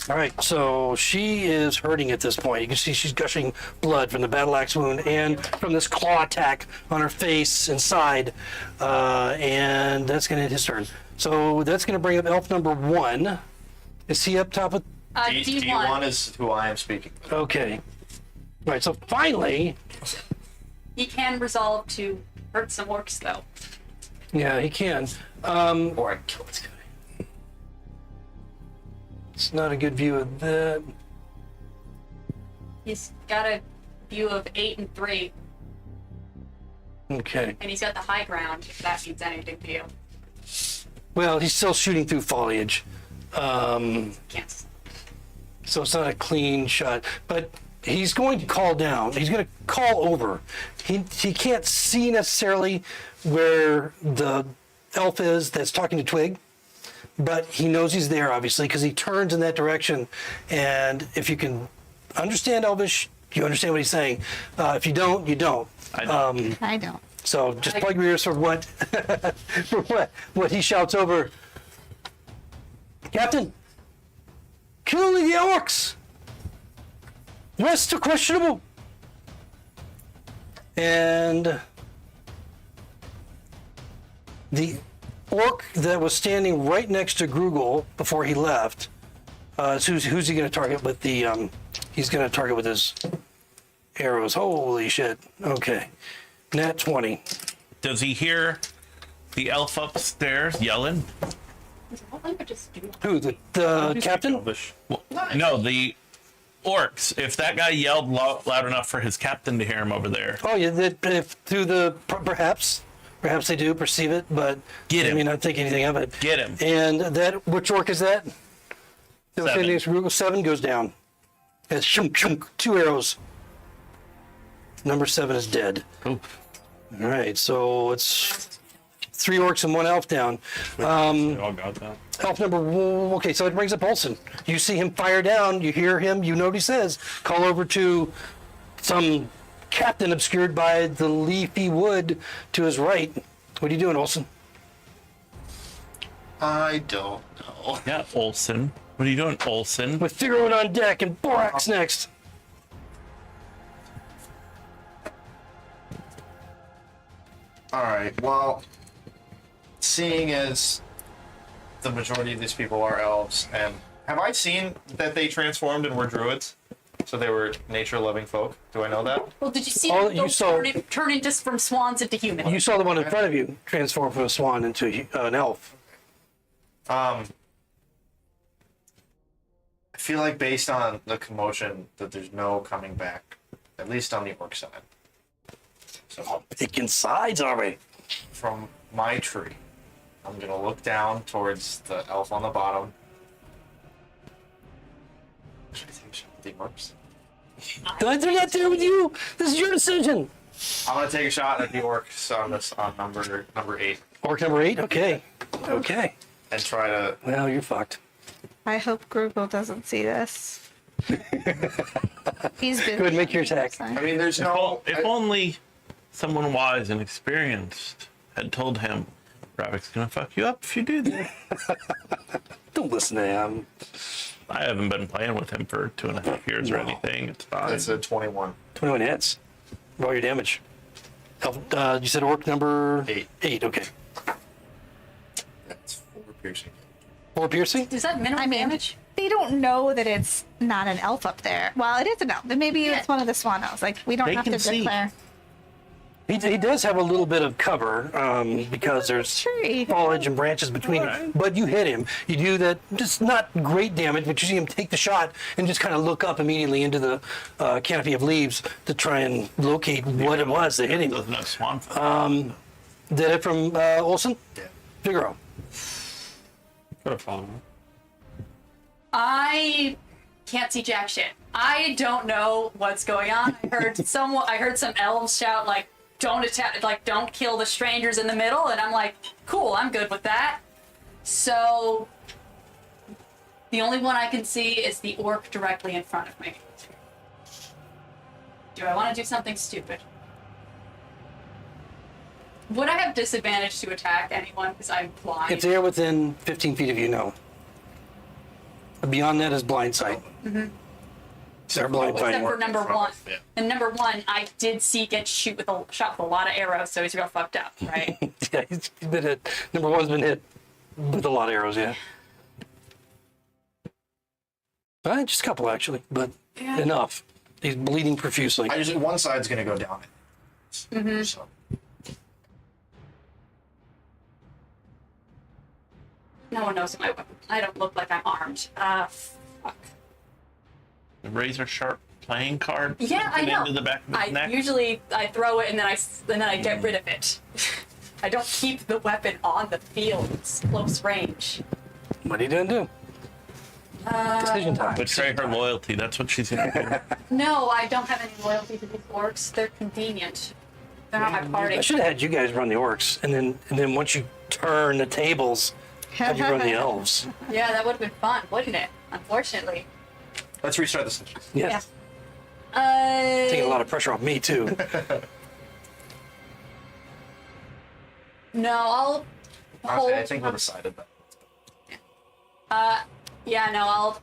All right, so she is hurting at this point. You can see she's gushing blood from the battle axe wound and from this claw attack on her face and side. And that's going to hit his turn. So that's going to bring up elf number 1. Is he up top with D1. D1 is who I am speaking with. Okay. All right. So finally, He can resolve to hurt some orcs, though. yeah, he can. Or I kill this guy. It's not a good view of that. He's got a view of 8 and 3, Okay. and he's got the high ground, if that means anything to you. Well, he's still shooting through foliage. Can't. So it's not a clean shot. But he's going to call down. He's going to call over. He can't see necessarily where the elf is that's talking to Twig, but he knows he's there, obviously, because he turns in that direction. And if you can understand Elvish, you understand what he's saying. If you don't, you don't. I know. I don't. So just plug your ears for what for what he shouts over. Captain, kill the orcs. The rest are questionable. And the orc that was standing right next to Gruggle before he left, who's he going to target with the? He's going to target with his arrows. Holy shit! Okay, nat 20. Does he hear the elf upstairs yelling? What languages do you Who the captain? Elvish. No, the orcs. If that guy yelled loud enough for his captain to hear him over there. Oh yeah, that if through the perhaps they do perceive it, but Get I him. may not think anything of it. Get him. And that which orc is that? The 7. 7 goes down. It's shunk, shunk, 2 arrows. Number 7 is dead. Ooh. All right, so it's 3 orcs and 1 elf down. They all got that. Elf number okay, so it brings up Olsen. You see him fire down. You hear him. You know what he says. Call over to some captain obscured by the leafy wood to his right. What are you doing, Olsen? I don't know. Yeah, Olsen. What are you doing, Olsen? With Figaro on deck and Borax next. Alright, well, seeing as the majority of these people are elves, and have I seen that they transformed and were druids? So they were nature-loving folk? Do I know that? Well, did you see Oh, them you go saw- turn into from swans into humans? You saw the one in front of you transform from a swan into an elf. I feel like based on the commotion that there's no coming back, at least on the orc side. So Picking sides, are we? from my tree, I'm gonna look down towards the elf on the bottom. Should I take a shot at the orcs? They're not there with you. This is your decision. I'm gonna take a shot at the orcs on this on number 8 Orc number 8. Okay. Okay. and try to. Well, you're fucked. I hope Gruggle doesn't see this. He's been. Go ahead and make your attack. I mean, there's no. If only someone wise and experienced had told him, Ravek's gonna fuck you up if you do that. Don't listen to him. I haven't been playing with him for 2.5 years or anything. It's fine. It's a 21. 21 hits. Roll your damage. Elf, you said orc number 8. 8. Okay. That's 4 piercing. 4 piercing. Is that minimum damage? They don't know that it's not an elf up there. Well, it is an elf, but maybe it's one of the swan elves. Like, we don't They have can to see. declare. He does have a little bit of cover because there's Tree. foliage and branches between him. But you hit him. You do that, just not great damage, but you see him take the shot and just kind of look up immediately into the canopy of leaves to try and locate what it was that hit him. Doesn't have swan. Did it from Olsen? Yeah. Figaro. Could have fallen. I can't see jack shit. I don't know what's going on. I heard some elves shout like, "Don't attack! Like, don't kill the strangers in the middle." And I'm like, "Cool, I'm good with that." So the only one I can see is the orc directly in front of me. Do I want to do something stupid? Would I have disadvantage to attack anyone because I'm blind? If they're within 15 feet of you, no. Beyond that is blind sight. They're blind Except fighting. for number one. Yeah. And number one, I did see get shot with a lot of arrows, so he's real fucked up, right? Yeah, he's been hit. Number 1's been hit with a lot of arrows, yeah. Just a couple actually, but Yeah. enough. He's bleeding profusely. One side's gonna go down. So. No one knows my weapon. I don't look like I'm armed. Fuck. The razor sharp playing card. Yeah, I know. Into the back of his neck. Usually I throw it and then I get rid of it. I don't keep the weapon on the field. It's close range. What are you gonna do? Decision time. Betray her loyalty. That's what she's gonna do. No, I don't have any loyalty to these orcs. They're convenient. They're not my party. I should have had you guys run the orcs, and then once you turn the tables, have you run the elves. Yeah, that would have been fun, wouldn't it? Unfortunately. Let's restart the session. Yes. Yeah. Taking a lot of pressure off me too. No, I'll hold. I think we'll decide that. Yeah, no, I'll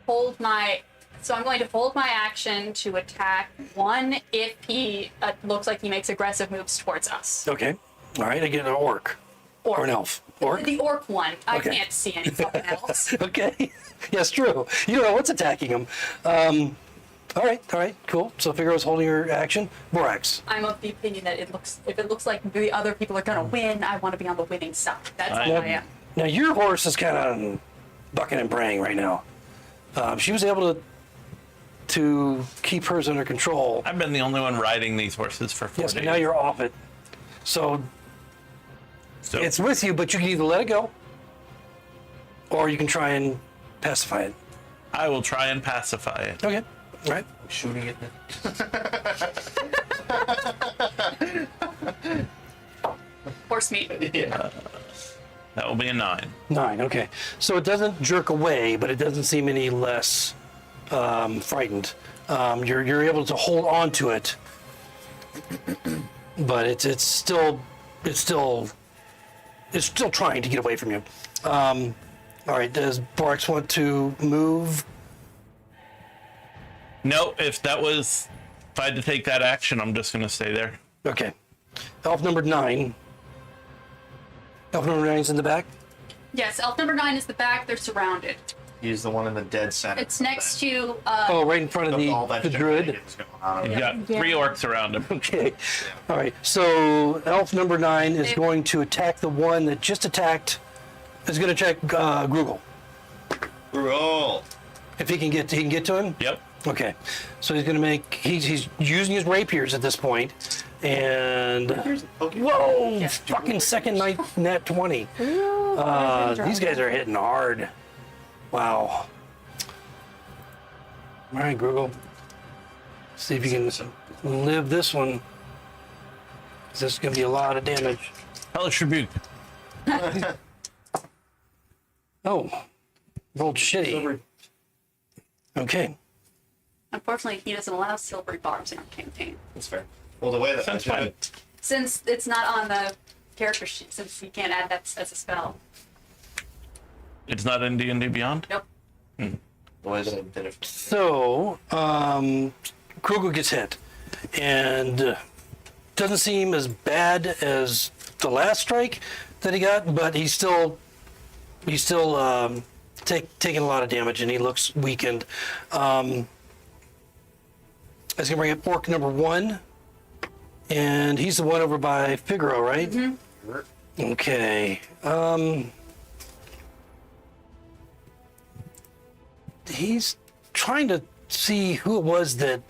hold my. So I'm going to hold my action to attack one if he looks like he makes aggressive moves towards us. Okay. All right. I get an orc or an elf. Orc. The orc one. I Okay. can't see any fucking else. Okay. Yes, true. You don't know what's attacking him. All right. Cool. So Figaro's holding her action. Borax. I'm of the opinion that if it looks like the other people are gonna win, I want to be on the winning side. That's how I am. Now your horse is kind of bucking and braying right now. She was able to keep hers under control. I've been the only one riding these horses for 4 Yes, days. but now you're off it. So So it's with you, but you can either let it go, or you can try and pacify it. I will try and pacify it. Okay. All right. Shooting it. Horse meat. Yeah. That will be a 9. 9. Okay. So it doesn't jerk away, but it doesn't seem any less frightened. You're able to hold on to it, but it's still trying to get away from you. All right. Does Borax want to move? No, if I had to take that action, I'm just going to stay there. Okay. Elf number 9. Elf number 9 is in the back. Yes, elf number 9 is the back. They're surrounded. He's the one in the dead center. It's next to. Oh, right in front of all that the druid. shenanigans going on. You've got 3 orcs around him. Okay. All right. So elf number 9 is going to attack the one that just attacked. Is going to attack Gruggle. Roll. If he can get to him. Yep. Okay. So he's going to he's using his rapiers at this point, and whoa, fucking second night nat 20. These guys are hitting hard. Wow. All right, Gruggle. See if you can live this one. This is going to be a lot of damage. Hellish Rebuke. Oh, rolled shitty. Okay. Unfortunately, he doesn't allow silvery barbs in our campaign. That's fair. Well, the way that Sounds I did fine. it, Since it's not on the character sheet, since you can't add that as a spell. It's not in D&D Beyond? Nope. the way that I did it. So, Gruggle gets hit, and doesn't seem as bad as the last strike that he got, but he's still taking a lot of damage, and he looks weakened. I was gonna bring up orc number 1, and he's the one over by Figaro, right? Mm-hmm. Okay. He's trying to see who it was that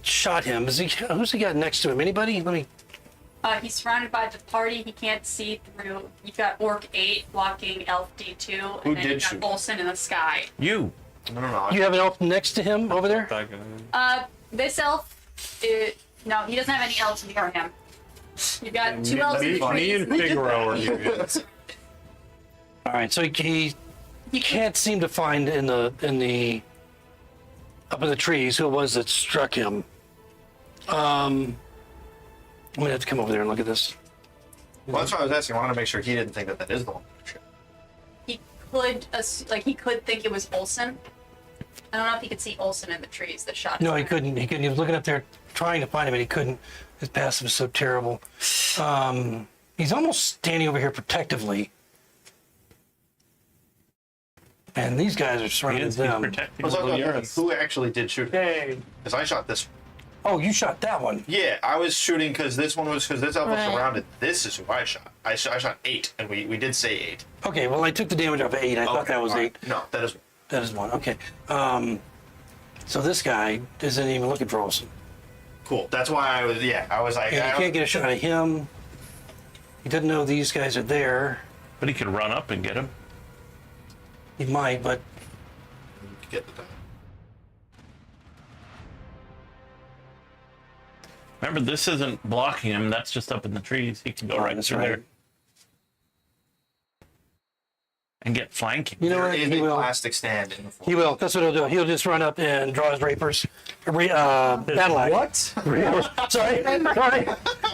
shot him. Who's he got next to him? Anybody? Let me. He's surrounded by the party. He can't see through. You've got Orc 8 blocking Elf D2, and Who then did you've shoot? got Olsen in the sky. You. I don't know. You have an elf next to him over there? That guy. This elf, no, he doesn't have any elves near him. You've got 2 elves in the Me trees. and Figaro are doing All right. So he can't seem to find in the up in the trees who it was that struck him. I'm gonna have to come over there and look at this. Well, that's what I was asking. I wanted to make sure he didn't think that is the one. He could, he could think it was Olsen. I don't know if he could see Olsen in the trees that shot him. No, he couldn't. He couldn't. He was looking up there trying to find him, and he couldn't. His passive is so terrible. He's almost standing over here protectively. And And these guys are surrounding He's them. protecting So, all the earth. who actually did shoot? Hey. Because I shot this. Oh, you shot that one. Yeah, I was shooting because this elf was Right. surrounded. This is who I shot. I shot 8, and we did say 8. Okay, well, I took the damage off of 8. I thought that was all 8. right. No, that is. That is 1. Okay. So this guy isn't even looking for Olsen. Cool. That's why I was. Yeah, I was like. And you can't get a shot at him. He doesn't know these guys are there. But he could run up and get him. He might, but Get the. Remember, this isn't blocking him. That's just up in the trees. He can go right that's through right. there and get flanking. you know There what? is He a will. plastic stand in the He will. That's what he'll do. He'll just run up and draw his rapers. Battle axe. What? Sorry. Sorry.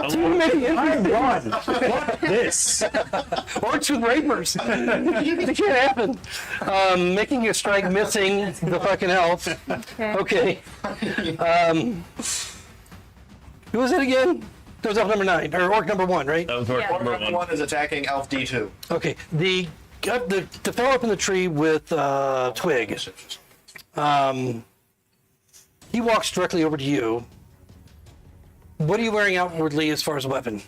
Too many injuries. What this? Orcs with rapers. It can't happen. Making a strike, missing the fucking elf. Okay. Who was it again? That was elf number 9, or orc number 1, right? That was our Yeah. number Number one. 1 is attacking Elf D2. Okay. The fellow up in the tree with Twig. He walks directly over to you. What are you wearing outwardly as far as a weapon?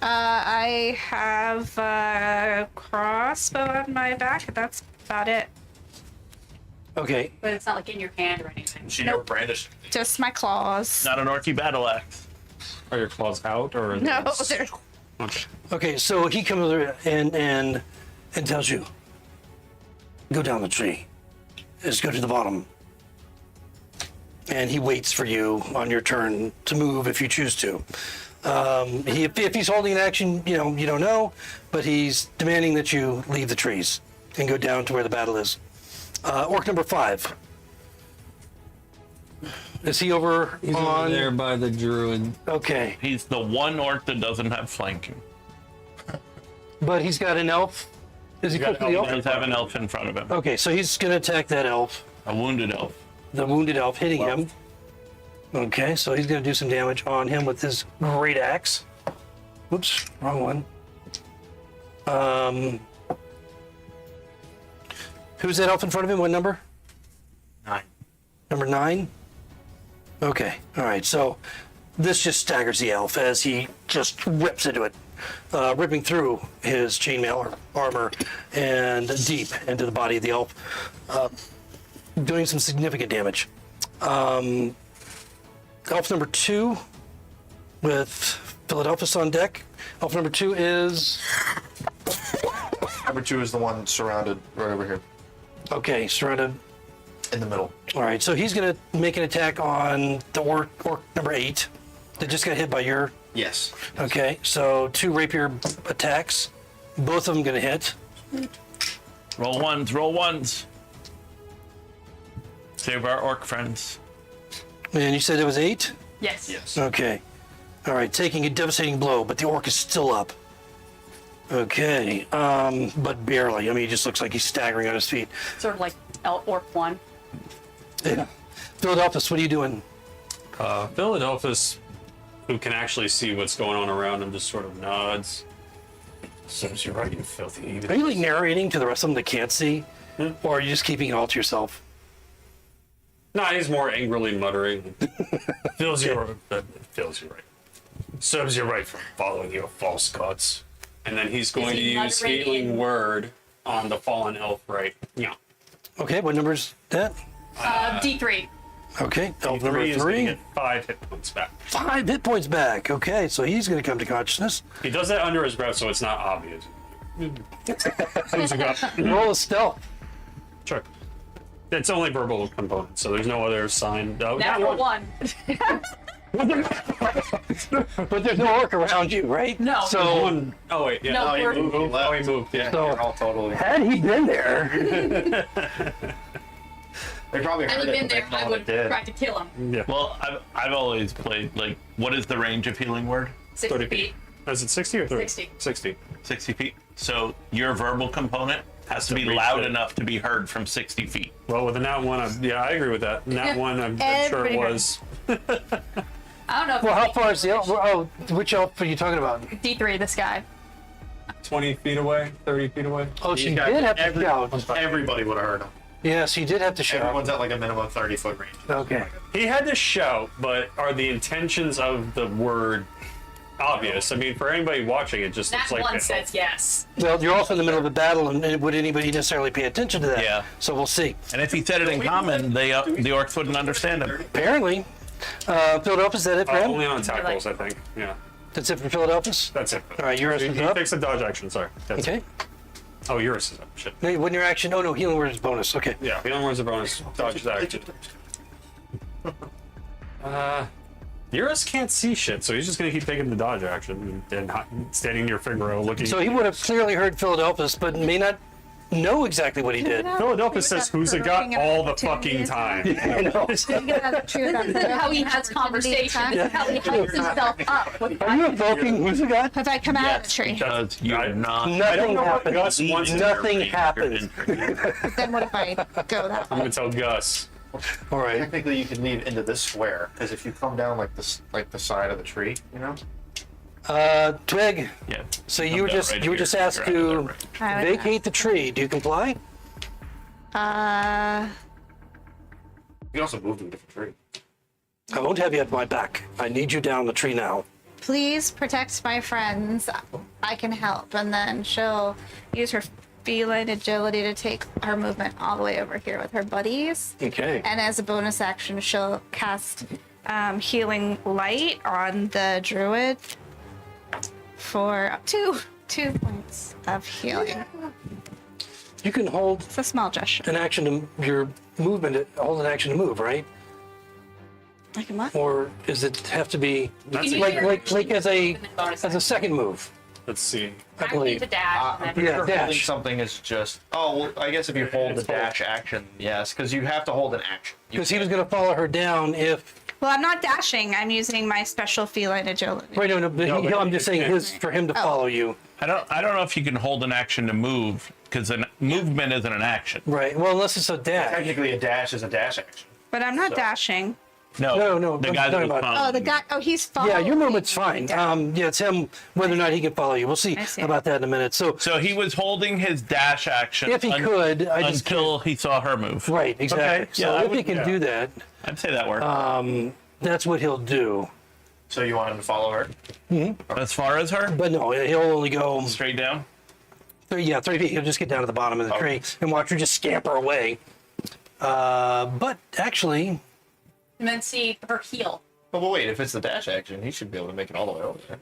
I have a crossbow on my back. That's about it. Okay. But it's not like in your hand or anything. She never brandished. Just my claws. Not an orky battle axe. Are your claws out or? Are No, they- they're Okay. Okay. So he comes over and tells you, go down the tree. Just go to the bottom. And he waits for you on your turn to move if you choose to. If he's holding an action, you don't know, but he's demanding that you leave the trees and go down to where the battle is. Orc number 5. Is he over He's on over there by the druid. Okay, He's the one orc that doesn't have flanking. but he's got an elf. Is he got close to the an elf? He does have an elf in front of him. Okay, so he's gonna attack that elf, A wounded elf. the wounded elf, hitting him. Okay, so he's gonna do some damage on him with his great axe. Whoops, wrong one. Who's that elf in front of him? What number? 9. Number 9? Okay, all right, so this just staggers the elf as he just rips into it, ripping through his chainmail or armor and deep into the body of the elf, doing some significant damage. Elf number 2 with Philadelphus on deck. Elf number 2 is, Number 2 is the one surrounded right over here okay, surrounded. in the middle. All right, so he's gonna make an attack on the orc number 8 that just got hit by your. Yes. Okay, so 2 rapier attacks, both of them gonna hit. Roll ones, roll ones. Save our orc friends. And you said it was 8? Yes. Yes. Okay. All right, taking a devastating blow, but the orc is still up. Okay, but barely. I mean, he just looks like he's staggering on his feet. Sort of like Orc 1. Yeah. Philadelphus, what are you doing? Philadelphus, who can actually see what's going on around him, just sort of nods. Serves you right, you filthy Are heathen. you like narrating to the rest of them that can't see? Or are you just keeping it all to yourself? No, he's more angrily muttering. Feels you right. Feels you right. Serves you right for following your false gods. And then he's going to he use muttering healing in- word on the fallen elf, right? Yeah. Okay, what number's that? D3. Okay, elf D3 number is gonna 3. get 5 hit points back. 5 hit points back. Okay, so he's gonna come to consciousness. He does that under his breath, so it's not obvious. Sounds like Roll a stealth. Sure. It's only verbal component, so there's no other sign. Oh, that Natural one. 1. But there's no orc around you, right? No. So One. Oh wait, yeah. No, he we're- moved. Oh, he moved. Yeah. So- You're all totally. had he been there, They probably Had heard he it. been but they there, I thought would it did. try to kill him. Yeah. Well, I've always played, like, what is the range of healing word? 60 30 feet. Is it 60 or 30? 60. 60. 60 feet. So your verbal component has to be reach loud it. enough to be heard from 60 feet. Well, with the nat one, yeah, I agree with that. Nat one, I'm sure it Everybody was. I don't know if well, how far is the elf? Oh, which elf are you talking about? D3, this guy. 20 feet away, 30 feet away. Oh, she did have to shout. Everybody would have heard him. Yes, he did have to shout. Everyone's at like a minimum 30-foot range. Okay. He had to shout, but are the intentions of the word obvious? I mean, for anybody watching, it just That looks like one says yes. Well, you're also in the middle of a battle, and would anybody necessarily pay attention to that? Yeah. So we'll see. And if he said it in common, the orcs wouldn't understand him. Apparently. Philadelphia, is that it for him? only on tackles, I think. Yeah, That's it for Philadelphia? that's it. All right, yours He is up. takes a dodge action. Sorry. That's Okay. it. Oh, yours is up. Shit. No, when your action, oh no, healing word is bonus. Okay. Yeah, he only wants a bonus. Dodge is action. Eurus can't see shit, so he's just gonna keep taking the dodge action and standing near Figaro looking. So he would have clearly heard Philadelphia, but may not know exactly what he did. Philadelphia says, "Who's it got?" all the fucking time. I know. This is how he has conversations. This is how he hypes himself up. Are you evoking who's it got? Have I come out of the tree? Because you're not. I don't Nothing know what happened. Gus wants to do. Nothing happened. Then what if I go that I'm way? gonna tell Gus. All right. Technically, you can leave into this square because if you come down like this, like the side of the tree, you know. Twig. Yeah. So Come you were down just right you were here. just asked You're out to of that range. vacate the tree. Do you comply? You can also move to a different tree. I won't have you at my back. I need you down the tree now. Please protect my friends. I can help. And then she'll use her feline agility to take her movement all the way over here with her buddies. Okay. And as a bonus action, she'll cast healing light on the druid for up to 2 points of healing. You can hold It's a small gesture. an action to your movement. Hold an action to move, right? Like a what? Or does it have to be That's like as a second move? Let's see. I I need believe. to dash. and then- Yeah, Holding dash. something is just. Oh, well, I guess if you hold the dash action, yes, because you have to hold an action. Because he was going to follow her down if. Well, I'm not dashing. I'm using my special feline agility. Right, no, but No, but I'm just saying for him to follow you. I don't know if you can hold an action to move because an movement isn't an action. Right. Well, unless it's a dash. Technically, a dash is a dash action. But I'm not dashing. No, The I'm guy that talking was about- Oh, the following guy. Oh, he's following. Yeah, your movement's fine. down. Yeah, it's him whether or not he can follow you. We'll see I see. about that in a minute. So So he was holding his dash action if he could, I just until he saw her move. right, exactly. Okay, So yeah, I if he would- can yeah. do that, I'd say that works. that's what he'll do. So you want him to follow her? As far as her, But no, he'll only go straight down. 3 feet. He'll just get down to the bottom of the tree and watch her just scamper away. But actually, And then see her heal. Oh, but wait, if it's the dash action, he should be able to make it all the way over there.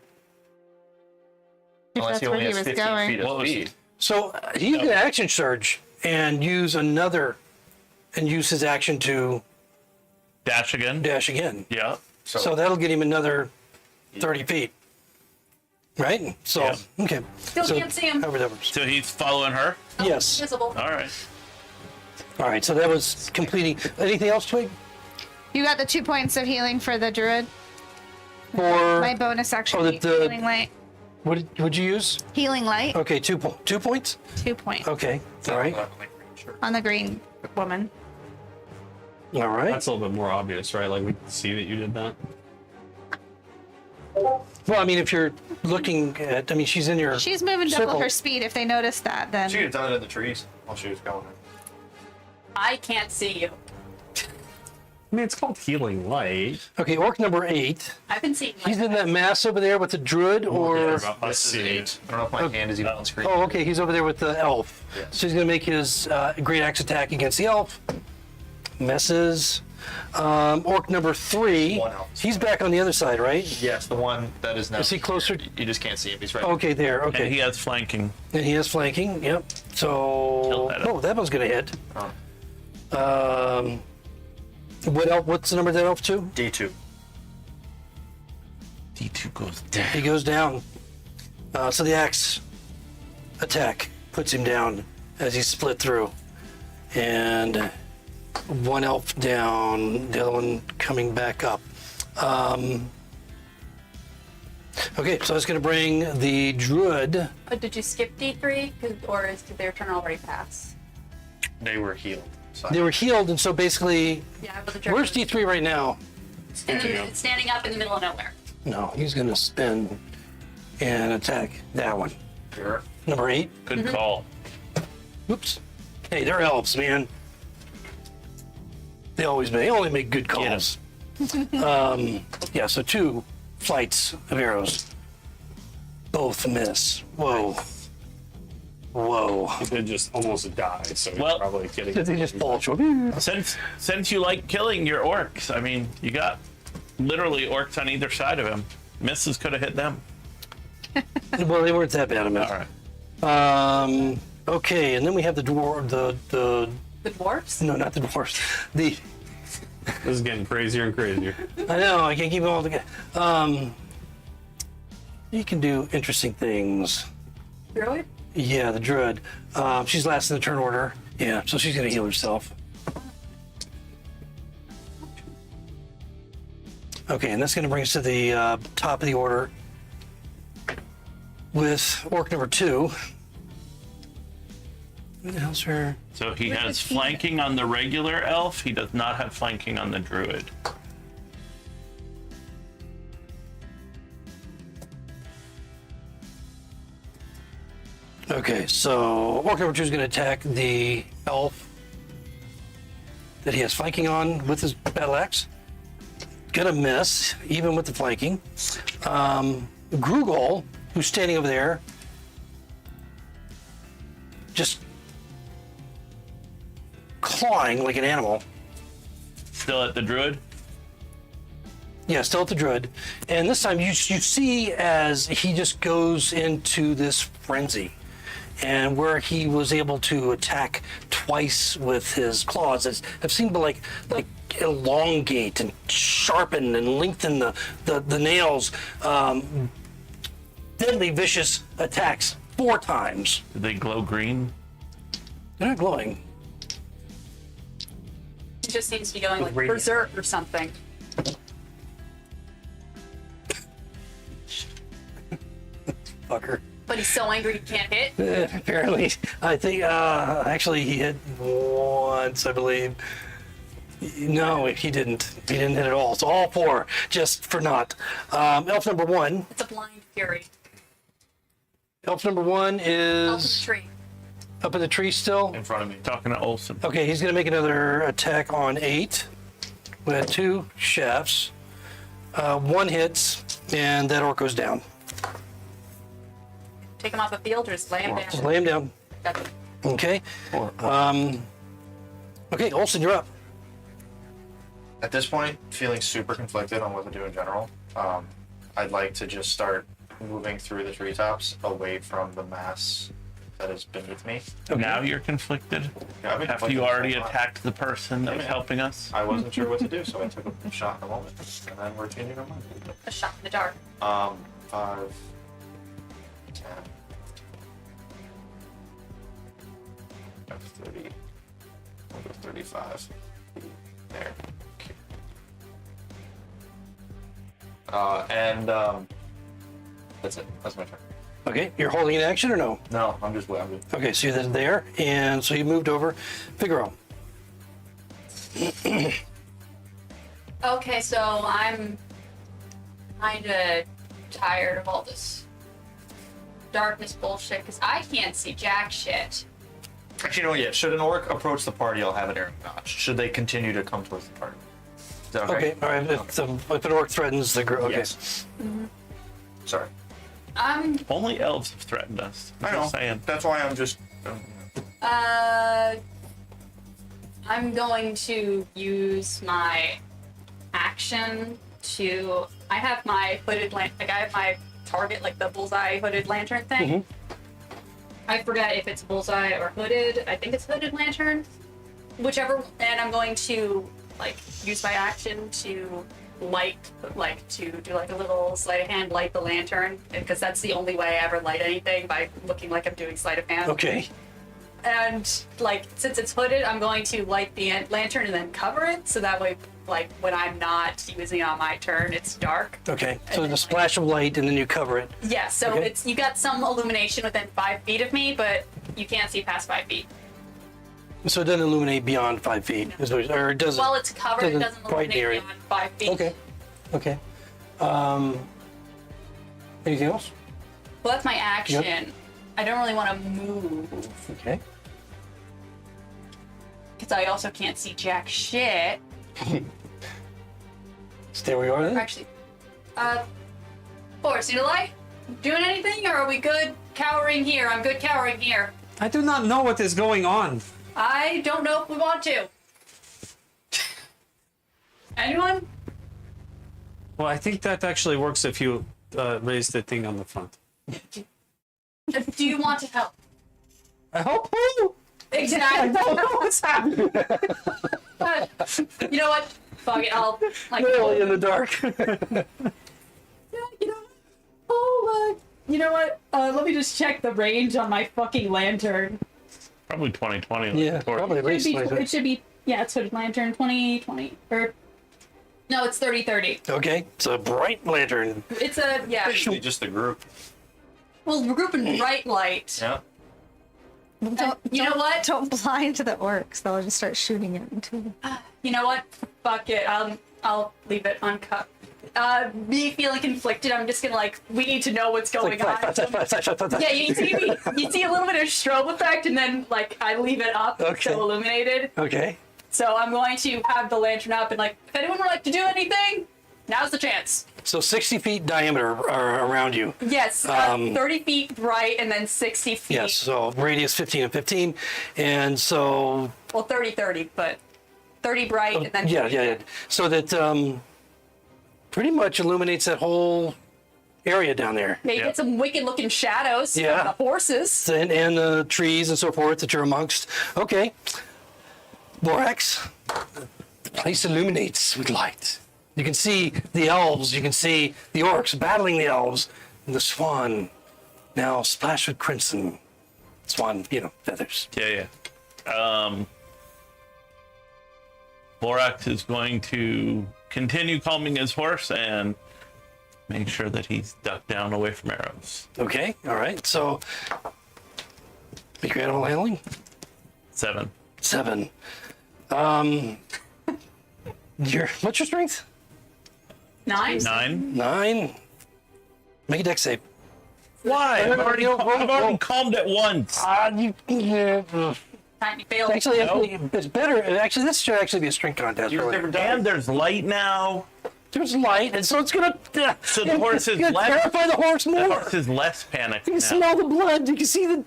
If Unless that's he where only he has was 15 going. feet of What was- speed. so he's going to action surge and use his action to Dash again. dash again. Yeah. So that'll get him another 30 feet. Right? So, Yeah. okay. Still So, can't see him. however that works. So he's following her. Yes. Visible. All right. All right, so that was completing. Anything else, Twig? You got the 2 points of healing for the druid. For My bonus action. Oh, the- healing light. what would you use? Healing light. Okay, 2 points? 2 points Okay, all right. on the green woman. All right. That's a little bit more obvious, right? Like we can see that you did that. Well, I mean, if you're looking at, I mean, she's in your. She's moving double circle. her speed. If they notice that, then She could have done it in the trees while she was going. I can't see you. I mean, it's called healing light. Okay, orc number 8. I've been seeing. He's in that mass over there with the druid, or. Us This is seeing 8. I don't know if my hand is even on screen. Oh, okay, he's over there with the elf. Yes. So he's going to make his great axe attack against the elf. Messes. Orc number 3. One elf. He's back on the other side, right? Yes, the one that is now. Is he closer? You just can't see him. He's right. Okay, there. And Okay. he has flanking. And he is flanking. Yep. So. Kill that elf. Oh, that one's going to hit. Oh. What elf? What's the number of that elf to? D2. D2 goes down. He goes down. So the axe attack puts him down as he's split through. And one elf down, the other one coming back up. Okay, so I was going to bring the druid. But did you skip D3? Or did their turn already pass? They were healed. So They were healed, and so basically, Yeah, but the where's D3 right now? It's standing up in the middle of nowhere. No, he's going to spin and attack that one. Sure. Number 8. Good call. Oops. Hey, they're elves, man. They only make good calls. Yeah, so 2 flights of arrows. Both miss. Whoa. Whoa. He did just almost die, so he's Well, probably getting. They just fall short. Since you like killing your orcs, I mean, you got literally orcs on either side of him. Misses could have hit them. Well, they weren't that bad a miss. All right. Okay, and then we have the dwarf. The dwarfs? no, not the dwarfs. The This is getting crazier and crazier. I know I can't keep them all together. You can do interesting things. Druid? Yeah, the druid. She's last in the turn order. Yeah, so she's gonna heal herself. Okay, and that's gonna bring us to the top of the order with orc number 2. Who the hell's her? So he has flanking on the regular elf. He does not have flanking on the druid. Okay, so orc number 2 is gonna attack the elf that he has flanking on with his battle axe. Gonna miss, even with the flanking. Gruggle, who's standing over there, just clawing like an animal. Still at the druid. Yeah, still at the druid. And this time you see as he just goes into this frenzy. And where he was able to attack twice with his claws have seemed to like elongate and sharpen and lengthen the nails. Deadly vicious attacks 4 times. Do they glow green? They're not glowing. He just seems to be going like Radiant. berserk or something. Fucker. But he's so angry he can't hit. Apparently, I think actually he hit once, I believe. No, he didn't. He didn't hit at all. So all 4, just for naught. Elf number 1. It's a blind fury. Elf number 1 Up in the is tree. up in the tree still. In front of me. Talking to Olsen. Okay, he's gonna make another attack on 8 with 2 shafts. 1 hits, and that orc goes down. Take him off the field or just lay him Just down. lay him down. Gotcha. Okay. Okay, Olsen, you're up. At this point, feeling super conflicted on what to do in general. I'd like to just start moving through the treetops away from the mass that is beneath me. Now you're conflicted. Yeah, I've been After you conflicted already so much. attacked the person that was Yeah. helping us. I wasn't sure what to do, so I took a shot in a moment, and then we're changing our mind. A shot in the dark. 5, 10, 30, I'll go 35. There. Okay. That's it. That's my turn. Okay, you're holding an action or no? No, I'm just. Okay, so you're there, and so you moved over. Figaro. Okay, so I'm kinda tired of all this darkness bullshit because I can't see jack shit. Actually, no. Yeah. Should an orc approach the party, I'll have it arrow notched. Should they continue to come towards the party? Is that okay? Okay, all right. If an orc threatens the group, okay. Yes. Sorry. Only elves have threatened us. I'm I know. just saying. That's why I'm just. I'm going to use my action to. I have my hooded I have my target, like the bullseye hooded lantern thing. I forget if it's bullseye or hooded. I think it's hooded lantern, whichever. And I'm going to use my action to to do like a little sleight of hand, light the lantern, because that's the only way I ever light anything, by looking like I'm doing sleight of hand. Okay. And since it's hooded, I'm going to light the lantern and then cover it, so that way when I'm not using it on my turn, it's dark. Okay. So And the then, splash of light, and then you cover it. Yeah, so Okay. you got some illumination within 5 feet of me, but you can't see past 5 feet. So it doesn't illuminate beyond 5 feet, or it doesn't. While it's covered, it doesn't quite illuminate near it. beyond 5 feet. Okay. Okay. Anything else? Well, that's my action. I don't really want to move Okay. because I also can't see jack shit. Stay where you are then. Actually, Forrest, Nikolai, doing anything, or are we good cowering here? I'm good cowering here. I do not know what is going on. I don't know if we want to. Anyone? Well, I think that actually works if you raise the thing on the front. Do you want to help? I hope so. Exactly. I don't know what's happening. You know what? Fuck it. I'll like. Really in the dark. Yeah, you know. Oh, you know what? Let me just check the range on my fucking lantern. Probably 2020. Yeah, probably at It least. should be. like It should be. Yeah, it's hooded lantern 2020 or. No, it's 3030. Okay, it's a bright lantern. It's a yeah. Usually just the group. Well, we're grouping bright light. Yeah. You know what? Don't blind the orcs. They'll just start shooting it into. You know what? Fuck it. I'll leave it uncut. Me feeling conflicted, I'm just gonna like. We need to know what's going on. Yeah, you see a little bit of strobe effect, and then like I leave it up, Okay. so illuminated. Okay. So I'm going to have the lantern up, and like, if anyone would like to do anything, now's the chance. So 60 feet diameter are around you. Yes, 30 feet bright, and then 60 feet. Yes, so radius 15 and 15. And so, Well, 30, but 30 bright, and then yeah. So that pretty much illuminates that whole area down there. Yeah, you get some wicked looking shadows Yeah. from the horses. And the trees and so forth that you're amongst. Okay. Borax, the place illuminates with light. You can see the elves, you can see the orcs battling the elves, and the swan now splashed with crimson. Swan, feathers. Yeah. Borax is going to continue calming his horse and make sure that he's ducked down away from arrows. Okay, all right. So, make your animal handling. 7. 7. What's your strength? 9. 9. 9. Make a dex save. Why? I've already calmed it once. Tiny fail. Actually, it's better. Actually, this should actually be a strength contest. Really. And there's light now. There's light, and so it's gonna. So the horse is gonna less. terrify the horse The more. horse is less panicked You can now. smell the blood. You can see the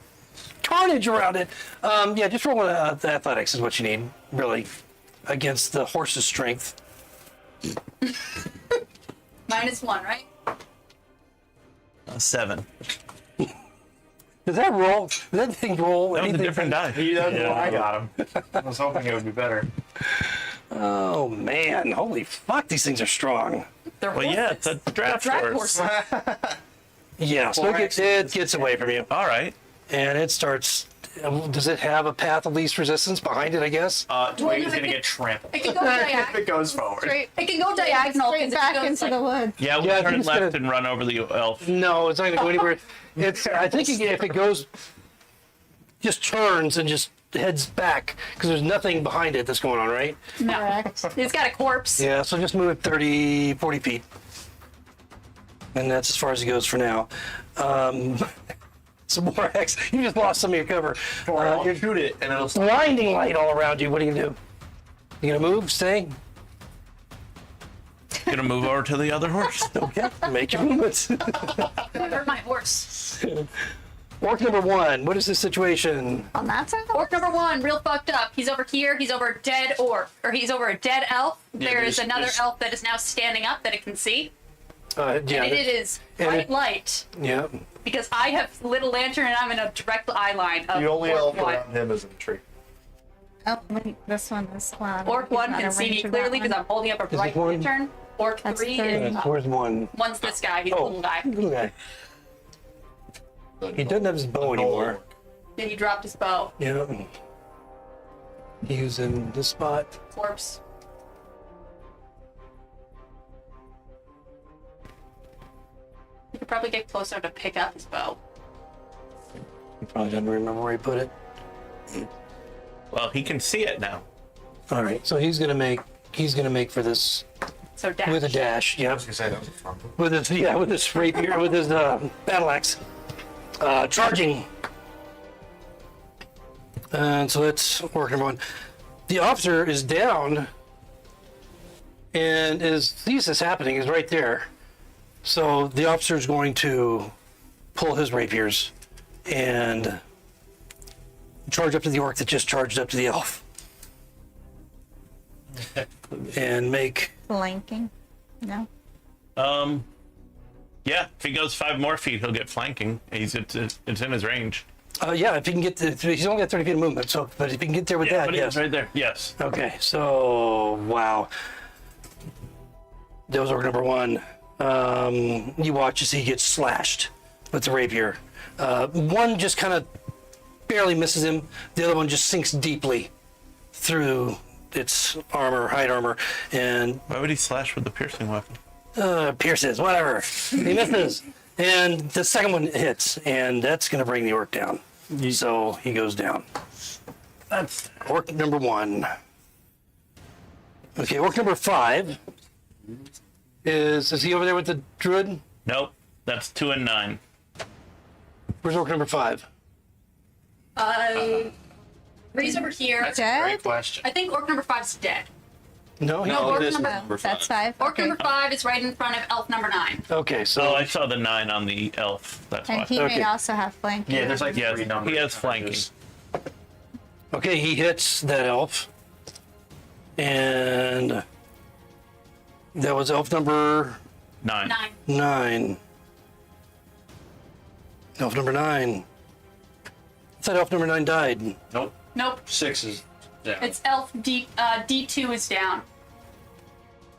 carnage around it. Yeah, just roll the athletics is what you need, really, against the horse's strength. -1, right? 7. Does that roll? Does that thing roll? That was a anything? different die. I got him. I was hoping it would be better. Oh man! Holy fuck! These things are strong. They're Well, yeah, it's a draft horse. Yeah, so it gets away from you, All right. and it starts. Does it have a path of least resistance behind it? I guess. Twig is gonna get trampled. It can go If diagonal. it goes forward. It can go diagonal. 'cause Straight if it back goes, into like- the wood. Yeah, we Yeah, I think turn it's left gonna- and run over the elf. No, it's not going to go anywhere. It's. I think if it goes, just turns and just heads back because there's nothing behind it that's going on, right? No. Correct. It's got a corpse. Yeah. So just move it 30, 40 feet, and that's as far as it goes for now. Some more X. You just lost some of your cover. I'll You're shoot it and it'll. blinding light all around you. What are you gonna do? You gonna move? Stay? Gonna move over to the other horse. Okay. Make your movements. Hurt my horse. Orc number 1. What is the situation? On that side? Orc number 1, real fucked up. He's over here. He's over a dead orc, or he's over a dead elf. There is another elf that is now standing up that it can see, Yeah. and it is and bright it- light Yeah. because I have lit a lantern and I'm in a direct eye line of The only Orc elf 1. around him is in the tree. Oh, wait, this one is one. Orc 1 can see me clearly because I'm holding up a bright one? lantern. Orc That's 3 30. is Where's 1? one's this guy. He's a little guy. Little guy. He doesn't have his bow anymore. Then he dropped his bow. Yeah. He was in this spot. Corpse. He could probably get close enough to pick up his bow. He probably doesn't remember where he put it. Well, he can see it now. All right, so he's gonna make for this So dash. with a dash. I Yeah, was gonna say that was a fun one. with his rapier, with his battle axe. charging. And so that's orc number 1. The officer is down and sees this happening, is right there. So the officer is going to pull his rapiers and charge up to the orc that just charged up to the elf. And make... Flanking. No. Yeah, if he goes 5 more feet, he'll get flanking. It's in his range. Yeah, if he can get he's only got 30 feet of movement, so, but if he can get there with that, but yes. right there. Yes. Okay, so, wow. That was orc number 1. You watch as he gets slashed with the rapier. One just kind of barely misses him. The other one just sinks deeply through its armor, hide armor, and Why would he slash with the piercing weapon? pierces, whatever. He misses. And the second one hits, and that's going to bring the orc down. So he goes down. That's Orc number 1. Okay, orc number 5 is he over there with the druid? nope. That's 2 and 9. Where's orc number 5? Ree's over here. That's a Dead? great question. I think orc number 5's dead. No, he, No, orc it is number, number 5. That's 5. orc Okay. number 5 is right in front of elf number 9. okay, Oh, so I saw the 9 on the elf. That's why. And he Okay. may also have flanking. Yeah, there's like Yes, 3 numbers. he has flanking. okay, he hits that elf, and that was elf number 9. 9. 9. Elf number 9. I thought elf number 9 died. Nope. Nope. 6 is down. It's elf D2 is down.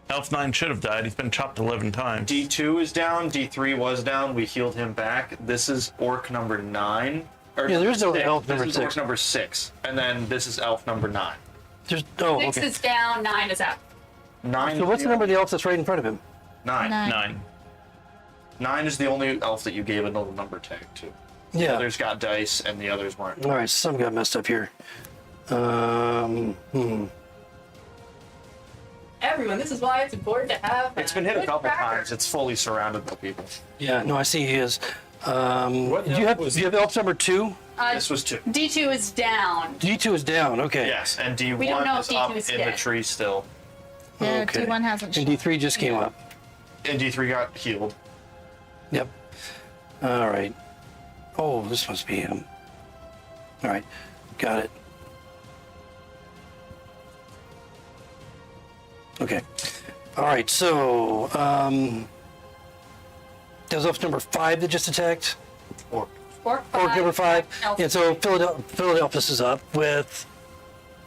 Elf 9 should have died. He's been chopped 11 times. D2 is down. D3 was down. We healed him back. This is orc number 9. Or Yeah, there's no six. elf number This is 6. orc number 6. And then this is elf number 9. There's 6 okay. is down, 9 is up. 9. So what's the number of the elf that's right in front of him? 9. 9. 9 is the only elf that you gave a little number tag to. The Yeah. others got dice, and the others weren't. All right, some got messed up here. Everyone, this is why it's important to have. It's been hit a good couple tracker. times. It's fully surrounded by people. Yeah, no, I see he is. Do you elf was- have elf number 2? This was 2. D2 is down. D2 is down. Okay. Yes, and D1 We don't know is if up D2 is in the dead. tree still. Yeah, Okay. D1 hasn't. And D3 just came up. And D3 got healed. Yep. All right. Oh, this must be him. All right, got it. Okay. All right, so that was elf number 5 that just attacked. Orc. Orc Orc number 5. Elf. And so Philadelphus is up with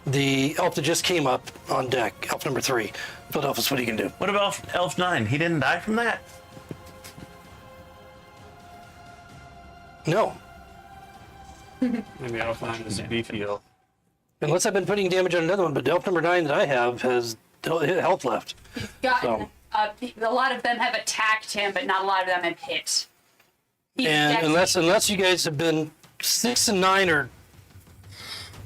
the elf that just came up on deck, elf number 3. Philadelphus, what are you gonna do? What about Elf 9? He didn't die from that? No. Maybe elf 9 is a beefy elf. Unless I've been putting damage on another one, but elf number 9 that I have has health left. Gotten, a lot of them have attacked him, but not a lot of them have hit. He's And dex- unless you guys have been 6 and 9 or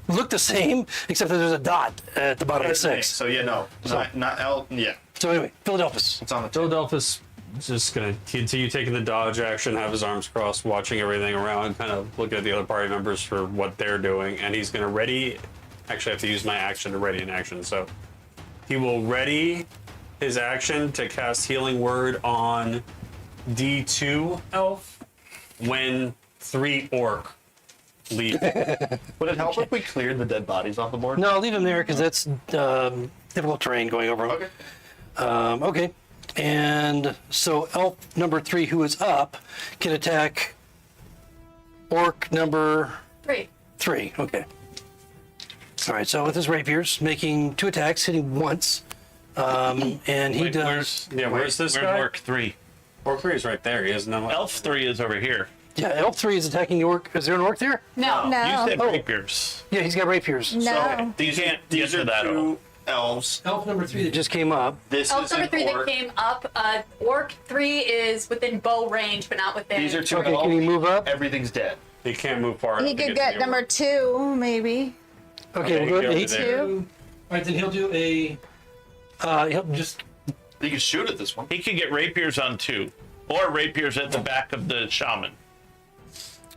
look the same, except that there's a dot at the bottom of the 6. So yeah, no. So- Not elf. Yeah. So anyway, Philadelphus. It's on the Philadelphus is just gonna continue taking the dodge action, have his arms crossed, watching everything around, kind of look at the other party members for what they're doing, and he's gonna ready. Actually, I have to use my action to ready an action, so he will ready his action to cast Healing Word on D2 elf when 3 orc leave. Would it help if we cleared the dead bodies off the board? No, leave him there because that's difficult terrain going over. Okay. Okay. And so elf number 3, who is up, can attack orc number 3. 3. Okay. All right. So with his rapiers, making 2 attacks, hitting once, and he Wait, does. Where's this Where's guy? Orc 3? Orc 3 is right there. He has no. Elf 3 is over here. Yeah, elf 3 is attacking the orc. Is there an orc there? No. No. You said Oh. rapiers. Yeah, he's got rapiers. No. These can't these get to are that 2 elves. Elf number 3 that just came up. This Elf is number an 3 that orc. came up. Orc 3 is within bow range, but not within. These are 2 Okay, elves. can he move up? Everything's dead. He can't move far. He enough to could to get the number orc. 2, maybe. Okay, Okay, we'll go go to to there. 2. All right, then he'll do a. He'll just. You can shoot at this one. He could get rapiers on 2. Or rapiers at the back of the shaman.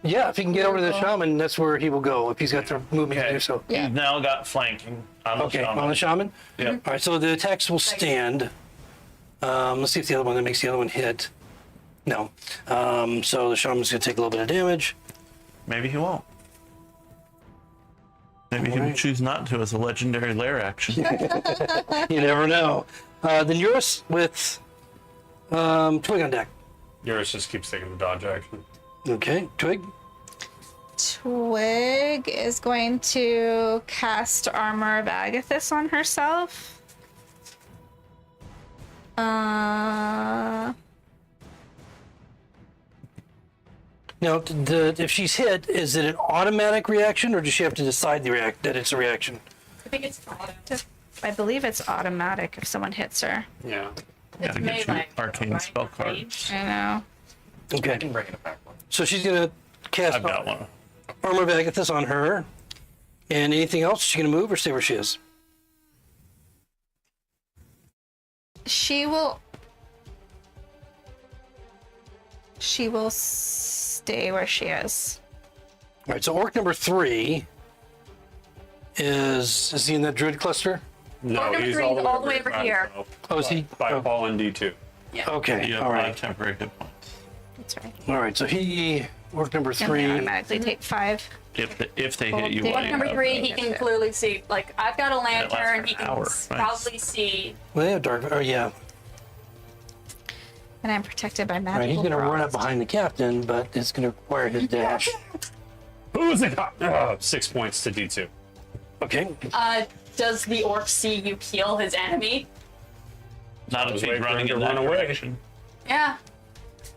Yeah. if he can get over to the shaman, that's where he will go if he's got the movement to do so. Yeah. He's now got flanking on the Okay, shaman. on the shaman. Yep. All right, so the attacks will stand. Let's see if the other one that makes the other one hit. No. So the shaman's gonna take a little bit of damage. Maybe he won't. Maybe he will Alright. choose not to as a legendary lair action. You never know. Then Eurus with Twig on deck. Yours just keeps taking the dodge action. Okay, Twig. Twig is going to cast Armor of Agathis on herself. Now, if she's hit, is it an automatic reaction, or does she have to decide that it's a reaction? I think it's auto. I believe it's automatic if someone hits her. Yeah. It's Gotta get you melee, arcane right? spell cards. Range. I know. Okay, Bring it back one. so she's gonna cast I've got one. Armor of Agathis on her. And anything else? Is she gonna move or stay where she is? She will stay where she is. All right, so orc number 3 is he in that druid cluster? No, number he's three all is the way over here. Oh, is he? By Oh. Paul and D2. Okay, You have all 5 right. temporary hit points. That's right. All right, so he, orc number And they 3. automatically take 5. If they hit you Well, while Orc you number have 3, the- he can clearly see. Like, I've got a lasts lantern. for He an can hour. Nice. probably see. Well, they have dark, oh yeah. And I'm protected by All magical right, he's gonna run up frost. behind the captain, but it's gonna require his dash. Who's it? 6 points to D2. Okay, Does the orc see you kill his enemy? Not if Just he's wait for running him in to that run away. direction. Yeah.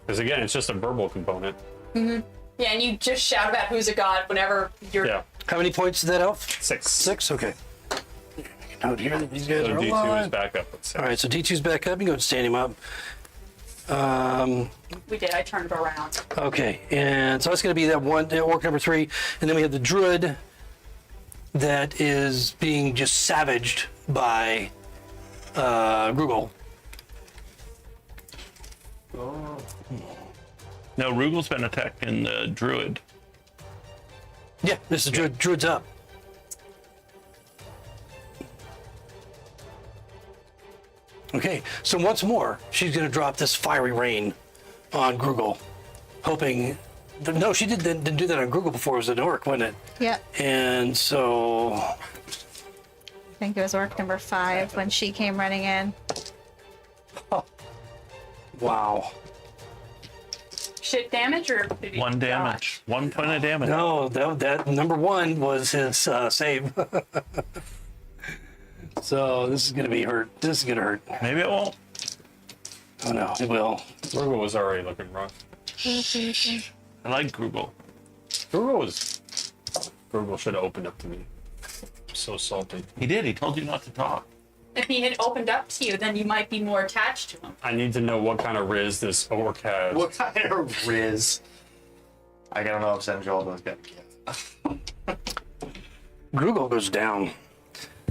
Because again, it's just a verbal component. Yeah, and you just shout about who's a god whenever you're. Yeah. how many points did that elf? 6. 6, okay. Out here, these guys So are D2 is alive. back up with 6. All right, so D2's back up. You can go and stand him up. We did. I turned around. Okay, and so that's going to be that one orc number 3, and then we have the druid that is being just savaged by Gruggle. No, Rugel's been attacking the druid. Yeah, this is druid's up. Okay, so once more, she's going to drop this fiery rain on Gruggle, hoping. No, she didn't do that on Gruggle before. It was an orc, wasn't it? Yep. And so, I think it was orc number 5 when she came running in. wow. Shit damage or did he 1 damage. 1 point of damage. No, that number 1 was his save. So this is going to be hurt. This is going to hurt. Maybe it won't. Oh no, it will. Gruggle was already looking rough. I like Gruggle. Gruggle should have opened up to me. I'm so salty. He did. He told you not to talk. If he had opened up to you, then you might be more attached to him. I need to know what kind of riz this orc has. What kind of riz? I don't know if Zendrelda's gonna get. Gruggle goes down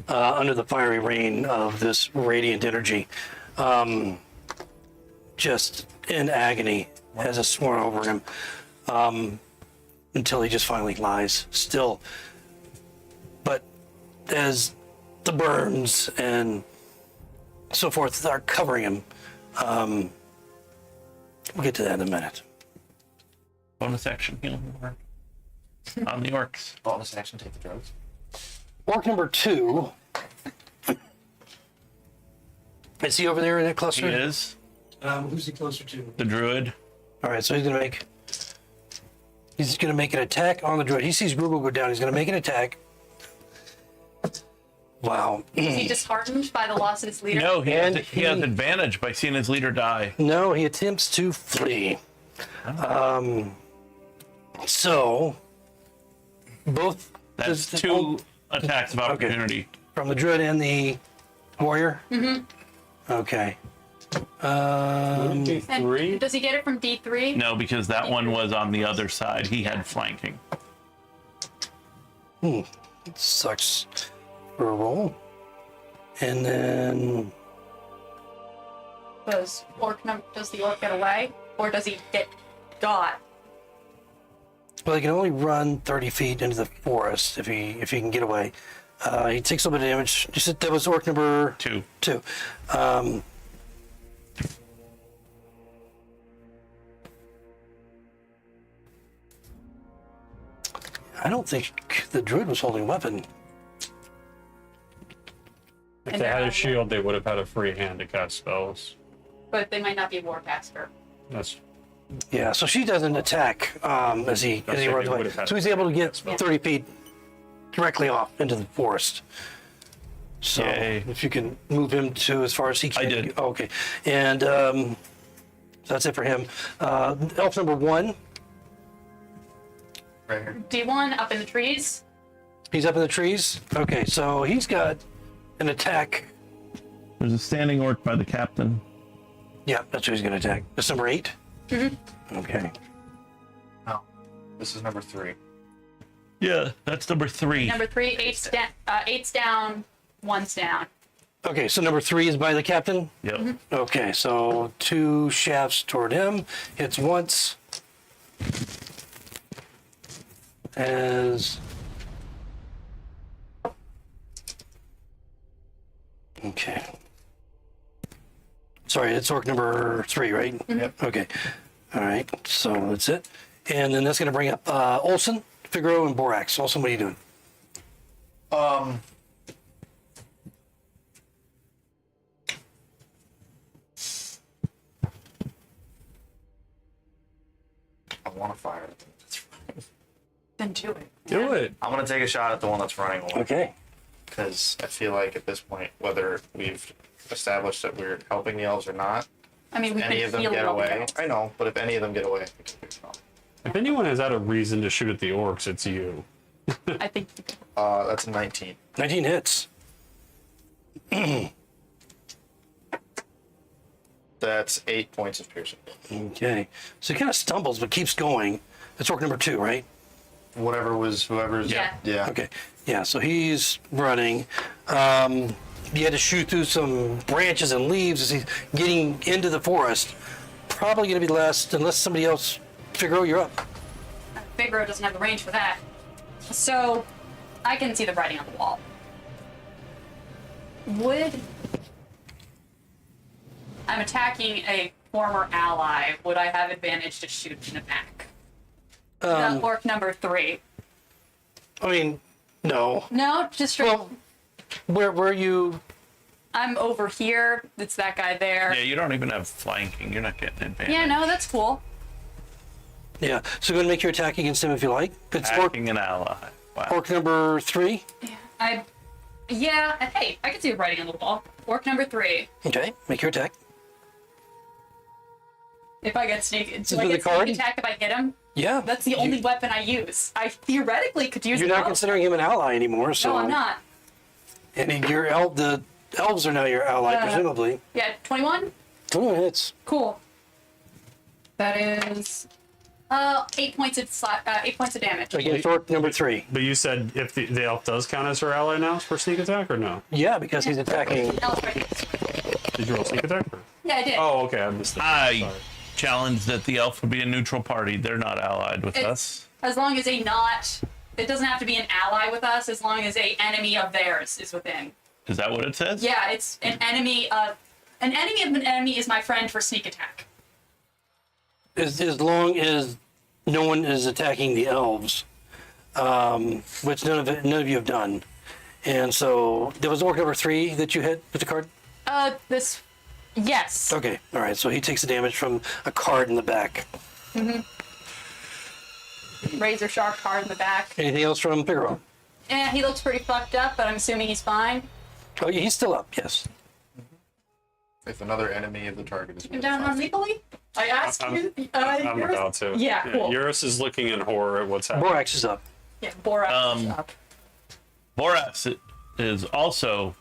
under the fiery rain of this radiant energy, just in agony as it sworn over him, until he just finally lies still. But as the burns and so forth are covering him, we'll get to that in a minute. Bonus action healing word on the orcs. Bonus action, take the drugs. Orc number 2. Is he over there in that He cluster? is Who's he closer to? the druid. All right, so he's gonna make an attack on the druid. He sees Gruggle go down. He's gonna make an attack. Wow. Is he disheartened by the loss of his leader? No, he And has he- advantage by seeing his leader die. No, he attempts to flee. So both That's does- 2 attacks of opportunity. from the druid and the warrior. Mm-hmm. Okay. And D3? does he get it from D3? No, because that one was on the other side. He had flanking. It sucks for a roll. And then Does the orc get away? Or does he get got? Well, he can only run 30 feet into the forest if he can get away. He takes a little bit of damage. You said that was orc number 2. 2. I don't think the druid was holding a weapon. If they had a shield, they would have had a free hand to cast spells. But they might not be a warcaster. That's Yeah, so she doesn't attack as he That's runs like they away. would've had So he's able to get spell. 30 feet directly off into the forest. So Yay. if you can move him to as far as he can. I did. Oh, okay. And that's it for him. Elf number 1, Right here. D1 up in the trees. he's up in the trees. Okay, so he's got an attack. There's a standing orc by the captain. Yeah, that's who he's going to attack. That's number 8? Mm-hmm. Okay. No. This is number 3. Yeah, that's number 3. Number 3, eight's down, 1's down. Okay, so number 3 is by the captain? Yep. Okay, so 2 shafts toward him. Hits once. As... Okay. Sorry, it's orc number 3, right? Yep. Okay. All right, so that's it. And then that's going to bring up Olson, Figaro, and Borax. Olson, what are you doing? I want to fire. Then do it. do it. I'm gonna take a shot at the one that's running away Okay. because I feel like at this point, whether we've established that we're helping the elves or not, I mean, we any could of them heal get while we away. go. I know, but if any of them get away, I think it's fine. If anyone has had a reason to shoot at the orcs, it's you. I think That's a 19. 19 hits. That's 8 points of piercing. Okay. So he kind of stumbles but keeps going. That's orc number 2, right? Whoever's. Yeah. Yeah. Okay. Yeah, so he's running. You had to shoot through some branches and leaves as he's getting into the forest. Probably going to be last unless somebody else. Figaro, you're up. Figaro doesn't have the range for that. So, I can see the writing on the wall. I'm attacking a former ally. Would I have advantage to shoot in the back? Orc number 3. I mean, no. No, just straight. Well, where were you? I'm over here. It's that guy there. Yeah, you don't even have flanking. You're not getting advantage. Yeah, no, that's cool. Yeah. So go ahead and make your attack against him if you like. It's orc, Attacking an ally. Wow. orc number 3. Yeah, hey, I can see the writing on the wall. Orc number 3. Okay. Make your attack. If I get sneak, do with I the get card? sneak attack if I hit him? Yeah. That's the only weapon I use. I theoretically could use You're the not bow. considering him an ally anymore, so. No, I'm not. And the elves are now your ally, presumably. Yeah, 21? 21 hits. Cool. That is 8 points of 8 points of damage. Against orc number 3. But you said if the elf does count as her ally now for sneak attack or no? Yeah, because he's attacking. Did you roll sneak attack? Or? Yeah, I did. Oh, okay. I missed it. I Sorry. challenge that the elf would be a neutral party. They're not allied with It- us. As long as it doesn't have to be an ally with us. As long as a enemy of theirs is within. Is that what it says? Yeah, it's an enemy of an enemy is my friend for sneak attack. As long as no one is attacking the elves, which none of you have done. And so there was orc number 3 that you hit with the card? Yes. Okay, all right. So he takes the damage from a card in the back. Razor sharp card in the back. Anything else from Figaro? He looks pretty fucked up, but I'm assuming he's fine. Oh, yeah, he's still up, yes. If another enemy of the target is Him down on legally? I asked I'm- you. I'm yours- about to. Yeah, cool. Eurus is looking in horror at what's happening. Borax is up. Yeah, Borax is up. Boras is also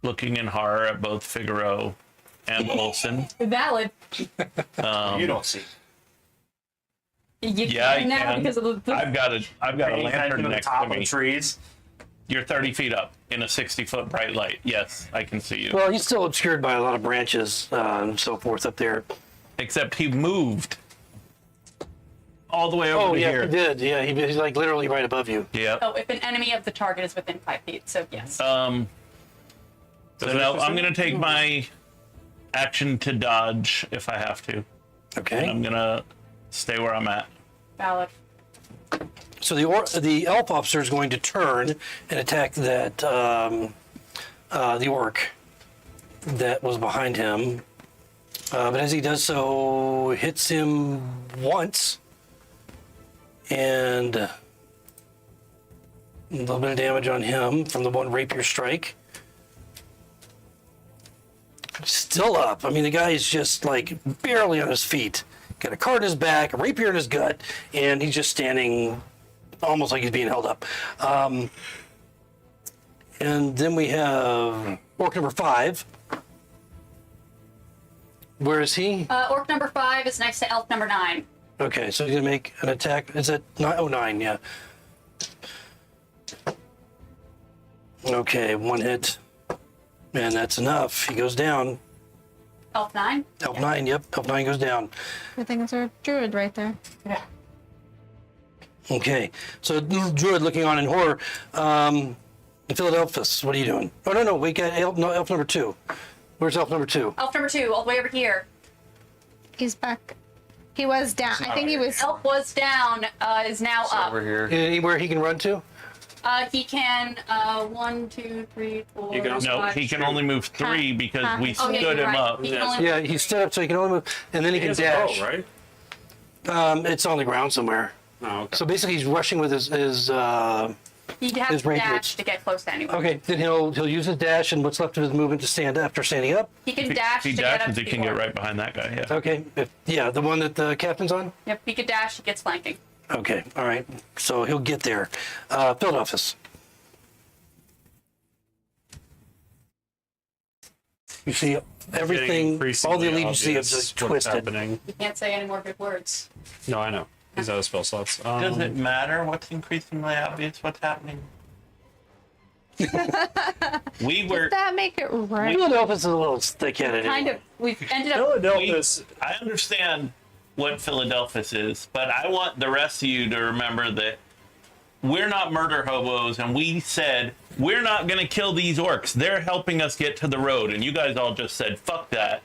looking in horror at both Figaro and Olsen. Valid. you don't see. You Yeah, I can now can. because of the I've got a lantern next to me. trees. You're 30 feet up in a 60-foot bright light. Yes, I can see you. Well, he's still obscured by a lot of branches and so forth up there. Except he moved all the way over Oh, to yeah, here. he did. Yeah, he's like literally right above you. Yep. Oh, if an enemy of the target is within 5 feet, so yes. So now I'm gonna take my action to dodge if I have to. Okay. I'm gonna stay where I'm at. Valid. So the elf officer is going to turn and attack that the orc that was behind him. But as he does so, hits him once, and a little bit of damage on him from the one rapier strike. Still up. I mean, the guy is just like barely on his feet. Got a card in his back, a rapier in his gut, and he's just standing almost like he's being held up. And then we have orc number 5. Where is he? Orc number 5 is next to elf number 9. Okay, so he's gonna make an attack. Is it 9? Oh, 9, yeah. Okay, 1 hit. And that's enough. He goes down. Elf 9? Elf 9, yep. Elf 9 goes down. Good thing it's a druid right there. Yeah. Okay, so druid looking on in horror. Philadelphus, what are you doing? Oh, no, we got elf number 2. Where's elf number 2? Elf number 2, all the way over here. He's back. He was down. I think he was. Elf was down, is now up. Over here. Anywhere he can run to? He can, 1, 2, 3, 4. You can also- No, he can only move 3 because we Oh, yeah, stood you're him right. up. He can Yeah. only Yeah, he stood up so he can only move, and then he can has a bow, dash. right? It's on the ground somewhere. Oh, okay. So basically, he's rushing with his He'd have his to rapier. dash to get close to anyone. Okay, then he'll use his dash and what's left of his movement to stand after standing up. He can If dash he to get up dashes, to he the can get orc. right behind that guy. Yeah. Okay, the one that the captain's on. Yep, he could dash, he gets flanking. Okay, all right. So he'll get there. Field office. You see everything, all the elite you see is just what's twisted. happening. He can't say any more good words. No, I know. He's out of spell slots. Does it matter what's increasingly obvious what's happening? We were. That make it right. Field office is a little thick-headed. Kind of, we've ended up. Philadelphia's I understand what Philadelphus is, but I want the rest of you to remember that we're not murder hobos, and we said we're not going to kill these orcs. They're helping us get to the road, and you guys all just said, "Fuck that!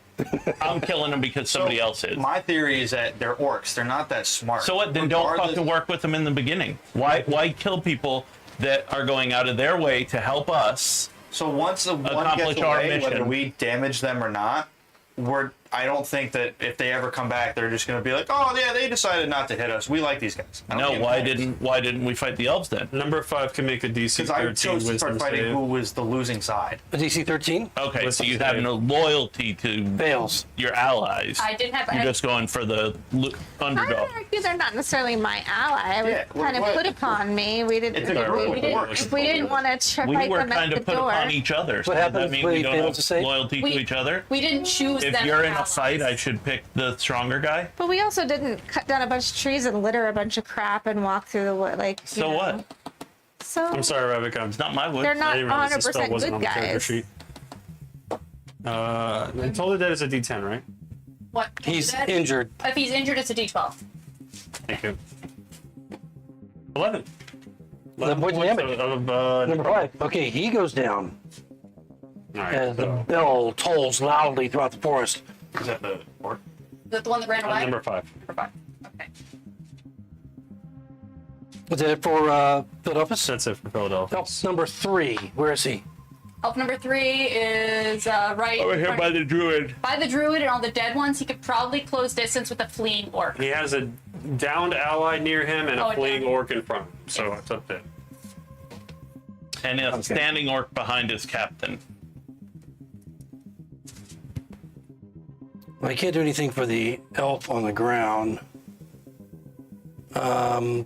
I'm killing them because somebody else is." My theory is that they're orcs. They're not that smart. So what? Then don't Regardless- fucking work with them in the beginning. Why kill people that are going out of their way to help us? So once the one accomplish gets our away, whether mission. we damage them or not, I don't think that if they ever come back, they're just going to be like, oh yeah, they decided not to hit us. We like these guys. I don't No, give why a why didn't we fight the elves then? number 5 can make a DC Because I 13 chose to start wisdom fighting save. who was the losing side. A DC 13 Okay, Listen, so you have Dave. no loyalty to fails. your allies. I didn't have. You're just going for the I underdog. would argue they're not necessarily my ally. It was Yeah, kind of what- put upon me. We didn't. It's a we group. didn't if we didn't want to We fight were them kind at of the put door. upon each other. So What does happens that mean when we he don't fails have to save? loyalty We- to each other? We didn't choose If them. you're as in a allies. fight, I should pick the stronger guy. But we also didn't cut down a bunch of trees and litter a bunch of crap and walk through the wood. Like, So you know. what? So I'm sorry, Ravek. It's not my wood. they're not I didn't realize the spell 100% wasn't good on the character guys. sheet. Until the dead is a D10, right? What? He's Dead? injured. If he's injured, it's a D12. Thank you. 11. 11 points of damage. Number 5. Okay, he goes down All right. as the bell tolls loudly throughout the forest. Is that the orc? Is that the one that ran away? Number 5. Number 5. Okay. Was that it for field office? That's it for Philadelphia. Elf number 3. Where is he? Elf number 3 is right Over here in front- by the druid. by the druid and all the dead ones. He could probably close distance with a fleeing orc. He has a downed ally near him and Oh, a fleeing down. orc in front. So it's up there. And a standing orc behind his captain. Well, I can't do anything for the elf on the ground.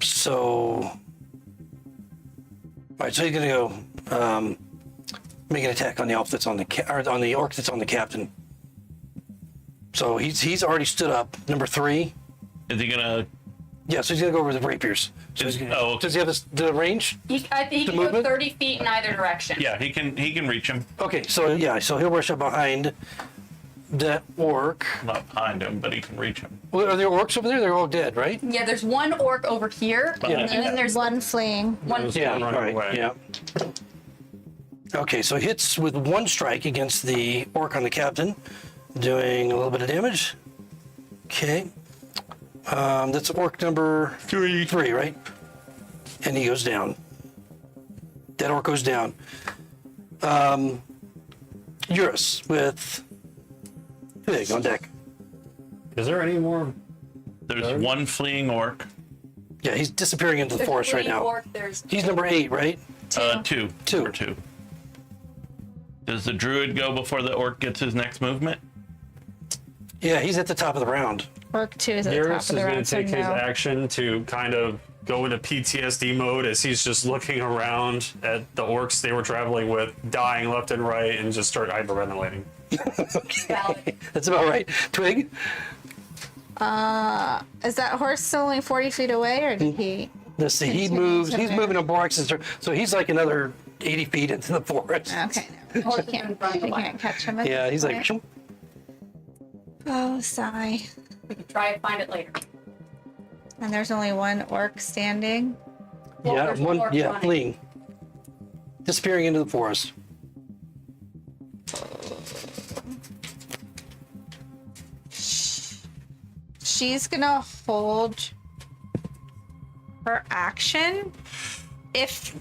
So. Alright, so he's gonna go make an attack on the elf that's on the or on the orc that's on the captain. So he's already stood up. Number 3. Is he gonna? Yeah, so he's gonna go over the rapiers. So he's gonna, Oh, okay. does he have the range? He can go movement? 30 feet in either direction. Yeah, he can reach him. Okay, so yeah, so he'll rush up behind that orc. Not behind him, but he can reach him. Well, are there orcs over there? They're all dead, right? Yeah, there's one orc over here, Yeah. and then there's One fleeing. one. Yeah, Running right. away. Yeah. Okay, so hits with one strike against the orc on the captain, doing a little bit of damage. Okay. That's orc number three, right? And he goes down. That orc goes down. Eurus with Pig on deck. Is there any more? There's one fleeing orc. Yeah, he's disappearing into the There's forest right three now. orc, there's He's number 8, right? Two. Two. Number 2. Does the druid go before the orc gets his next movement? Yeah, he's at the top of the round. Orc 2 is at the top Eurus of is the going round, to so take his no. action to kind of go into PTSD mode as he's just looking around at the orcs they were traveling with, dying left and right, and just start hyperventilating. valid. That's about right. Twig? Is that horse still only 40 feet away, or did he? Let's see, he Continue moves, to he's move. moving on Borax's turn, so he's like another 80 feet into the forest. Okay, Horse no. is running We away. can't catch him. At Yeah, this he's like, point. "Shoo." Oh, sigh. We can try and find it later. And there's only one orc standing. Well, yeah, there's one, orc yeah, running. fleeing. Disappearing into the forest. She's gonna hold her action if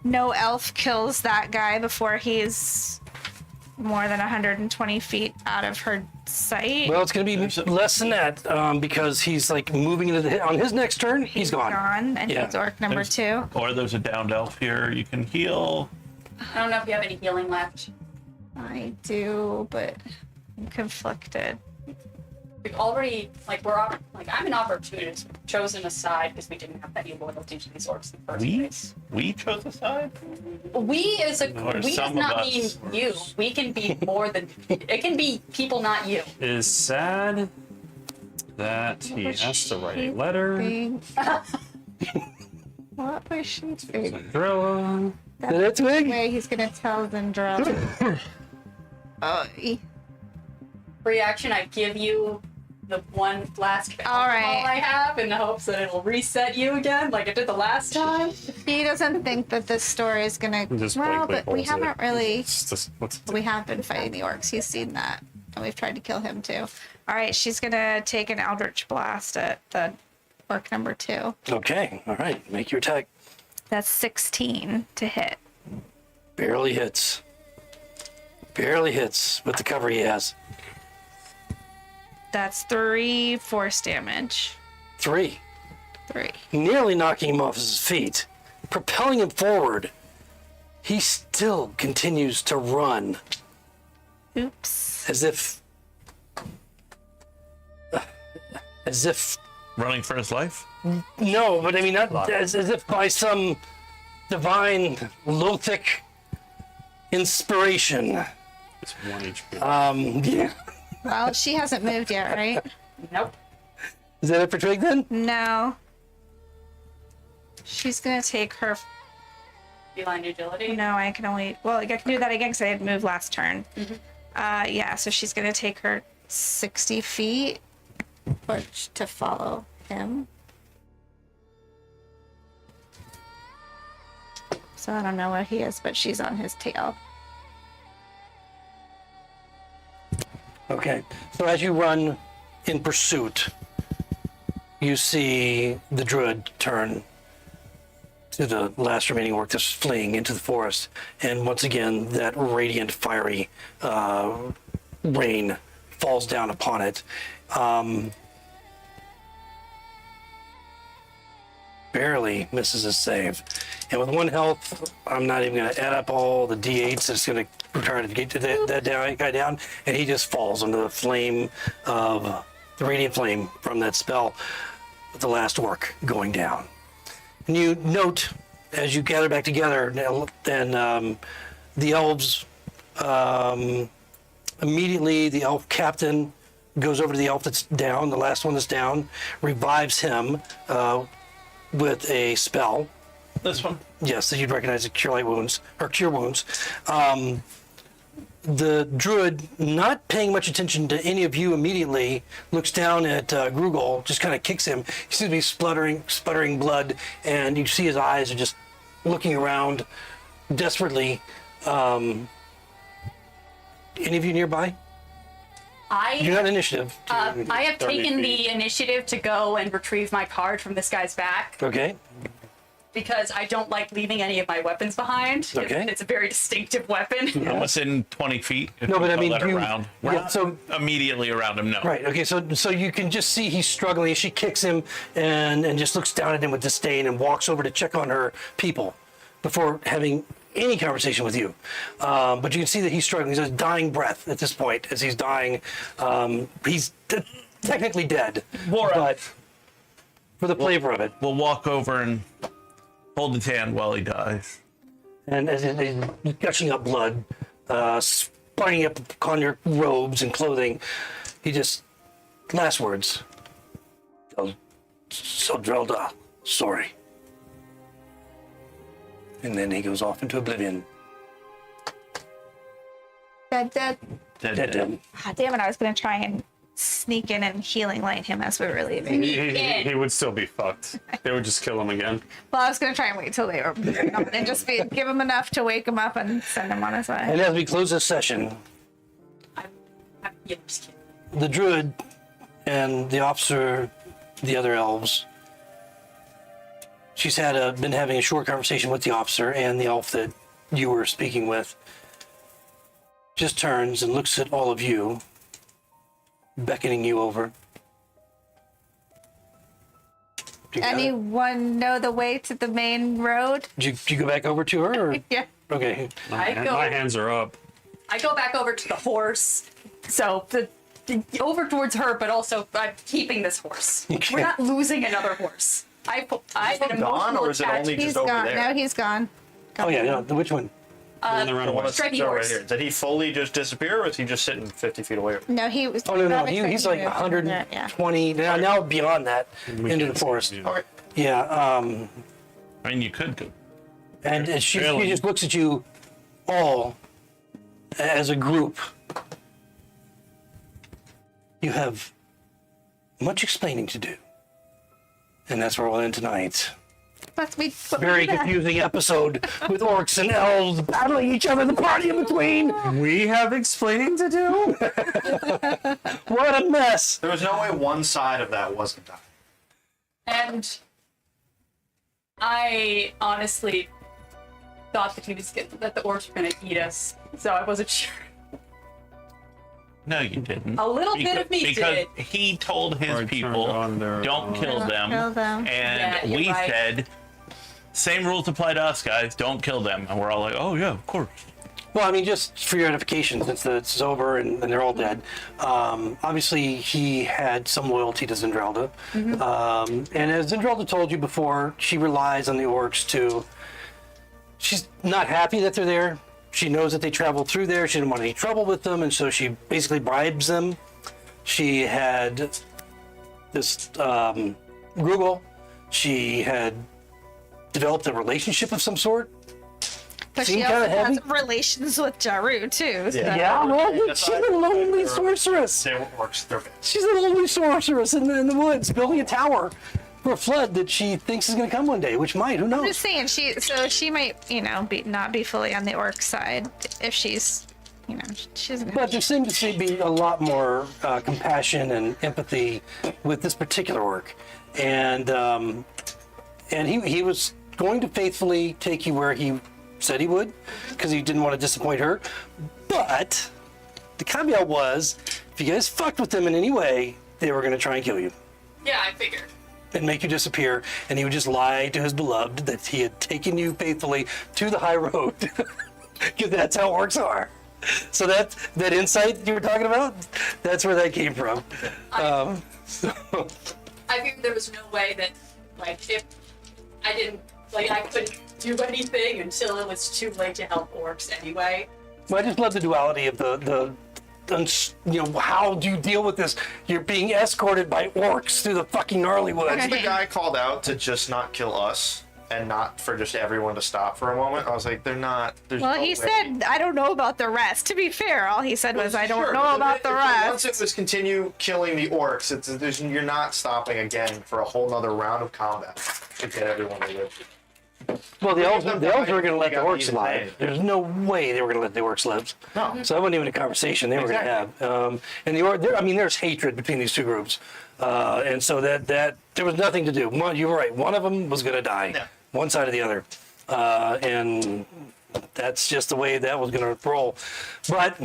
no elf kills that guy before he's more than 120 feet out of her sight. Well, it's going to be less than that because he's like moving into the, on his next turn, he's gone. And Yeah. he's orc number There's- 2. Or there's a downed elf here. You can heal. I don't know if you have any healing left. I do, but I'm conflicted. We've already, I'm an opportunist. We've chosen a side because we didn't have any loyalty to these orcs in the first place. We chose a side? We as a Or we does some of not mean us. you. We can be more than it can be people, not you. It is sad that he has to write a letter. What was she thinking? Zendrelda. That Twig? Way he's gonna tell Zendrelda. Oh, Free action. I give you the one last All right. I have in the hopes that it'll reset you again, like it did the last time. he doesn't think that this story is gonna. Just Well, blankly but we holds it. haven't really. It's just- what's We have been fighting the orcs. He's seen that, and we've tried to kill him too. All right, she's gonna take an eldritch blast at the orc number 2. Okay, all right, make your attack. That's 16 to hit. Barely hits. Barely hits with the cover he has. That's 3 force damage. 3. 3. Nearly knocking him off his feet, propelling him forward. He still continues to run Oops. as if Running for his life? no, but I mean not as if by some divine Lothic inspiration. it's 1 HP. Yeah. Well, she hasn't moved yet, right? Nope. Is that it for Twig then? No. She's gonna take her. Feline agility. No, I can only. Well, I can do that again because I had moved last turn. Yeah, so she's gonna take her 60 feet to follow him. So I don't know where he is, but she's on his tail. Okay. So as you run in pursuit, you see the druid turn to the last remaining orc that's fleeing into the forest, and once again that radiant, fiery rain falls down upon it. Barely misses his save, and with 1 health, I'm not even going to add up all the d8s. It's going to try to get to that guy down, and he just falls under the flame of the radiant flame from that spell, with the last orc going down. And you note as you gather back together, then the elves immediately the elf captain goes over to the elf that's down, the last one that's down, revives him with a spell. This one? Yes, that you'd recognize as cure light wounds or cure wounds. the druid, not paying much attention to any of you immediately, looks down at Gruggle, just kind of kicks him. He seems to be sputtering blood, and you see his eyes are just looking around desperately. Any of you nearby? You're not initiative. I have 30 taken feet. the initiative to go and retrieve my card from this guy's back Okay. because I don't like leaving any of my weapons behind. Okay. It's a very distinctive weapon. I'm within 20 feet. If No, but you I call mean, that you- around. yeah, We're so- immediately around him. No. Right. Okay. So you can just see he's struggling. She kicks him and just looks down at him with disdain and walks over to check on her people before having any conversation with you. But you can see that he's struggling. He's a dying breath at this point as he's dying. He's technically dead, but for the flavor of it. We'll walk over and hold his hand while he dies. And as he's gushing up blood, spraying up on your robes and clothing, he just, last words. Zendrelda, sorry. And then he goes off into oblivion. Dead. Dead. Ah, damn it, I was going to try and sneak in and healing light him as we were leaving. He would still be fucked. They would just kill him again. Well, I was going to try and wait till they were gone and just give him enough to wake him up and send him on his way. And as we close this session, Yeah, just kidding. the druid and the officer, the other elves, she's been having a short conversation with the officer and the elf that you were speaking with. Just turns and looks at all of you, beckoning you over. You got it? Anyone know the way to the main road? Did you go back over to her? Or? Yeah. Okay. I go- My hands are up. I go back over to the horse. So over towards her, but also I'm keeping this horse. Okay. We're not losing another horse. I have an Gone, emotional or is it only attachment. He's just over gone. there? No, he's gone. Oh yeah, no, which one? And they run The one away. that's Stripey right horse. here. Did he fully just disappear, or is he just sitting 50 feet away? No, he was. Oh no, not he's like expecting you. Yeah. 120 now beyond that We into can't the see forest. him, Okay. Yeah, I mean, you could go. and she Really? just looks at you all as a group. You have much explaining to do, and that's where we'll end tonight. But we. Very confusing episode with orcs and elves battling each other, the party in between. We have explaining to do? What a mess! There was no way one side of that wasn't done. And I honestly thought that that the orcs were gonna eat us, so I wasn't sure. No, you didn't. A little bit of me because did. he told his Or turned people, on their- don't kill them. kill them. And Yeah, you're we right. said, same rules apply to us, guys. Don't kill them. And we're all like, oh, yeah, of course. Well, I mean, just for your edification, since it's over and they're all dead, obviously he had some loyalty to Zendrelda. And as Zendrelda told you before, she relies on the orcs to... She's not happy that they're there. She knows that they traveled through there. She didn't want any trouble with them, and so she basically bribes them. She had this Gruggle. She had developed a relationship of some sort. But Seemed she kinda also has heavy. relations with Jaru too. So. Yeah, well, she's a lonely sorceress. They were orcs. They're bad. She's a lonely sorceress in the woods, building a tower for a flood that she thinks is going to come one day, which might. Who I'm knows? just saying she might not be fully on the orc side if she's she doesn't. But there seemed to be a lot more compassion and empathy with this particular orc, and he was going to faithfully take you where he said he would, because he didn't want to disappoint her. But the caveat was, if you guys fucked with them in any way, they were going to try and kill you Yeah, I figured. and make you disappear, and he would just lie to his beloved that he had taken you faithfully to the high road, because that's how orcs are. So that insight you were talking about, that's where that came from. So, I figured there was no way that, like, if I didn't, like, I couldn't do anything until it was too late to help orcs anyway. well, I just love the duality of how do you deal with this? You're being escorted by orcs through the fucking gnarly woods. The guy called out to just not kill us and not for just everyone to stop for a moment. I was like, they're not. Well, he said, I don't know about the rest. To be fair, all he said was, I don't know about the Once rest. it was continue killing the orcs, you're not stopping again for a whole nother round of combat to get everyone to live. Well, the elves were going to let the Got orcs these live. days. There's no way they were going to let the orcs live. No. So that wasn't even a conversation they were going to have. And there's hatred between these two groups, and so that there was nothing to do. You were right. One of them was going to die, Yeah. one side or the other, and that's just the way that was going to roll. But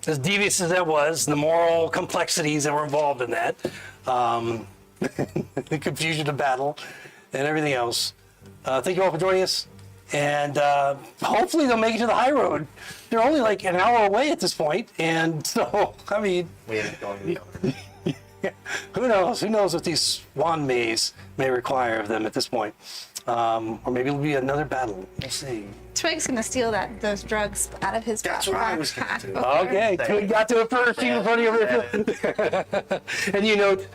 as devious as that was, the moral complexities that were involved in that, the confusion of battle, and everything else. Thank you all for joining us, and hopefully they'll make it to the high road. They're only like an hour away at this point, and so I mean, We ended up going to the other. who knows? Who knows what these swan maze may require of them at this point, or maybe it'll be another battle. We'll see. Twig's gonna steal those drugs out of his That's what I was going to do. Okay, Twig got to it first. She was running over. And you note,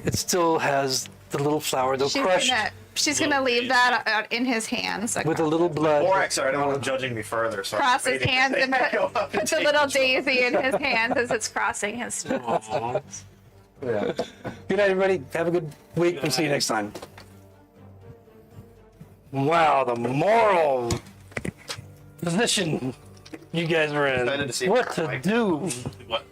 it still has the little flower, though crushed She's gonna leave that in his hands. with a little blood. Or sorry, I don't want him judging me further. So Cross his hands and Go up put the take little it. daisy in his hands as it's crossing his. Good night, everybody. Have a good week. We'll see you next time. Wow, the moral position you guys were in. Excited to see What what to do? What?